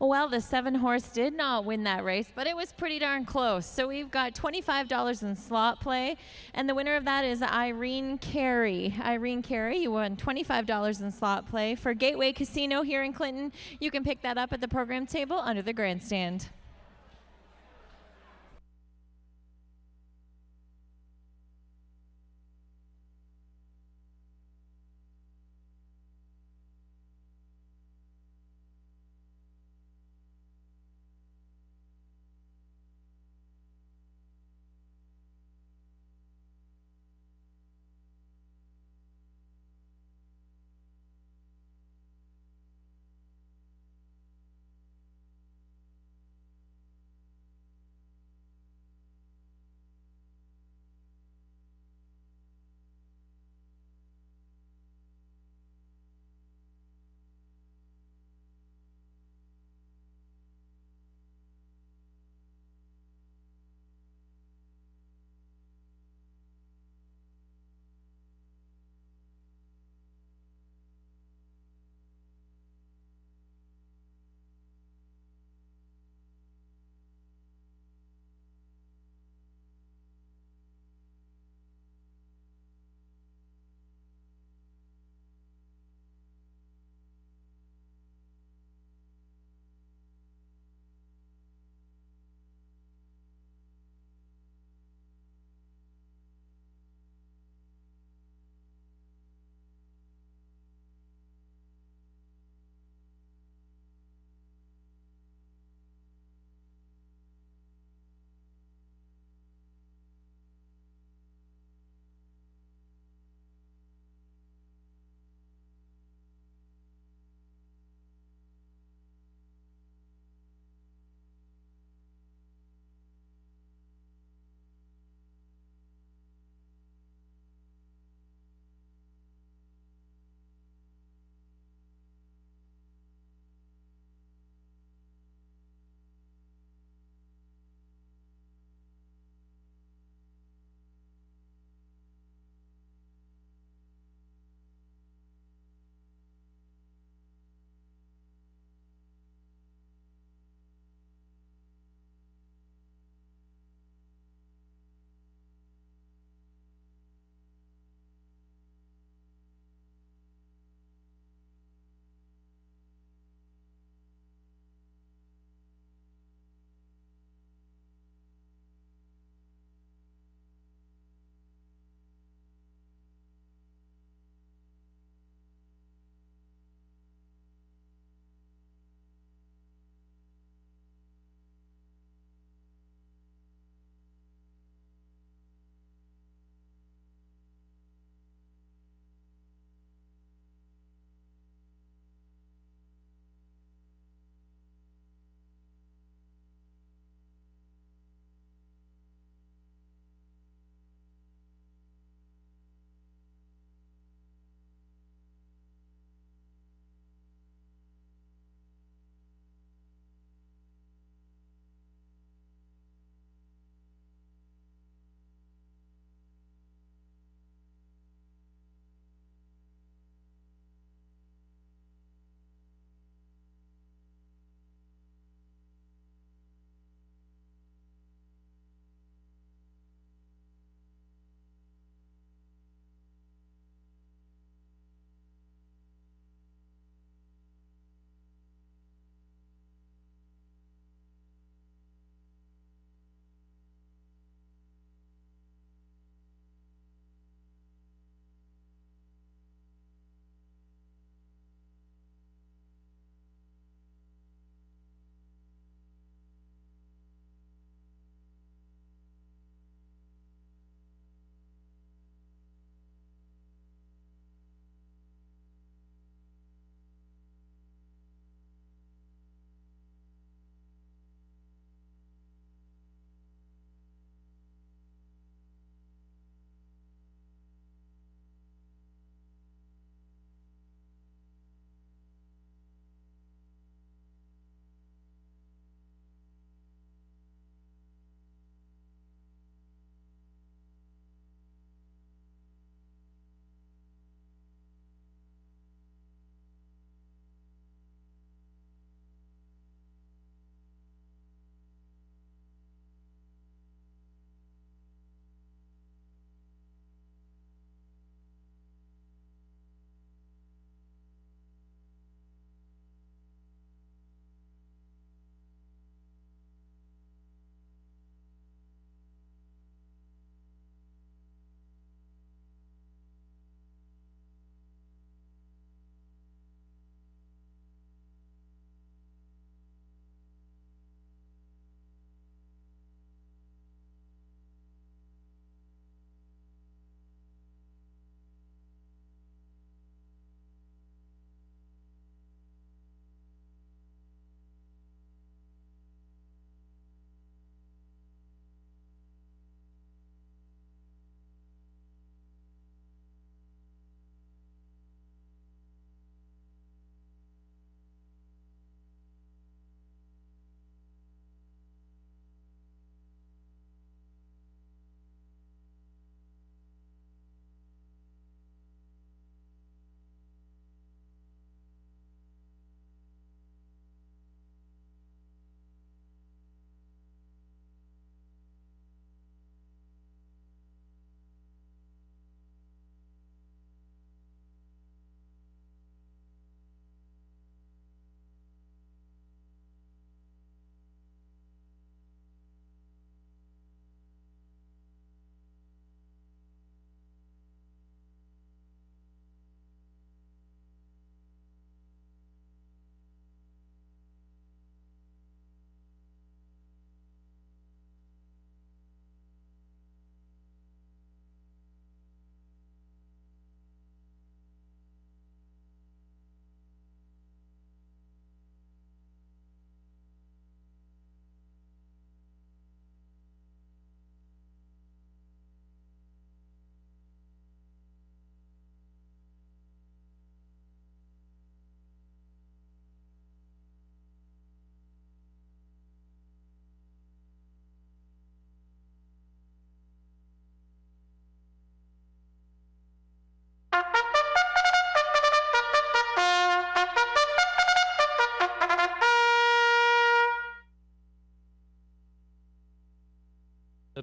Well, the 7-horse did not win that race, but it was pretty darn close. So we've got $25 in slot play, and the winner of that is Irene Carey. Irene Carey, you won $25 in slot play. For Gateway Casino here in Clinton, you can pick that up at the program table under the grandstand.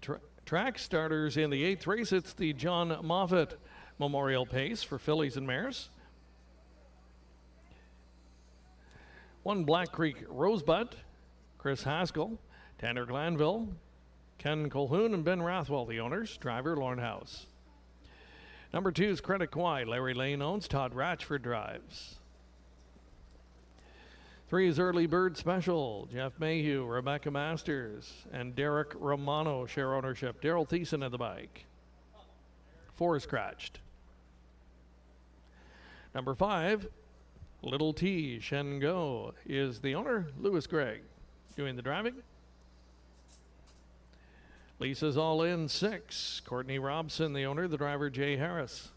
the track starters in the 8th race, it's the John Moffett Memorial Pace for fillies and mares. 1 Black Creek Rosebud, Chris Haskell, Tanner Glanville, Ken Colhoun, and Ben Rathwell, the owners. Driver, Lorne House. Number 2 is Credit Kwai. Larry Lane owns. Todd Ratchford drives. 3 is Early Bird Special. Jeff Mayhew, Rebecca Masters, and Derek Romano share ownership. Daryl Thiessen at the bike. 4 is Scratched. Number 5, Little T Shen Go is the owner. Lewis Gregg doing the driving. Lisa's All In 6. Courtney Robson, the owner. The driver, Jay Harris.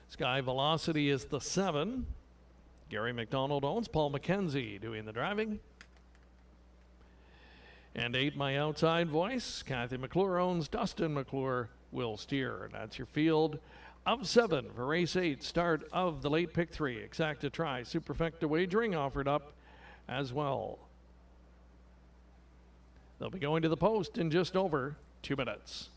Sky Velocity is the 7. Gary McDonald owns. Paul McKenzie doing the driving. And 8, My Outside Voice. Kathy McClure owns. Dustin McClure will steer. And that's your field of 7 for race 8. Start of the late pick 3. Exacta Try. Superfecta wagering offered up as well. They'll be going to the post in just over 2 minutes.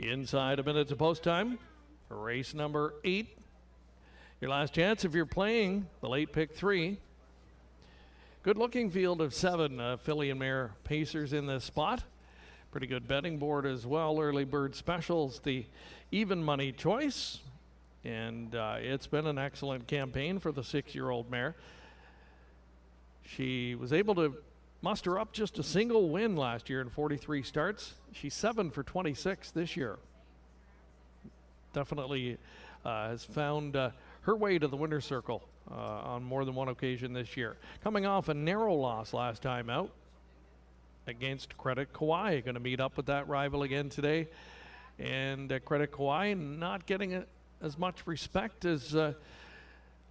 Inside a minute to post time. Race number 8. Your last chance if you're playing the late pick 3. Good looking field of 7 filly and mare pacers in this spot. Pretty good betting board as well. Early Bird Specials, the even money choice. And it's been an excellent campaign for the 6-year-old mare. She was able to muster up just a single win last year in 43 starts. She's 7 for 26 this year. Definitely has found her way to the winner's circle on more than one occasion this year. Coming off a narrow loss last time out against Credit Kauai. Going to meet up with that rival again today. And Credit Kauai not getting as much respect as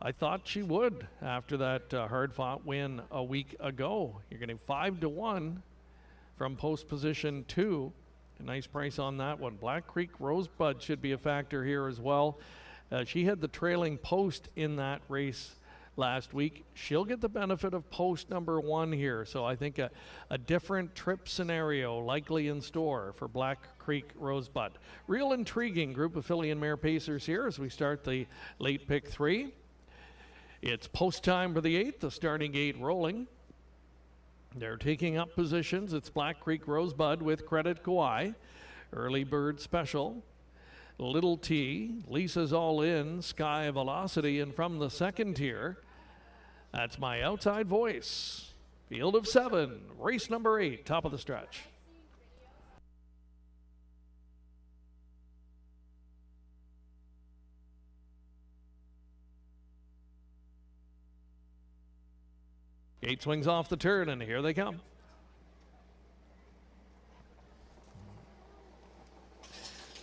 I thought she would after that hard-fought win a week ago. You're getting 5-1 from post position 2. A nice price on that one. Black Creek Rosebud should be a factor here as well. She had the trailing post in that race last week. She'll get the benefit of post number 1 here. So I think a different trip scenario likely in store for Black Creek Rosebud. Real intriguing group of filly and mare pacers here as we start the late pick 3. It's post time for the 8th, the starting gate rolling. They're taking up positions. It's Black Creek Rosebud with Credit Kauai. Early Bird Special. Little T. Lisa's All In. Sky Velocity. And from the second tier, that's My Outside Voice. Field of 7. Race number 8. Top of the stretch. Gate swings off the turn, and here they come.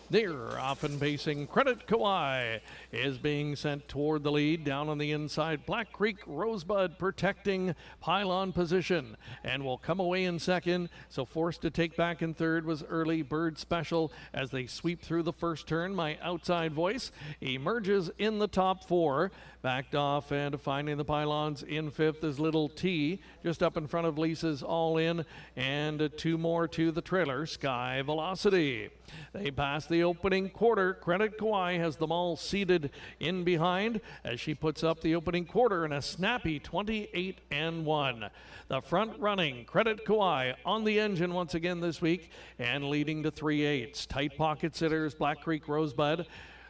They're often pacing. Credit Kauai is being sent toward the lead. Down on the inside, Black Creek Rosebud protecting pylon position and will come away in second. So forced to take back in third was Early Bird Special as they sweep through the first turn. My Outside Voice emerges in the top 4. Backed off and finding the pylons in 5th is Little T, just up in front of Lisa's All In, and 2 more to the trailer, Sky Velocity. They pass the opening quarter. Credit Kauai has them all seated in behind as she puts up the opening quarter in a snappy 28-1. The front running Credit Kauai on the engine once again this week and leading to 3/8. Tight pocket sitters Black Creek Rosebud.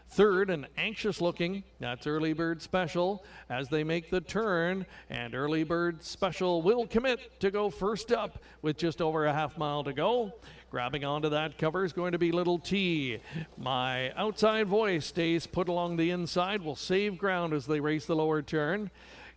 Third and anxious looking, that's Early Bird Special as they make the turn, and Early Bird Special will commit to go first up with just over a half mile to go. Grabbing onto that cover is going to be Little T. My Outside Voice stays put along the inside, will save ground as they race the lower turn.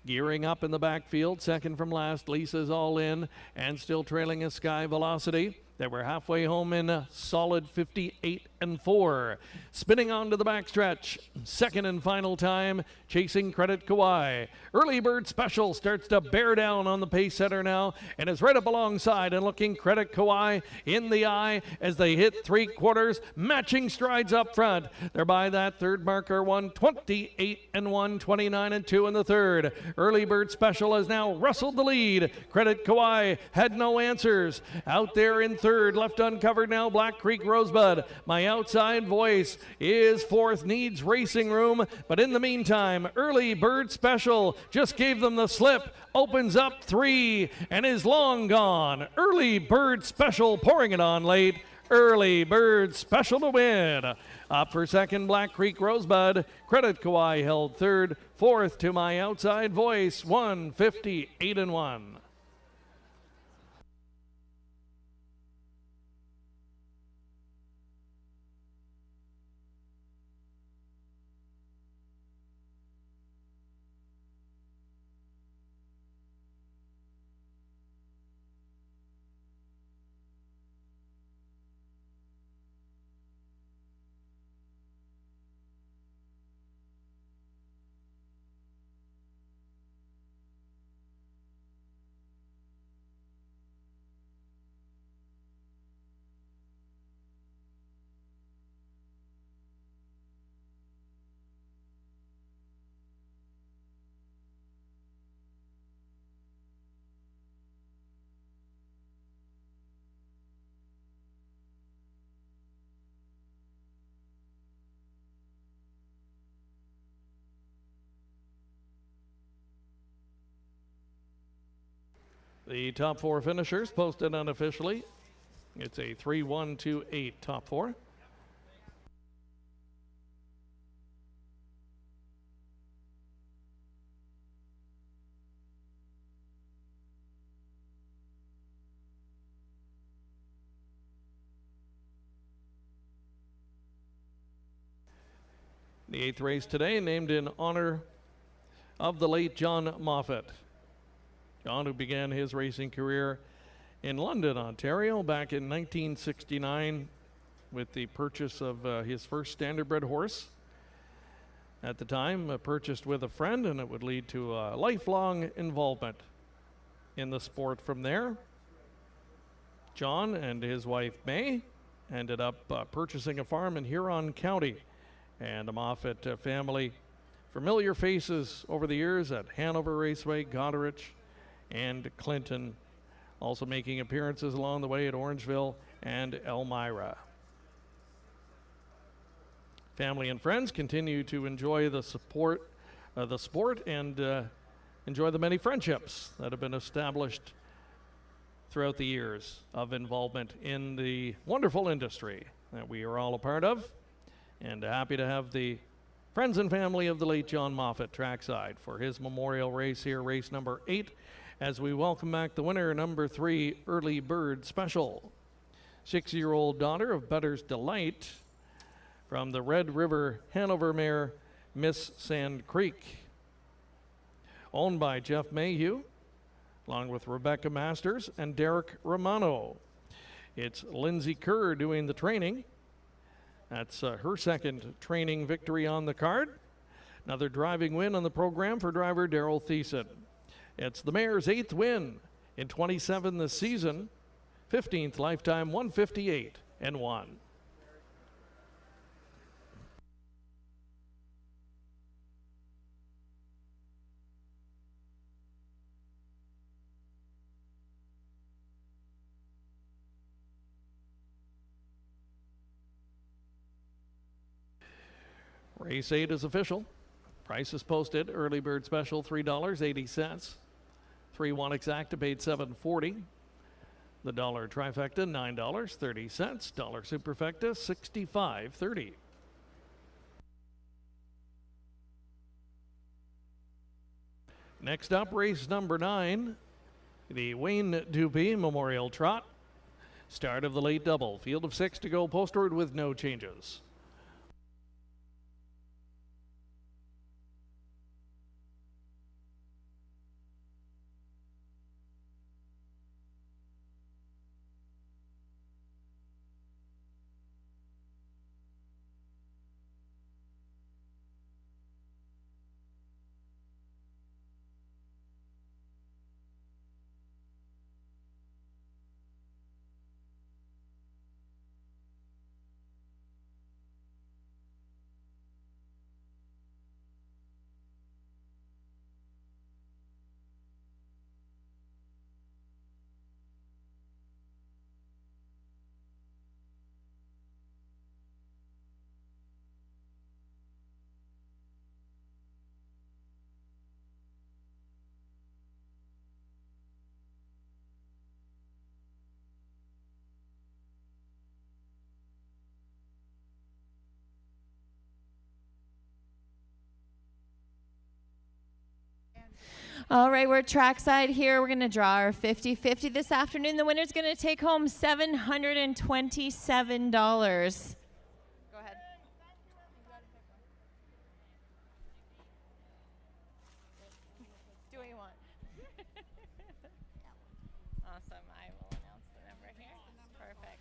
Gearing up in the backfield, second from last, Lisa's All In, and still trailing a Sky Velocity. They were halfway home in a solid 58-4. Spinning onto the backstretch, second and final time, chasing Credit Kauai. Early Bird Special starts to bear down on the pace setter now and is right up alongside and looking Credit Kauai in the eye as they hit 3/4, matching strides up front. They're by that third marker, 28-1, 29-2 in the third. Early Bird Special has now wrestled the lead. Credit Kauai had no answers. Out there in third, left uncovered now, Black Creek Rosebud. My Outside Voice is fourth, needs racing room, but in the meantime, Early Bird Special just gave them the slip, opens up 3, and is long gone. Early Bird Special pouring it on late. Early Bird Special to win. Up for second, Black Creek Rosebud. Credit Kauai held third. Fourth to My Outside Voice, 158-1. The top 4 finishers posted unofficially. It's a 3-1-2-8 top 4. The 8th race today, named in honor of the late John Moffett. John, who began his racing career in London, Ontario, back in 1969 with the purchase of his first standardbred horse. At the time, purchased with a friend, and it would lead to a lifelong involvement in the sport from there. John and his wife May ended up purchasing a farm in Huron County, and the Moffett family, familiar faces over the years at Hanover Raceway, Goderich, and Clinton, also making appearances along the way at Orangeville and Elmira. Family and friends continue to enjoy the sport and enjoy the many friendships that have been established throughout the years of involvement in the wonderful industry that we are all a part of. And happy to have the friends and family of the late John Moffett trackside for his memorial race here, race number 8, as we welcome back the winner, number 3, Early Bird Special. 6-year-old daughter of Better's Delight from the Red River Hanover mare, Miss Sand Creek. Owned by Jeff Mayhew, along with Rebecca Masters and Derek Romano. It's Lindsay Kerr doing the training. That's her second training victory on the card. Another driving win on the program for driver Daryl Thiessen. It's the mare's 8th win in 27 this season, 15th lifetime, 158-1. Race 8 is official. Price is posted. Early Bird Special, $3.80. 3-1 exacta paid $7.40. The dollar trifecta, $9.30. Dollar superfecta, $65.30. Next up, race number 9, the Wayne Dupy Memorial Trot. Start of the late double. Field of 6 to go postward with no changes. All right, we're trackside here. We're going to draw our 50-50 this afternoon. The winner's going to take home $727. Go ahead. Do what you want. Awesome. I will announce the number here. Perfect.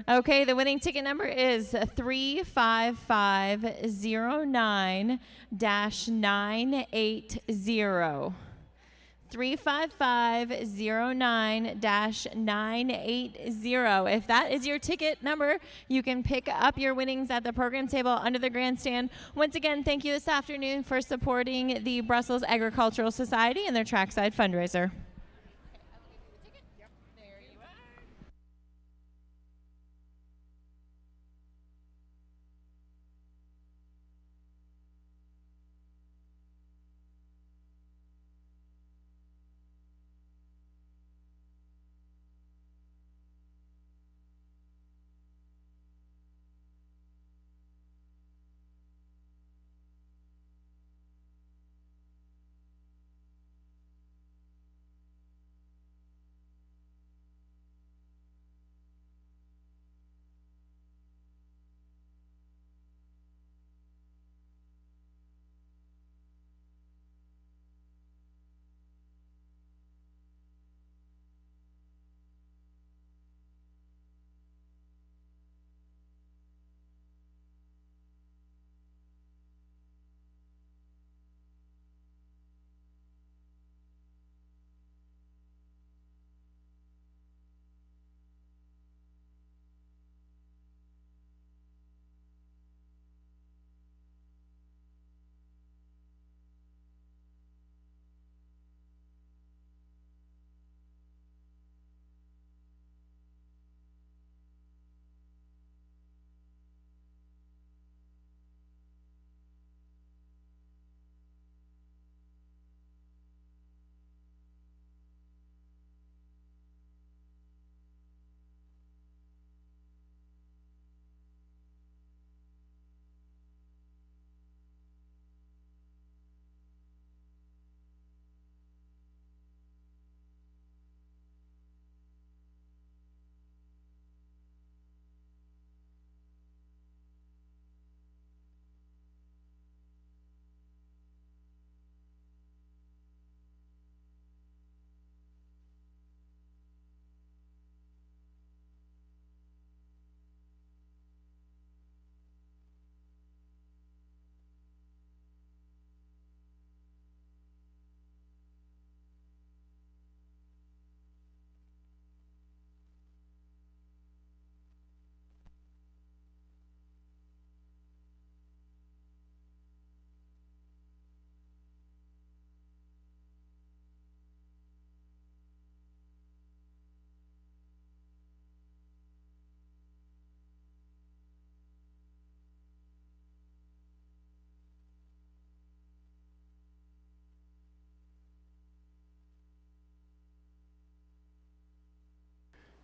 Okay, the winning ticket number is 35509-980. 35509-980. If that is your ticket number, you can pick up your winnings at the program table under the grandstand. Once again, thank you this afternoon for supporting the Brussels Agricultural Society and their trackside fundraiser.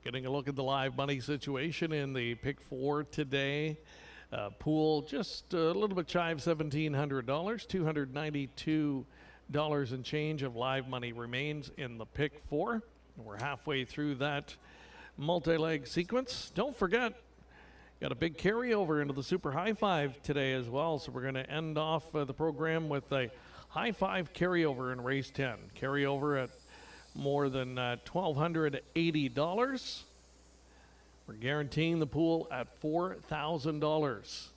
Getting a look at the live money situation in the pick 4 today. Pool just a little bit shy of $1,700, $292 and change of live money remains in the pick 4. We're halfway through that multi-leg sequence. Don't forget, got a big carryover into the Super High Five today as well, so we're going to end off the program with a High Five carryover in race 10. Carryover at more than $1,280. We're guaranteeing the pool at $4,000.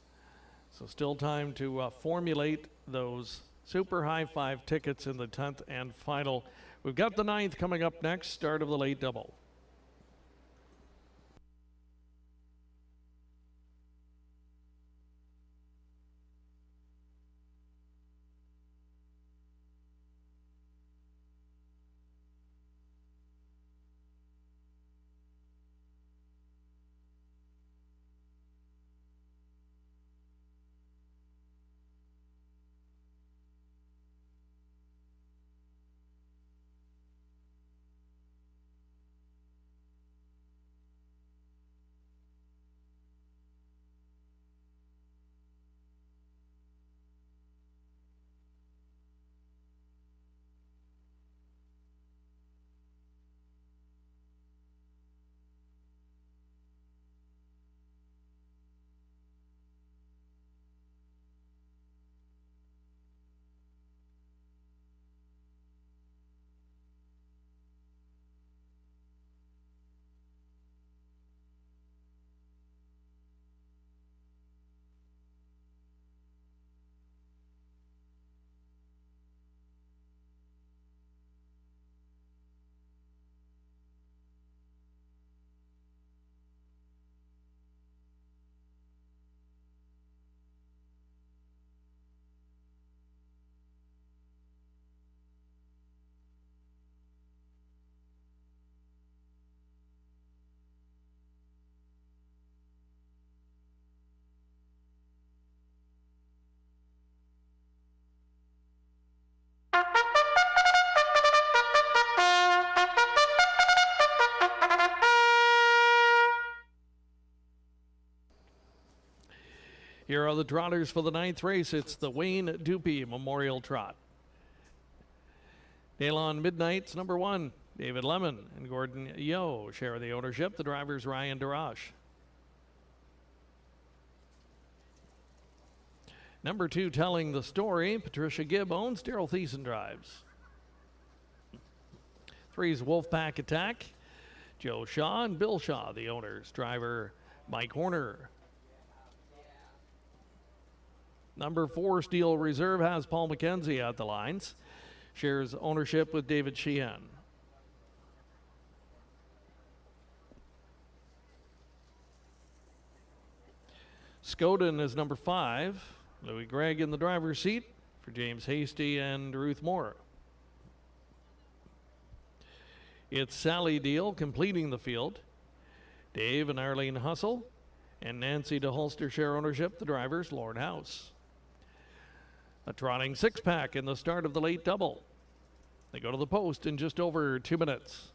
So still time to formulate those Super High Five tickets in the 10th and final. We've got the 9th coming up next, start of the late double. Here are the trotters for the 9th race. It's the Wayne Dupy Memorial Trot. Daylon Midnight's number 1. David Lemon and Gordon Yo share the ownership. The drivers Ryan Darash. Number 2, Telling the Story. Patricia Gibb owns. Daryl Thiessen drives. 3's Wolfpack Attack. Joe Shaw and Bill Shaw, the owners. Driver Mike Horner. Number 4, Steel Reserve, has Paul McKenzie at the lines. Shares ownership with David Sheehan. Skoden is number 5. Louis Gregg in the driver's seat for James Hasty and Ruth Moore. It's Sally Deal completing the field. Dave and Arlene Hustle and Nancy DeHolster share ownership, the drivers Lord House. A trotting 6-pack in the start of the late double. They go to the post in just over 2 minutes.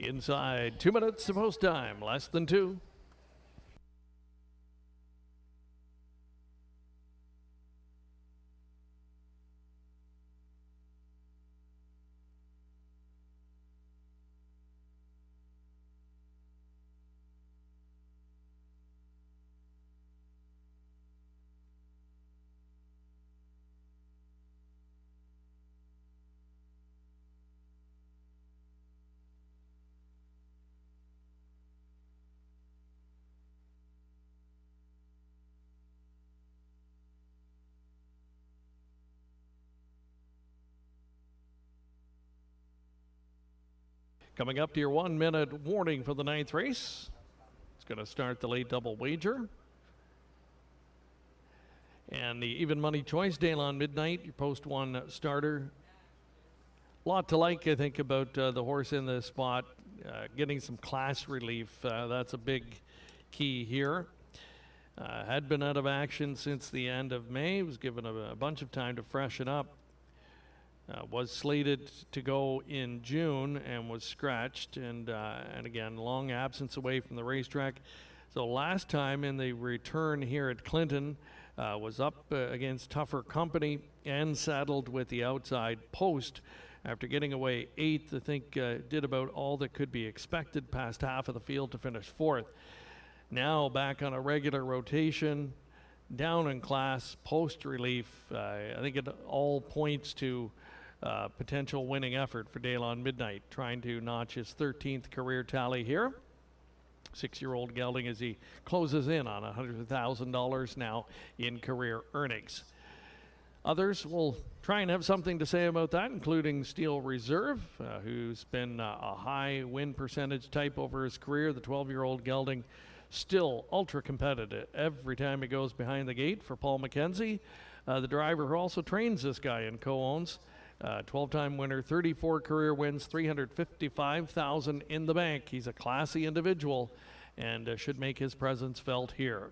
Inside 2 minutes of post time, less than 2. Coming up to your 1 minute warning for the 9th race. It's going to start the late double wager. And the even money choice, Daylon Midnight, your post 1 starter. A lot to like, I think, about the horse in this spot. Getting some class relief, that's a big key here. Had been out of action since the end of May. Was given a bunch of time to freshen up. Was slated to go in June and was scratched, and again, long absence away from the racetrack. So last time in the return here at Clinton, was up against tougher company and saddled with the outside post. After getting away 8th, I think did about all that could be expected, past half of the field to finish 4th. Now back on a regular rotation, down in class, post relief. I think it all points to potential winning effort for Daylon Midnight, trying to notch his 13th career tally here. 6-year-old gelding as he closes in on $100,000 now in career earnings. Others will try and have something to say about that, including Steel Reserve, who's been a high win percentage type over his career. The 12-year-old gelding still ultra competitive every time he goes behind the gate for Paul McKenzie, the driver who also trains this guy and co-owns. 12-time winner, 34 career wins, $355,000 in the bank. He's a classy individual and should make his presence felt here.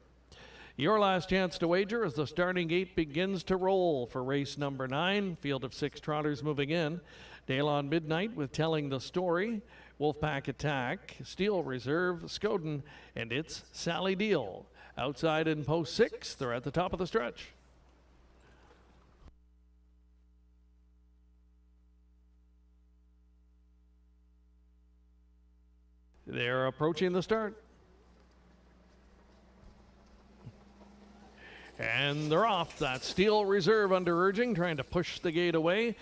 Your last chance to wager as the starting gate begins to roll for race number 9. Field of 6 trotters moving in. Daylon Midnight with Telling the Story, Wolfpack Attack, Steel Reserve, Scoden, and it's Sally Deal. Outside in post 6, they're at the top of the stretch. They're approaching the start. And they're off. That Steel Reserve under urging, trying to push the gate away.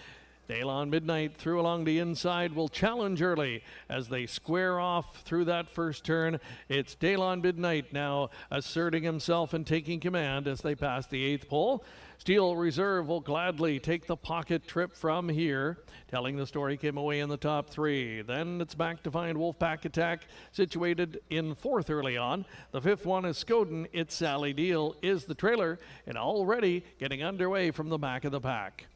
Daylon Midnight through along the inside will challenge early as they square off through that first turn. It's Daylon Midnight now asserting himself and taking command as they pass the 8th pole. Steel Reserve will gladly take the pocket trip from here. Telling the Story came away in the top 3. Then it's back to find Wolfpack Attack, situated in 4th early on. The 5th one is Scoden. It's Sally Deal is the trailer, and already getting underway from the back of the pack.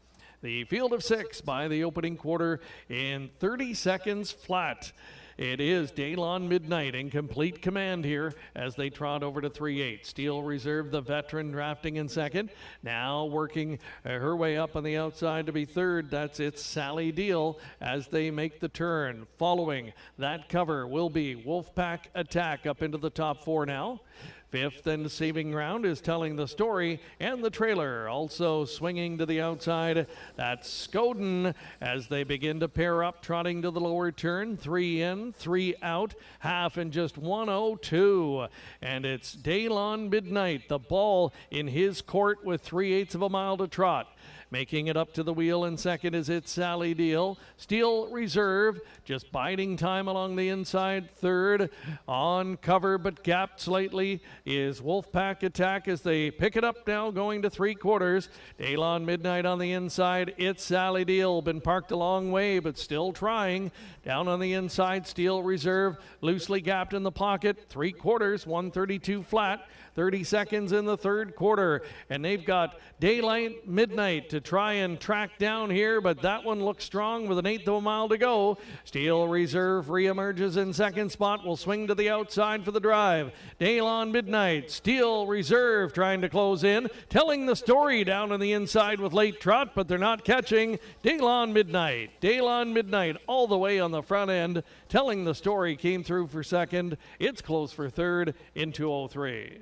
The field of 6 by the opening quarter in 30 seconds flat. It is Daylon Midnight in complete command here as they trot over to 3-8. Steel Reserve, the veteran, drafting in 2nd. Now working her way up on the outside to be 3rd. That's It's Sally Deal as they make the turn. Following that cover will be Wolfpack Attack up into the top 4 now. 5th and saving ground is Telling the Story, and the trailer also swinging to the outside. That's Scoden as they begin to pair up, trotting to the lower turn. 3 in, 3 out, half in just 1:02. And it's Daylon Midnight, the ball in his court with 3/8 of a mile to trot. Making it up to the wheel in 2nd is It's Sally Deal. Steel Reserve just biding time along the inside. 3rd on cover but gapped slightly is Wolfpack Attack as they pick it up now going to 3/4. Daylon Midnight on the inside. It's Sally Deal, been parked a long way but still trying. Down on the inside, Steel Reserve loosely gapped in the pocket. 3/4, 1:32 flat. 30 seconds in the 3rd quarter, and they've got Daylon Midnight to try and track down here, but that one looks strong with an eighth of a mile to go. Steel Reserve reemerges in second spot, will swing to the outside for the drive. Daylon Midnight, Steel Reserve trying to close in, telling the story down on the inside with Late Trot, but they're not catching Daylon Midnight. Daylon Midnight all the way on the front end, telling the story, came through for second. It's close for third in 2:03.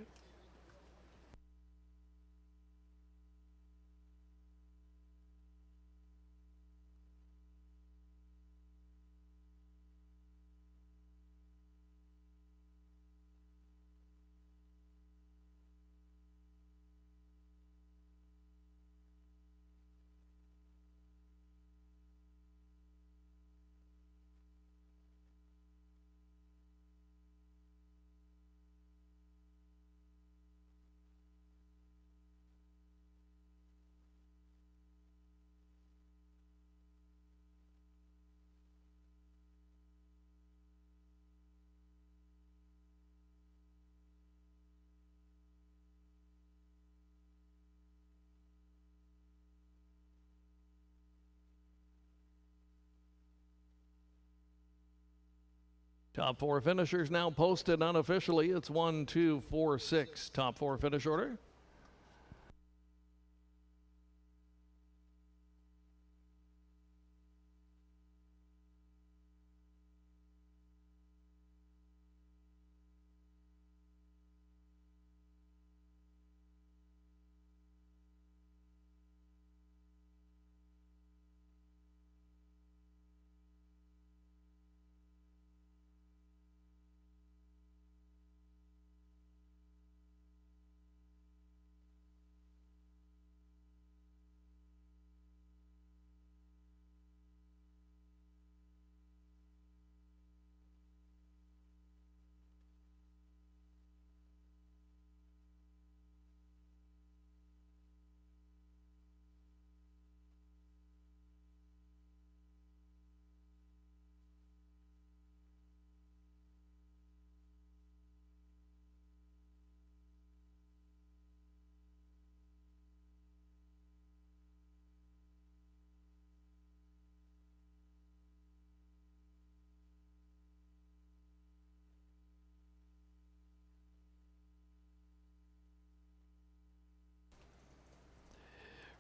Top four finishers now posted unofficially. It's 1, 2, 4, 6. Top four finish order.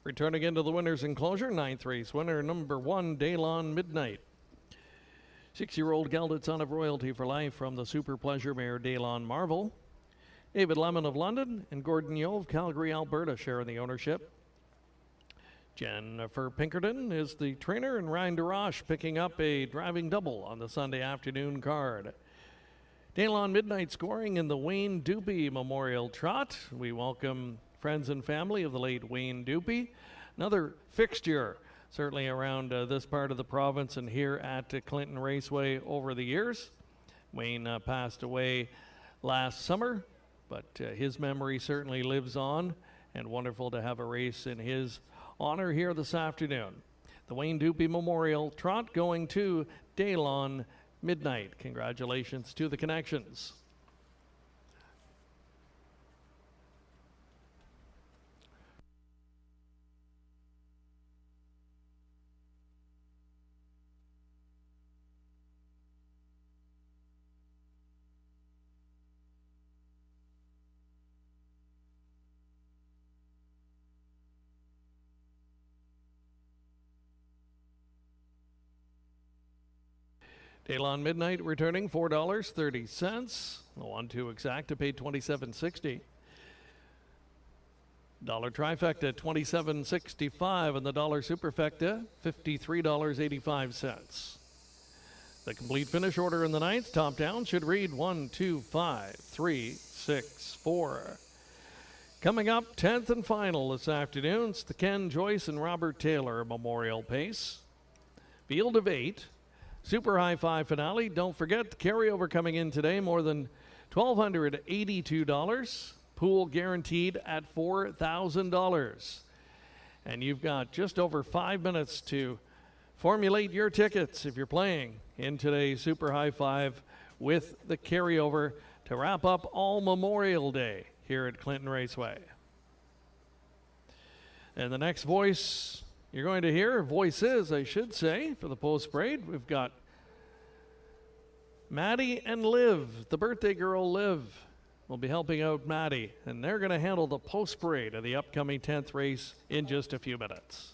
Returning into the winner's enclosure, ninth race winner, number 1, Daylon Midnight. 6-year-old gelded son of royalty for life from the Super Pleasure mare Daylon Marvel. David Lemon of London and Gordon Yeo of Calgary, Alberta share in the ownership. Jennifer Pinkerton is the trainer, and Ryan DeRoche picking up a driving double on the Sunday afternoon card. Daylon Midnight scoring in the Wayne Dupy Memorial Trot. We welcome friends and family of the late Wayne Dupy. Another fixture certainly around this part of the province and here at Clinton Raceway over the years. Wayne passed away last summer, but his memory certainly lives on, and wonderful to have a race in his honor here this afternoon. The Wayne Dupy Memorial Trot going to Daylon Midnight. Congratulations to the Connections. Daylon Midnight returning $4.30. The 1-2 exacta paid $27.60. Dollar trifecta $27.65, and the dollar superfecta $53.85. The complete finish order in the ninth, top down, should read 1, 2, 5, 3, 6, 4. Coming up, 10th and final this afternoon, it's the Ken Joyce and Robert Taylor Memorial Pace. Field of 8. Super High Five finale. Don't forget the carryover coming in today, more than $1,282. Pool guaranteed at $4,000. And you've got just over 5 minutes to formulate your tickets if you're playing in today's Super High Five with the carryover to wrap up all Memorial Day here at Clinton Raceway. And the next voice you're going to hear, voices, I should say, for the post parade, we've got Maddie and Liv, the birthday girl Liv, will be helping out Maddie, and they're going to handle the post parade of the upcoming 10th race in just a few minutes.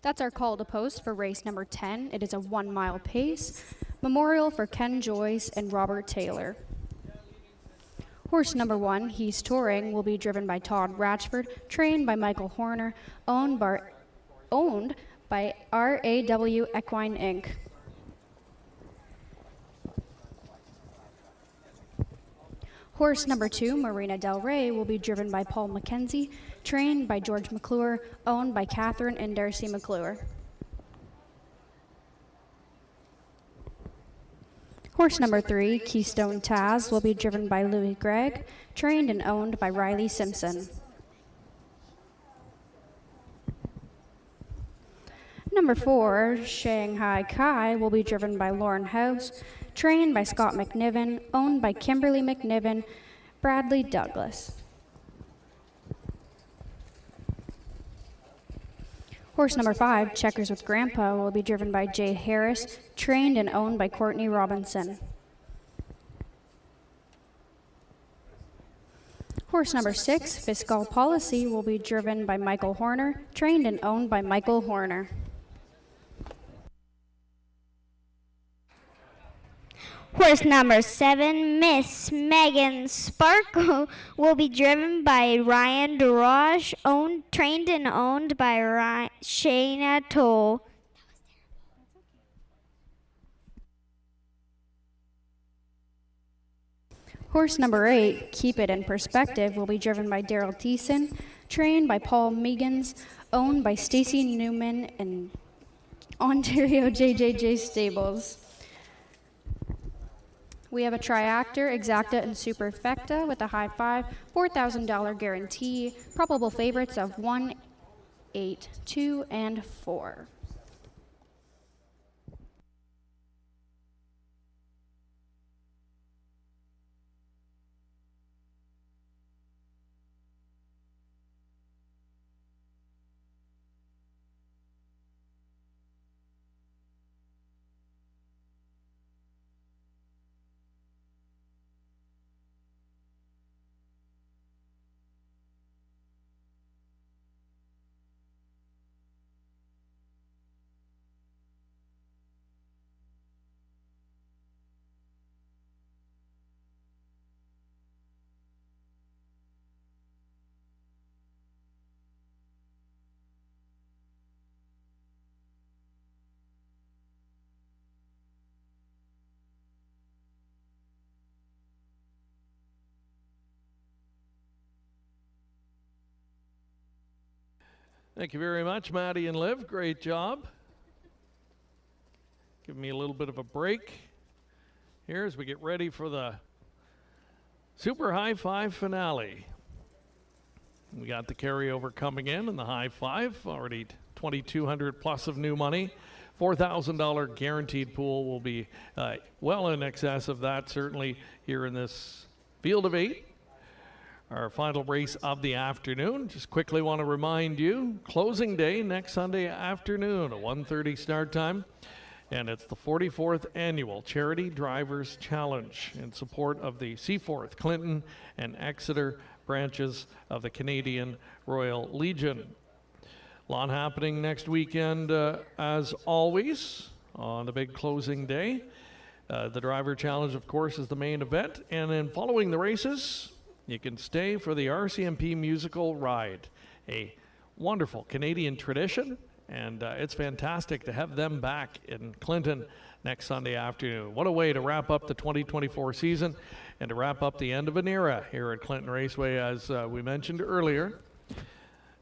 That's our call to post for race number 10. It is a 1 mile pace. Memorial for Ken Joyce and Robert Taylor. Horse number 1, He's Touring, will be driven by Todd Ratchford, trained by Michael Horner, owned by RAW Equine Inc. Horse number 2, Marina Del Rey, will be driven by Paul McKenzie, trained by George McClure, owned by Catherine and Darcy McClure. Horse number 3, Keystone Taz, will be driven by Louis Gregg, trained and owned by Riley Simpson. Number 4, Shanghai Kai, will be driven by Lauren House, trained by Scott McNiven, owned by Kimberly McNiven, Bradley Douglas. Horse number 5, Checkers with Grandpa, will be driven by Jay Harris, trained and owned by Courtney Robinson. Horse number 6, Fiscal Policy, will be driven by Michael Horner, trained and owned by Michael Horner. Horse number 7, Miss Megan Sparkle, will be driven by Ryan Durage, trained and owned by Shayna Toll. Horse number 8, Keep It in Perspective, will be driven by Daryl Thiessen, trained by Paul Meegans, owned by Stacy Newman and Ontario JJJ Stables. We have a triactor, exacta, and superfecta with a high 5, $4,000 guarantee. Probable favorites of 1, 8, 2, and 4. Thank you very much, Maddie and Liv. Great job. Give me a little bit of a break here as we get ready for the Super High Five finale. We got the carryover coming in the High Five, already $2,200 plus of new money. $4,000 guaranteed pool will be well in excess of that, certainly here in this field of 8. Our final race of the afternoon. Just quickly want to remind you, closing day next Sunday afternoon, a 1:30 start time. And it's the 44th annual Charity Drivers Challenge in support of the Seaforth, Clinton, and Exeter branches of the Canadian Royal Legion. A lot happening next weekend, as always, on the big closing day. The Driver Challenge, of course, is the main event. And then following the races, you can stay for the RCMP musical ride, a wonderful Canadian tradition, and it's fantastic to have them back in Clinton next Sunday afternoon. What a way to wrap up the 2024 season and to wrap up the end of an era here at Clinton Raceway, as we mentioned earlier.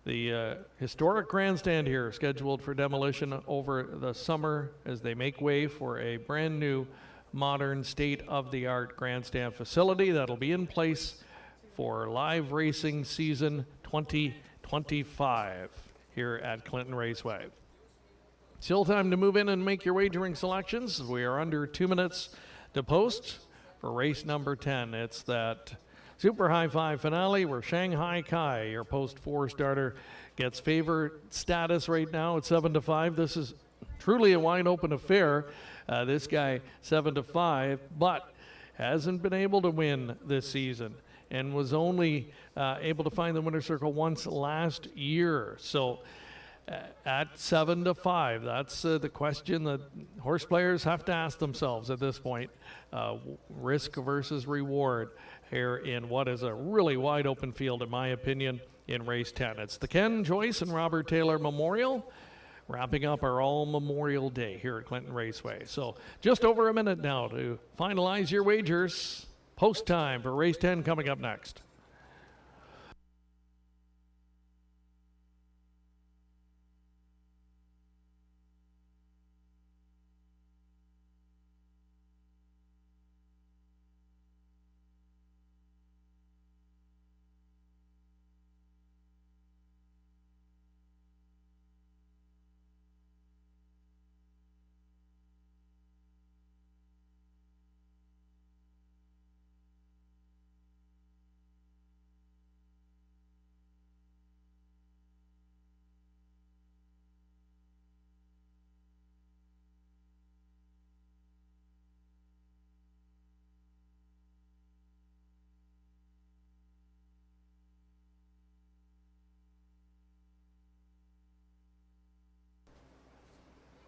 The historic grandstand here scheduled for demolition over the summer as they make way for a brand new modern state-of-the-art grandstand facility that'll be in place for live racing season 2025 here at Clinton Raceway. Still time to move in and make your wagering selections. We are under 2 minutes to post for race number 10. It's that Super High Five finale where Shanghai Kai, your post 4 starter, gets favorite status right now at 7-5. This is truly a wide open affair. This guy 7-5, but hasn't been able to win this season and was only able to find the winner's circle once last year. So at 7-5. That's the question that horse players have to ask themselves at this point. Risk versus reward here in what is a really wide open field, in my opinion, in race 10. It's the Ken Joyce and Robert Taylor Memorial, wrapping up our all Memorial Day here at Clinton Raceway. So just over a minute now to finalize your wagers. Post time for race 10 coming up next.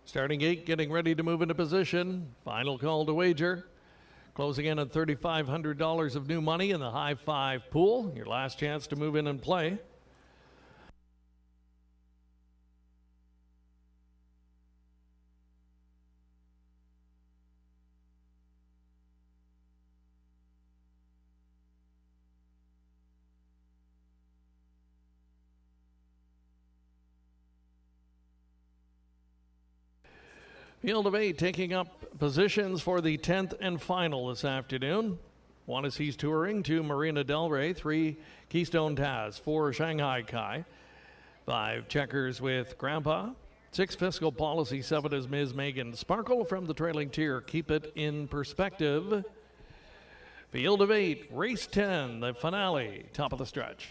Starting gate getting ready to move into position. Final call to wager. Closing in at $3,500 of new money in the high five pool. Your last chance to move in and play. Field of 8 taking up positions for the 10th and final this afternoon. 1 is He's Touring, 2 Marina Del Rey, 3 Keystone Taz, 4 Shanghai Kai, 5 Checkers with Grandpa, 6 Fiscal Policy, 7 is Ms. Megan Sparkle from the trailing tier. Keep it in perspective. Field of 8, race 10, the finale, top of the stretch.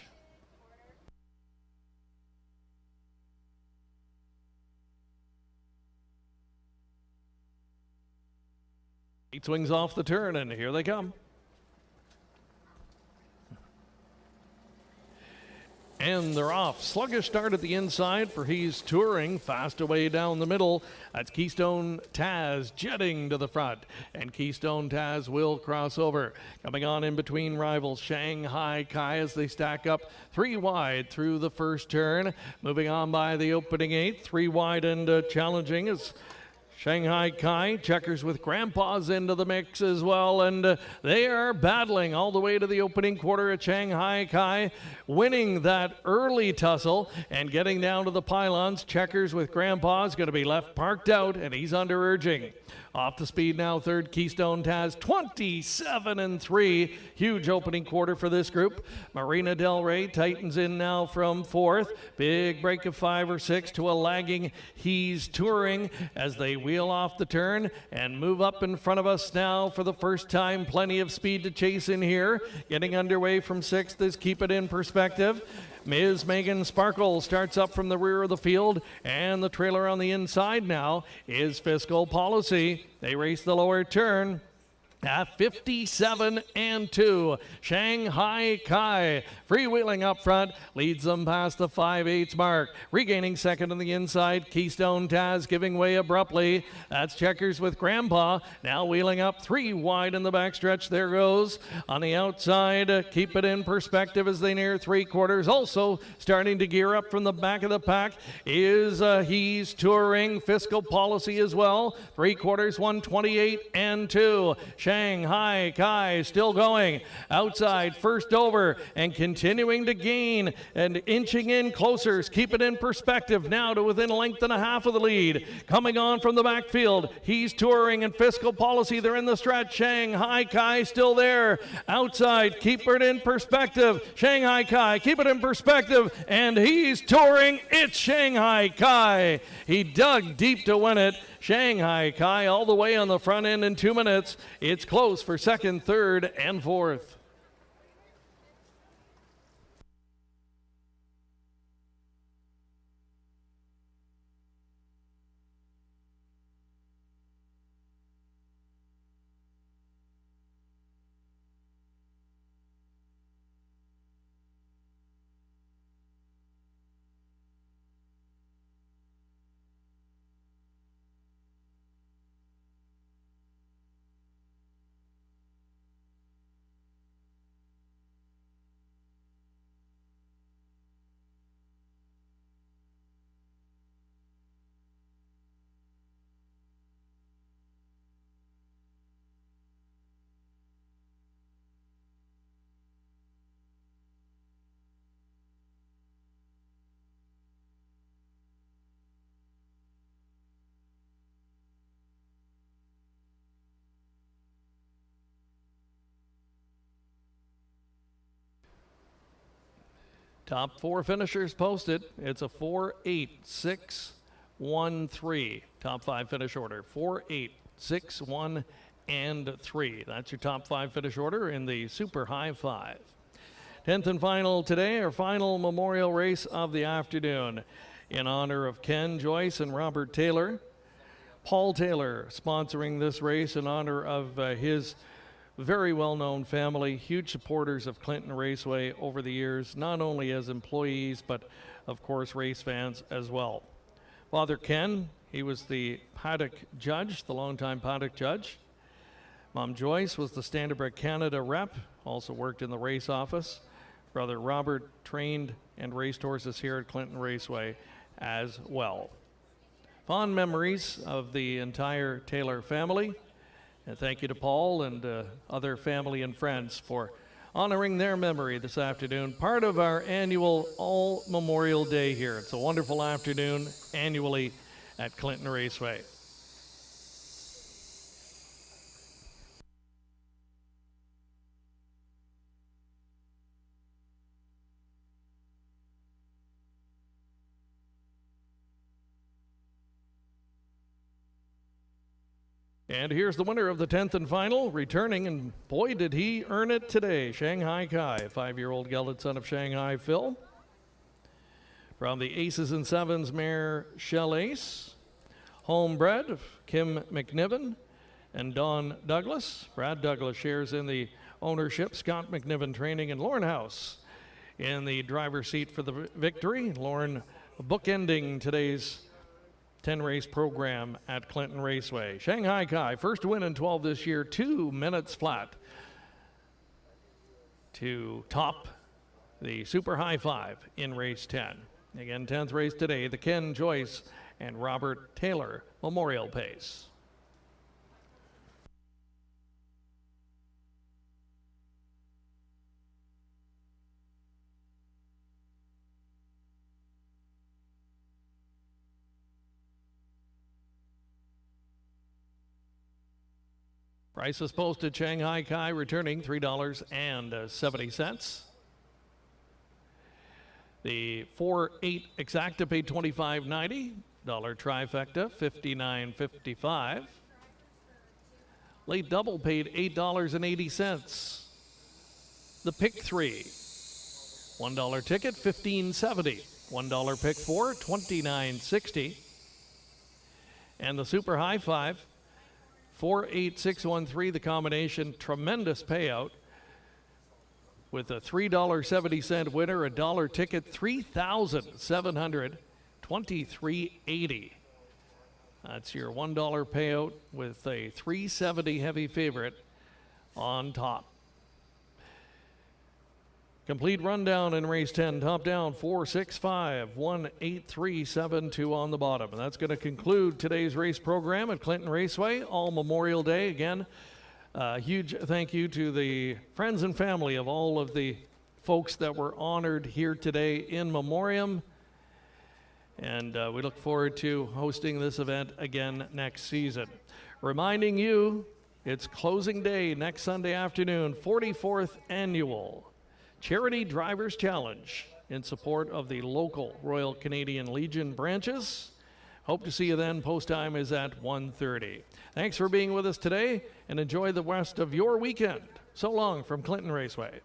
Eight swings off the turn, and here they come. And they're off. Sluggish start at the inside for He's Touring. Fast away down the middle. That's Keystone Taz jetting to the front. And Keystone Taz will cross over. Coming on in between rivals Shanghai Kai as they stack up 3 wide through the first turn. Moving on by the opening 8. 3 wide and challenging is Shanghai Kai. Checkers with Grandpa's into the mix as well, and they are battling all the way to the opening quarter at Shanghai Kai, winning that early tussle and getting down to the pylons. Checkers with Grandpa's going to be left parked out, and he's under urging. Off the speed now, third Keystone Taz, 27-3. Huge opening quarter for this group. Marina Del Rey tightens in now from 4th. Big break of 5 or 6 to a lagging He's Touring as they wheel off the turn and move up in front of us now for the first time. Plenty of speed to chase in here. Getting underway from 6th is Keep It in Perspective. Ms. Megan Sparkle starts up from the rear of the field, and the trailer on the inside now is Fiscal Policy. They race the lower turn at 57-2. Shanghai Kai freewheeling up front, leads them past the 5/8 mark. Regaining second on the inside, Keystone Taz giving way abruptly. That's Checkers with Grandpa, now wheeling up 3 wide in the backstretch. There goes on the outside. Keep It in Perspective as they near 3/4. Also starting to gear up from the back of the pack is He's Touring. Fiscal Policy as well. 3/4, 128-2. Shanghai Kai still going. Outside, first over, and continuing to gain and inching in closer. Keep It in Perspective now to within a length and a half of the lead. Coming on from the backfield, He's Touring and Fiscal Policy. They're in the stretch. Shanghai Kai still there. Outside, Keep It in Perspective. Shanghai Kai, Keep It in Perspective, and He's Touring. It's Shanghai Kai. He dug deep to win it. Shanghai Kai all the way on the front end in 2 minutes. It's close for second, third, and fourth. Top 4 finishers posted. It's a 4, 8, 6, 1, 3. Top 5 finish order. 4, 8, 6, 1, and 3. That's your top 5 finish order in the Super High 5. 10th and final today, our final memorial race of the afternoon in honor of Ken Joyce and Robert Taylor. Paul Taylor sponsoring this race in honor of his very well-known family, huge supporters of Clinton Raceway over the years, not only as employees, but of course race fans as well. Father Ken, he was the paddock judge, the longtime paddock judge. Mom Joyce was the Standardbred Canada rep, also worked in the race office. Brother Robert trained and raced horses here at Clinton Raceway as well. Fond memories of the entire Taylor family. And thank you to Paul and other family and friends for honoring their memory this afternoon. Part of our annual All Memorial Day here. It's a wonderful afternoon annually at Clinton Raceway. And here's the winner of the 10th and final, returning, and boy, did he earn it today. Shanghai Kai, 5-year-old gelded son of Shanghai Phil. From the Aces and Sevens mare Shell Ace, homebred of Kim McNiven and Don Douglas. Brad Douglas shares in the ownership. Scott McNiven training, and Lauren House in the driver's seat for the victory. Lauren bookending today's 10-race program at Clinton Raceway. Shanghai Kai, first win in 12 this year, 2 minutes flat to top the Super High 5 in race 10. Again, 10th race today, the Ken Joyce and Robert Taylor Memorial Pace. Prices posted. Shanghai Kai returning $3.70. The 4-8 exacta paid $25.90. Trifecta $59.55. Late double paid $8.80. The pick 3, $1 ticket $15.70. $1 pick 4 $29.60. And the Super High 5 48613, the combination, tremendous payout with a $3.70 winner, a dollar ticket, $3,723.80. That's your $1 payout with a $3.70 heavy favorite on top. Complete rundown in race 10. Top down 465 18372 on the bottom. And that's going to conclude today's race program at Clinton Raceway, all Memorial Day. Again, huge thank you to the friends and family of all of the folks that were honored here today in memoriam. And we look forward to hosting this event again next season. Reminding you, it's closing day next Sunday afternoon, 44th annual Charity Drivers Challenge in support of the local Royal Canadian Legion branches. Hope to see you then. Post time is at 1:30. Thanks for being with us today, and enjoy the rest of your weekend. So long from Clinton Raceway.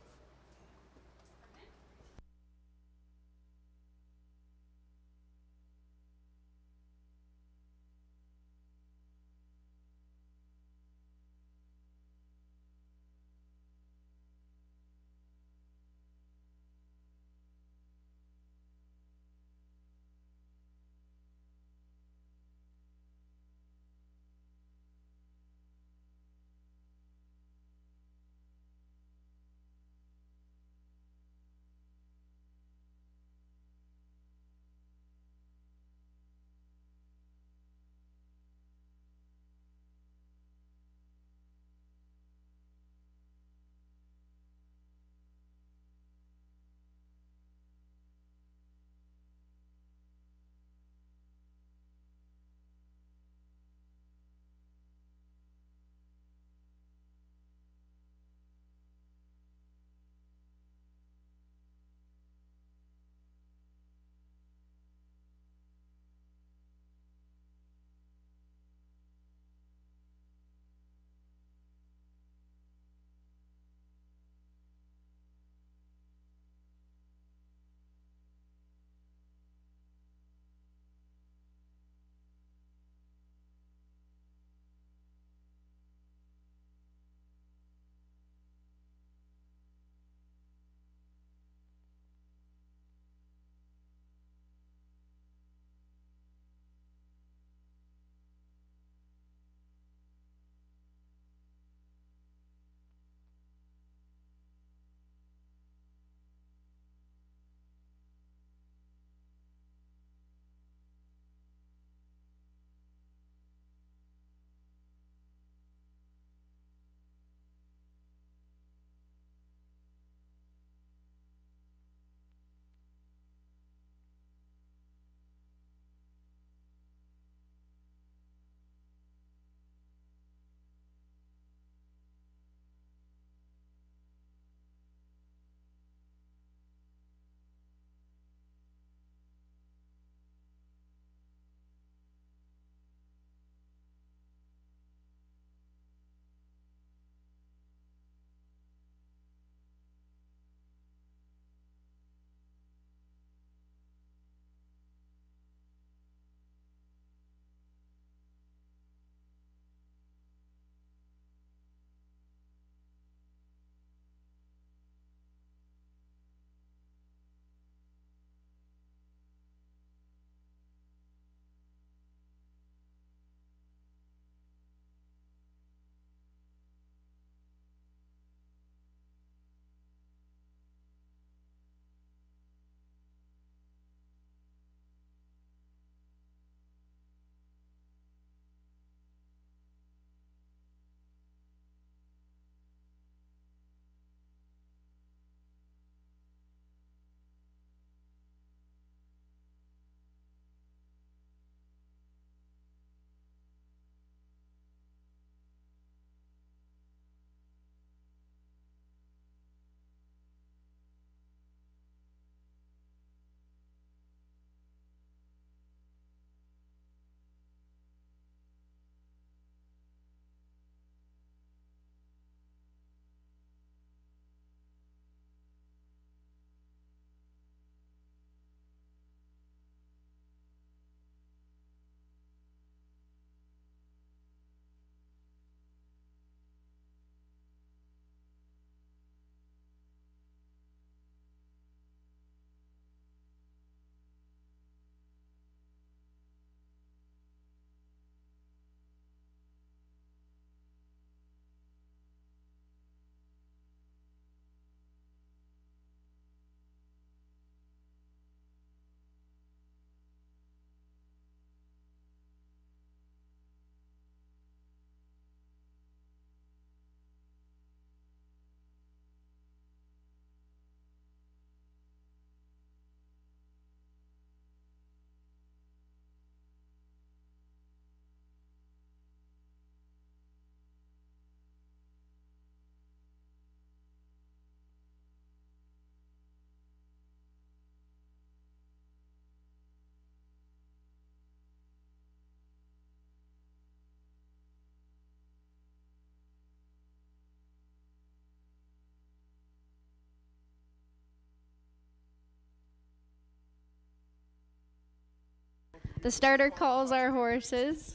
The starter calls our horses.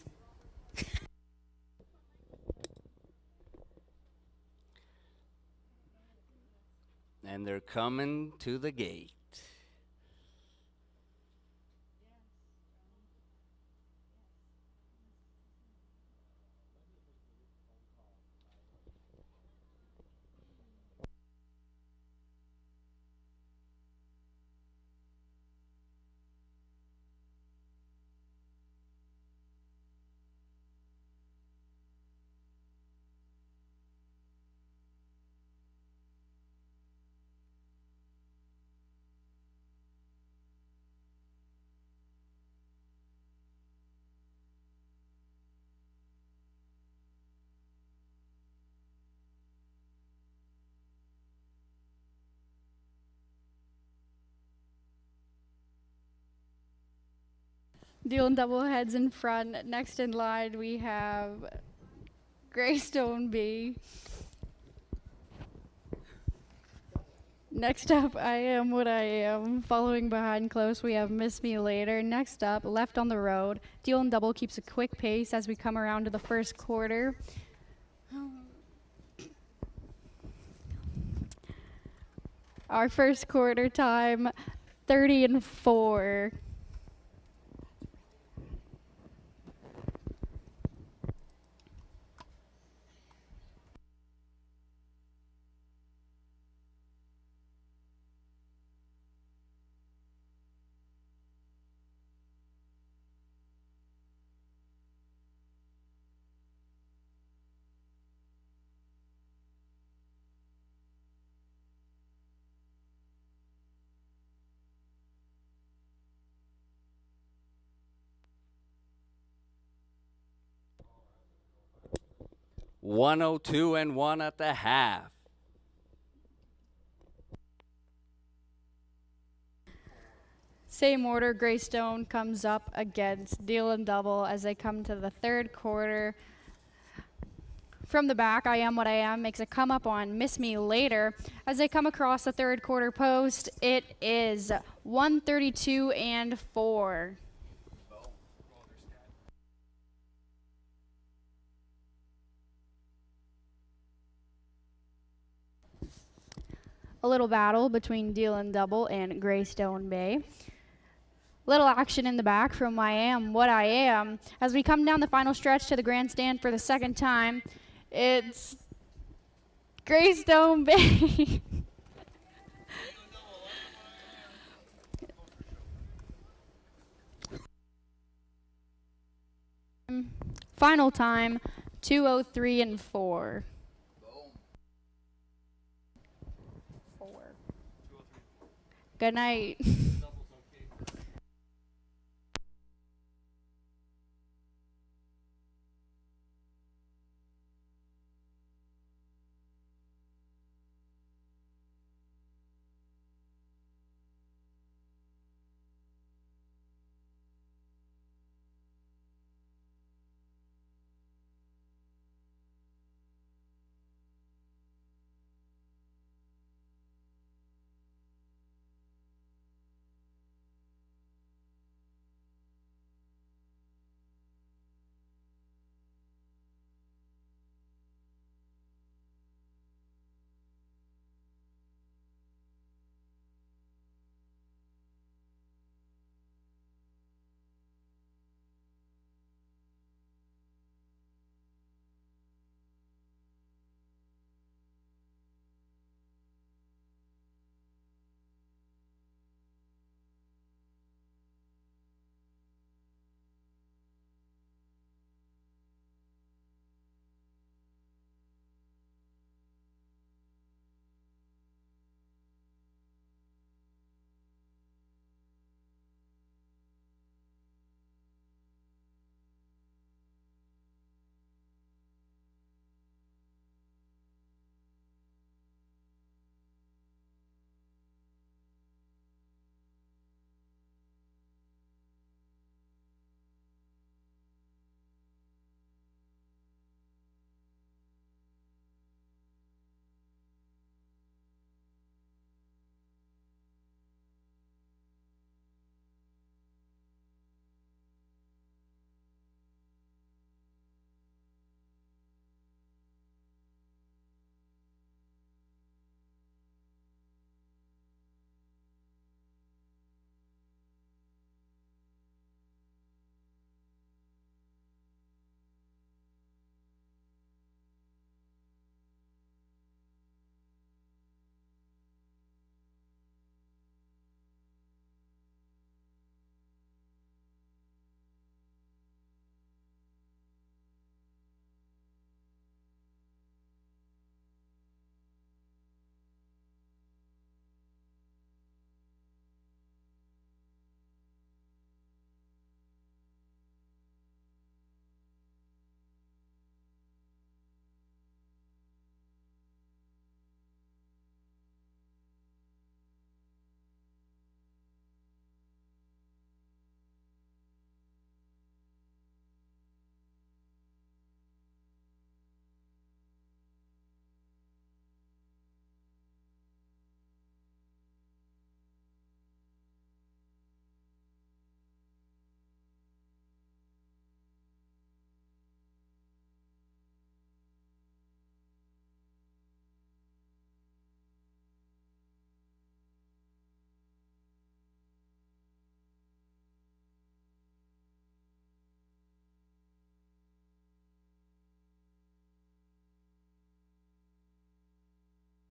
And they're coming to the gate. Dealing double heads in front. Next in line, we have Greystone B. Next up, I Am What I Am. Following behind close, we have Miss Me Later. Next up, Left on the Road. Dealing double keeps a quick pace as we come around to the first quarter. Our first quarter time, 30-4. $102-1 at the half. Same order, Greystone comes up against Deal and Double as they come to the third quarter. From the back, I Am What I Am makes a come up on Miss Me Later. As they come across the third quarter post, it is 132-4. A little battle between Deal and Double and Greystone Bay. Little action in the back from I Am What I Am. As we come down the final stretch to the grandstand for the second time, it's Greystone Bay. Final time, 203-4. Good night.